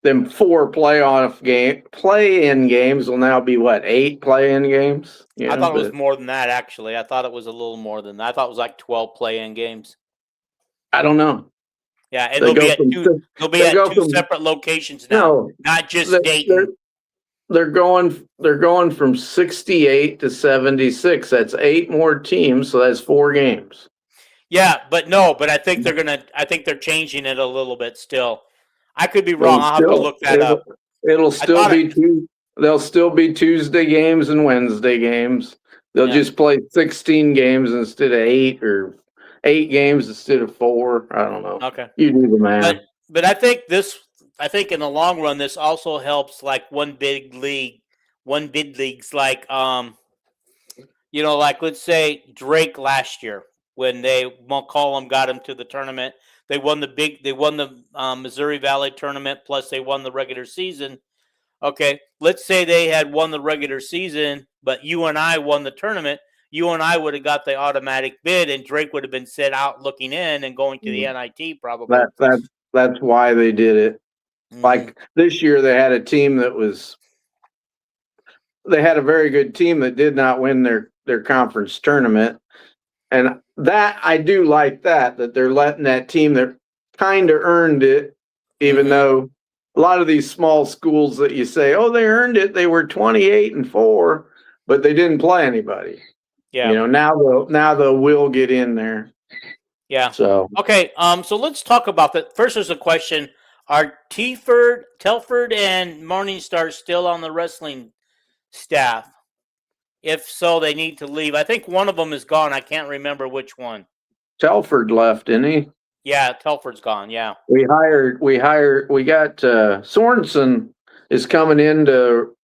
Speaker 2: Them 4 play-in games will now be 8 play-in games?
Speaker 1: I thought it was more than that, actually. I thought it was a little more than that. I thought it was like 12 play-in games.
Speaker 2: I don't know.
Speaker 1: Yeah, and they'll be at 2 separate locations now, not just Dayton.
Speaker 2: They're going from 68 to 76. That's 8 more teams, so that's 4 games.
Speaker 1: Yeah, but I think they're changing it a little bit still. I could be wrong. I'll have to look that up.
Speaker 2: They'll still be Tuesday games and Wednesday games. They'll just play 16 games instead of 8, or 8 games instead of 4. I don't know.
Speaker 1: Okay.
Speaker 2: You do the math.
Speaker 1: But I think in the long run, this also helps like one big leagues like, like let's say Drake last year when McCollum got him to the tournament. They won the Missouri Valley tournament, plus they won the regular season. Okay, let's say they had won the regular season, but you and I won the tournament. You and I would have got the automatic bid, and Drake would have been set out looking in and going to the NIT probably.
Speaker 2: That's why they did it. Like this year, they had a team they had a very good team that did not win their conference tournament. And that I do like that they're letting that team that kind of earned it, even though a lot of these small schools that you say, oh, they earned it. They were 28-4, but they didn't play anybody. Yeah. Now they will get in there.
Speaker 1: Yeah.
Speaker 2: So,
Speaker 1: okay. So let's talk about that. First, there's a question. Are Telford and Morningstar still on the wrestling staff? If so, they need to leave. I think one of them is gone. I can't remember which one.
Speaker 2: Telford left, didn't he?
Speaker 1: Yeah, Telford's gone. Yeah.
Speaker 2: We got Sorensen is coming into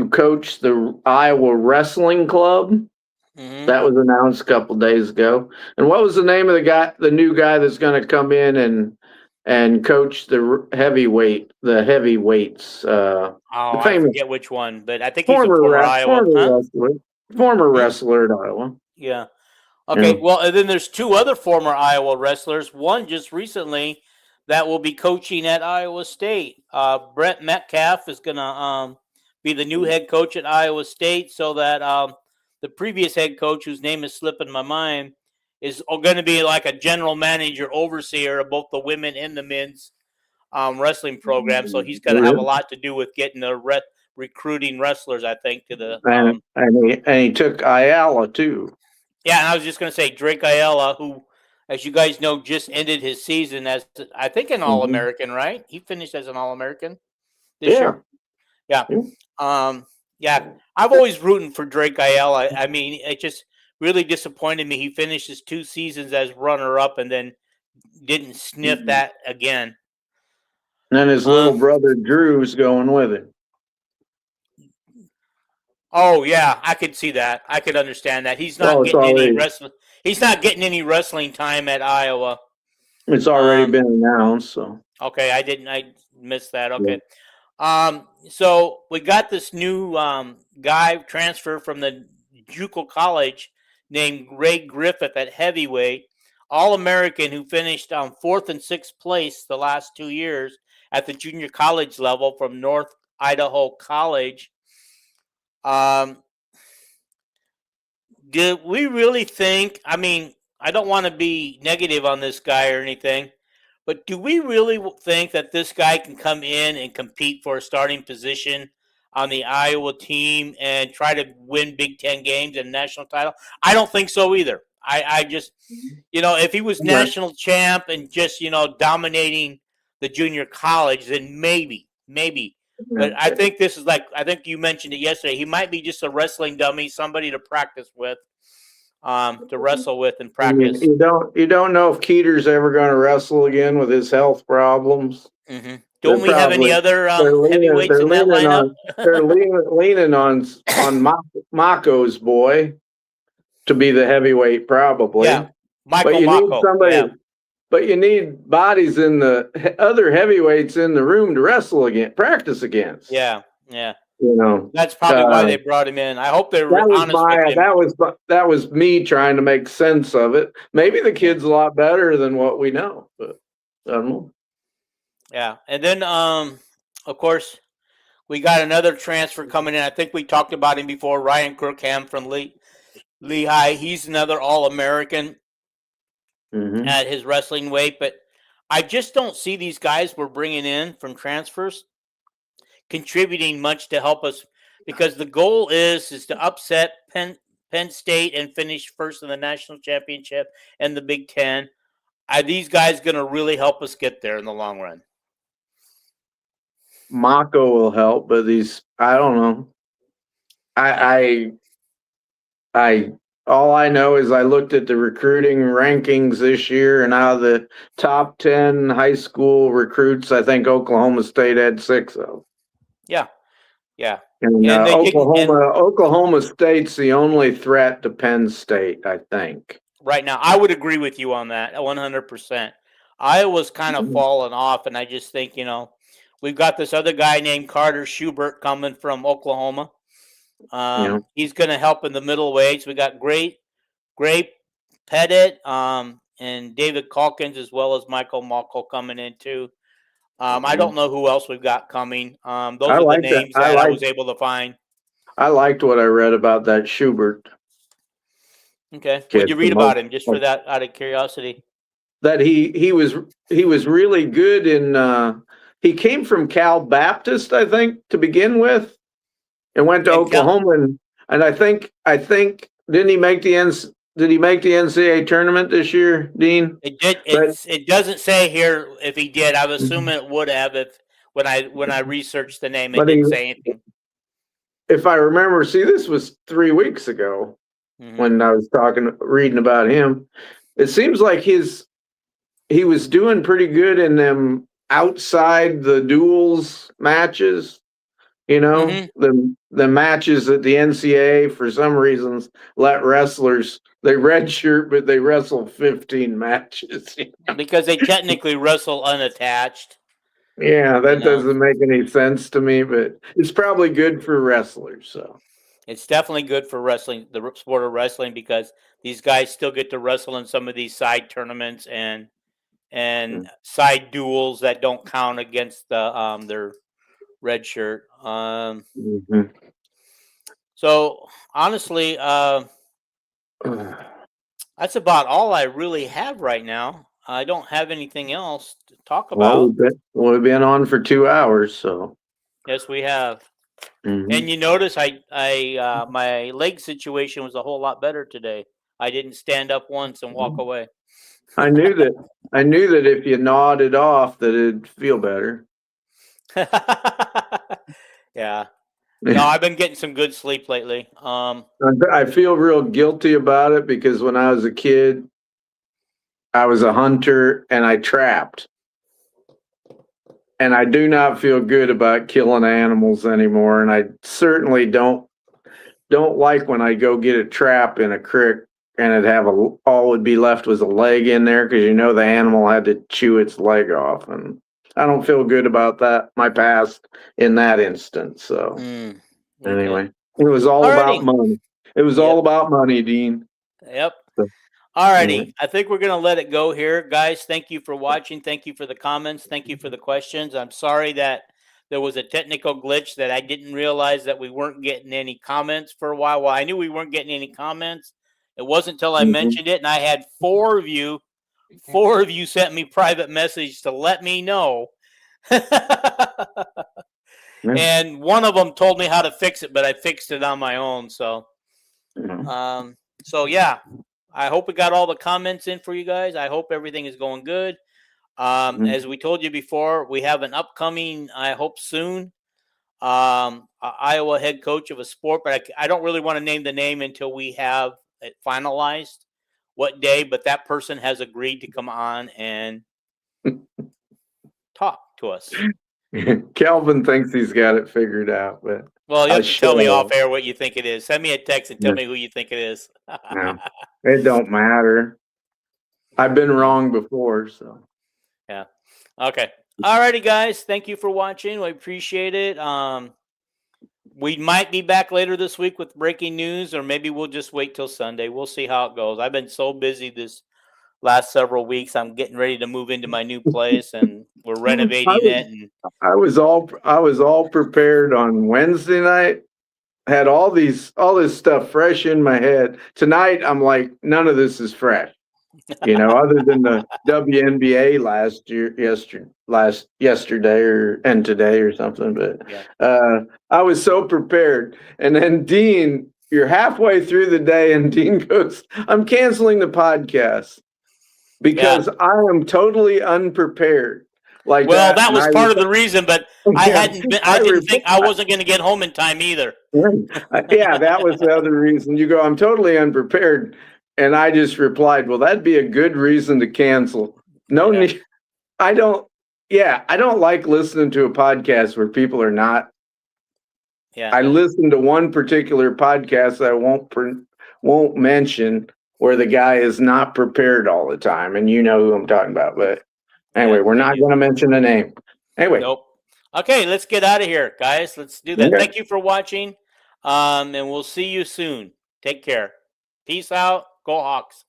Speaker 2: coach the Iowa Wrestling Club. That was announced a couple days ago. And what was the name of the new guy that's going to come in and coach the heavyweights?
Speaker 1: I forget which one, but I think he's a former Iowa.
Speaker 2: Former wrestler at Iowa.
Speaker 1: Yeah. Okay. Yeah. Well, and then there's 2 other former Iowa wrestlers. One just recently that will be coaching at Iowa State. Brett Metcalf is going to be the new head coach at Iowa State, so that the previous head coach, whose name is slipping my mind, is going to be like a general manager, overseer of both the women and the men's wrestling program. So he's going to have a lot to do with getting the recruiting wrestlers, I think, to the.
Speaker 2: And he took Ayala too.
Speaker 1: Yeah, and I was just going to say Drake Ayala, who, as you guys know, just ended his season as, I think, an
Speaker 2: Mhm.
Speaker 1: All-American, right? He finished as an All-American this
Speaker 2: Yeah.
Speaker 1: year. Yeah.
Speaker 2: Yeah.
Speaker 1: Yeah. I've always rooting for Drake Ayala. I mean, it just really disappointed me. He finished his 2 seasons as runner-up and then didn't sniff
Speaker 2: Mhm.
Speaker 1: that again.
Speaker 2: And then his little
Speaker 1: Uh,
Speaker 2: brother Drew's going with him.
Speaker 1: oh yeah, I could see that. I could understand that. He's
Speaker 2: Well,
Speaker 1: not getting any wrestling. He's not getting any wrestling time at Iowa.
Speaker 2: it's already
Speaker 1: Um,
Speaker 2: been announced. So
Speaker 1: okay, I missed that.
Speaker 2: yeah.
Speaker 1: Okay. So we got this new guy transfer from the JUCO college named Ray Griffith at heavyweight, All American, who finished on 4th and 6th place the last 2 years at the junior college level from North Idaho College. Um, do we really think? I mean, I don't want to be negative on this guy or anything, but do we really think that this guy can come in and compete for a starting position on the Iowa team and try to win Big Ten games and national title? I don't think so either. I just, if he was
Speaker 2: Right.
Speaker 1: national champ and just, dominating the junior college, then maybe. But I think this is like, I think you mentioned it yesterday. He might be just a wrestling dummy, somebody to practice with, to wrestle with and
Speaker 2: I mean,
Speaker 1: practice.
Speaker 2: you don't know if Keeter's ever going to wrestle again with his health problems.
Speaker 1: Mm-hmm.
Speaker 2: They're
Speaker 1: Don't we have any
Speaker 2: probably
Speaker 1: other
Speaker 2: they're leaning
Speaker 1: heavyweights
Speaker 2: they're
Speaker 1: in that
Speaker 2: leaning
Speaker 1: lineup?
Speaker 2: on they're leaning on Mako's boy to be the heavyweight
Speaker 1: Yeah,
Speaker 2: probably. But
Speaker 1: Michael
Speaker 2: you need
Speaker 1: Mako.
Speaker 2: somebody.
Speaker 1: Yeah,
Speaker 2: But you need bodies in the other heavyweights in the room to wrestle against, practice against.
Speaker 1: yeah.
Speaker 2: You know,
Speaker 1: That's probably why they brought him in. I hope they're
Speaker 2: that was
Speaker 1: honest with him.
Speaker 2: that was me trying to make sense of it. Maybe the
Speaker 1: Yeah,
Speaker 2: kid's a lot better than what we know, but I don't know.
Speaker 1: yeah. And then, of course, we got another transfer coming in. I think we talked about him before. Ryan Kirkham from Lehigh. He's another All-American
Speaker 2: Mm-hmm.
Speaker 1: at his wrestling weight, but I just don't see these guys we're bringing in from transfers contributing much to help us, because the goal is to upset Penn State and finish first in the national championship and the Big Ten. Are these guys going to really help us get there in the long run?
Speaker 2: Mako will help, but I don't know. I all I know is I looked at the recruiting rankings this year, and out of the top 10 high school recruits, I think Oklahoma State had 6 of.
Speaker 1: Yeah, yeah.
Speaker 2: And
Speaker 1: And they didn't. And
Speaker 2: Oklahoma State's the only threat to Penn State, I think.
Speaker 1: right now, I would agree with you on that 100%. Iowa's kind of
Speaker 2: Mhm.
Speaker 1: fallen off, and I just think, we've got this other guy named Carter Schubert coming from Oklahoma.
Speaker 2: Yeah.
Speaker 1: He's going to help in the middle weights. We got Gray Pettit, and David Calkins, as well as Michael Malko coming in too. I
Speaker 2: Yeah.
Speaker 1: don't know who else we've got coming.
Speaker 2: I
Speaker 1: Those are the
Speaker 2: like that.
Speaker 1: names that I was able to find.
Speaker 2: I liked what I read about that Schubert
Speaker 1: Okay, what'd
Speaker 2: kid
Speaker 1: you read
Speaker 2: from
Speaker 1: about him? Just for
Speaker 2: Oklahoma.
Speaker 1: that, out of curiosity.
Speaker 2: That he was really good in he came from Cal Baptist, I think, to begin with, and went to
Speaker 1: And
Speaker 2: Oklahoma, and I think did he make the NCAA tournament this year, Dean?
Speaker 1: it did.
Speaker 2: But
Speaker 1: It doesn't say here if he did. I was assuming it would have if when I researched the name, it
Speaker 2: but he,
Speaker 1: didn't say anything.
Speaker 2: if I remember, see, this was 3 weeks ago
Speaker 1: Mm-hmm.
Speaker 2: when I was reading about him. It seems like he was doing pretty good in them outside the duels matches.
Speaker 1: Mm-hmm.
Speaker 2: The matches at the NCAA for some reasons let wrestlers they redshirt, but they wrestle 15 matches.
Speaker 1: Because they technically wrestle unattached.
Speaker 2: Yeah, that doesn't make any sense to me, but it's probably good for wrestlers. So
Speaker 1: it's definitely good for wrestling, the sport of wrestling, because these guys still get to wrestle in some of these side tournaments and side duels that don't count against their red shirt.
Speaker 2: mhm.
Speaker 1: So honestly, that's about all I really have right now. I don't have anything else to talk
Speaker 2: Well,
Speaker 1: about.
Speaker 2: we've been on for 2 hours, so
Speaker 1: Yes, we have.
Speaker 2: mhm.
Speaker 1: And you notice I my leg situation was a whole lot better today. I didn't stand up once and walk away.
Speaker 2: I knew that if you gnawed it off, that it'd feel better.
Speaker 1: Yeah. No, I've been getting some good sleep lately.
Speaker 2: I feel real guilty about it because when I was a kid, I was a hunter and I trapped. And I do not feel good about killing animals anymore. And I certainly don't like when I go get a trap in a creek and all would be left was a leg in there because the animal had to chew its leg off. And I don't feel good about that, my past in that instance. So anyway, it was all about money. It was all about money, Dean.
Speaker 1: Yep. All righty. I think we're going to let it go here. Guys, thank you for watching. Thank you for the comments. Thank you for the questions. I'm sorry that there was a technical glitch that I didn't realize that we weren't getting any comments for a while. Well, I knew we weren't getting any comments. It wasn't until I mentioned it, and I had four of you sent me private message to let me know. And one of them told me how to fix it, but I fixed it on my own. So, yeah. I hope we got all the comments in for you guys. I hope everything is going good. As we told you before, we have an upcoming, I hope soon, Iowa head coach of a sport, but I don't really want to name the name until we have it finalized what day, but that person has agreed to come on and talk to us.
Speaker 2: Calvin thinks he's got it figured out, but
Speaker 1: well, you have to tell me off air what you think it is. Send me a text and tell me who you think it is.
Speaker 2: No, it don't matter. I've been wrong before, so
Speaker 1: yeah. Okay. All righty, guys. Thank you for watching. We appreciate it. We might be back later this week with breaking news, or maybe we'll just wait till Sunday. We'll see how it goes. I've been so busy this last several weeks. I'm getting ready to move into my new place, and we're renovating it. And
Speaker 2: I was all prepared on Wednesday night. Had all this stuff fresh in my head. Tonight, I'm like, none of this is fresh. Other than the WNBA yesterday and today or something. But I was so prepared. And then Dean, you're halfway through the day, and Dean goes, "I'm canceling the podcast because I am totally unprepared." Like,
Speaker 1: well, that was part of the reason, but I didn't think I wasn't going to get home in time either.
Speaker 2: Yeah, that was the other reason. You go, "I'm totally unprepared." And I just replied, "Well, that'd be a good reason to cancel." No need. I don't like listening to a podcast where people are not.
Speaker 1: Yeah.
Speaker 2: I listened to one particular podcast that I won't mention where the guy is not prepared all the time. And you know who I'm talking about. But anyway, we're not going to mention the name. Anyway.
Speaker 1: Nope. Okay, let's get out of here, guys. Let's do that. Okay. Thank you for watching. And we'll see you soon. Take care. Peace out. Go Hawks.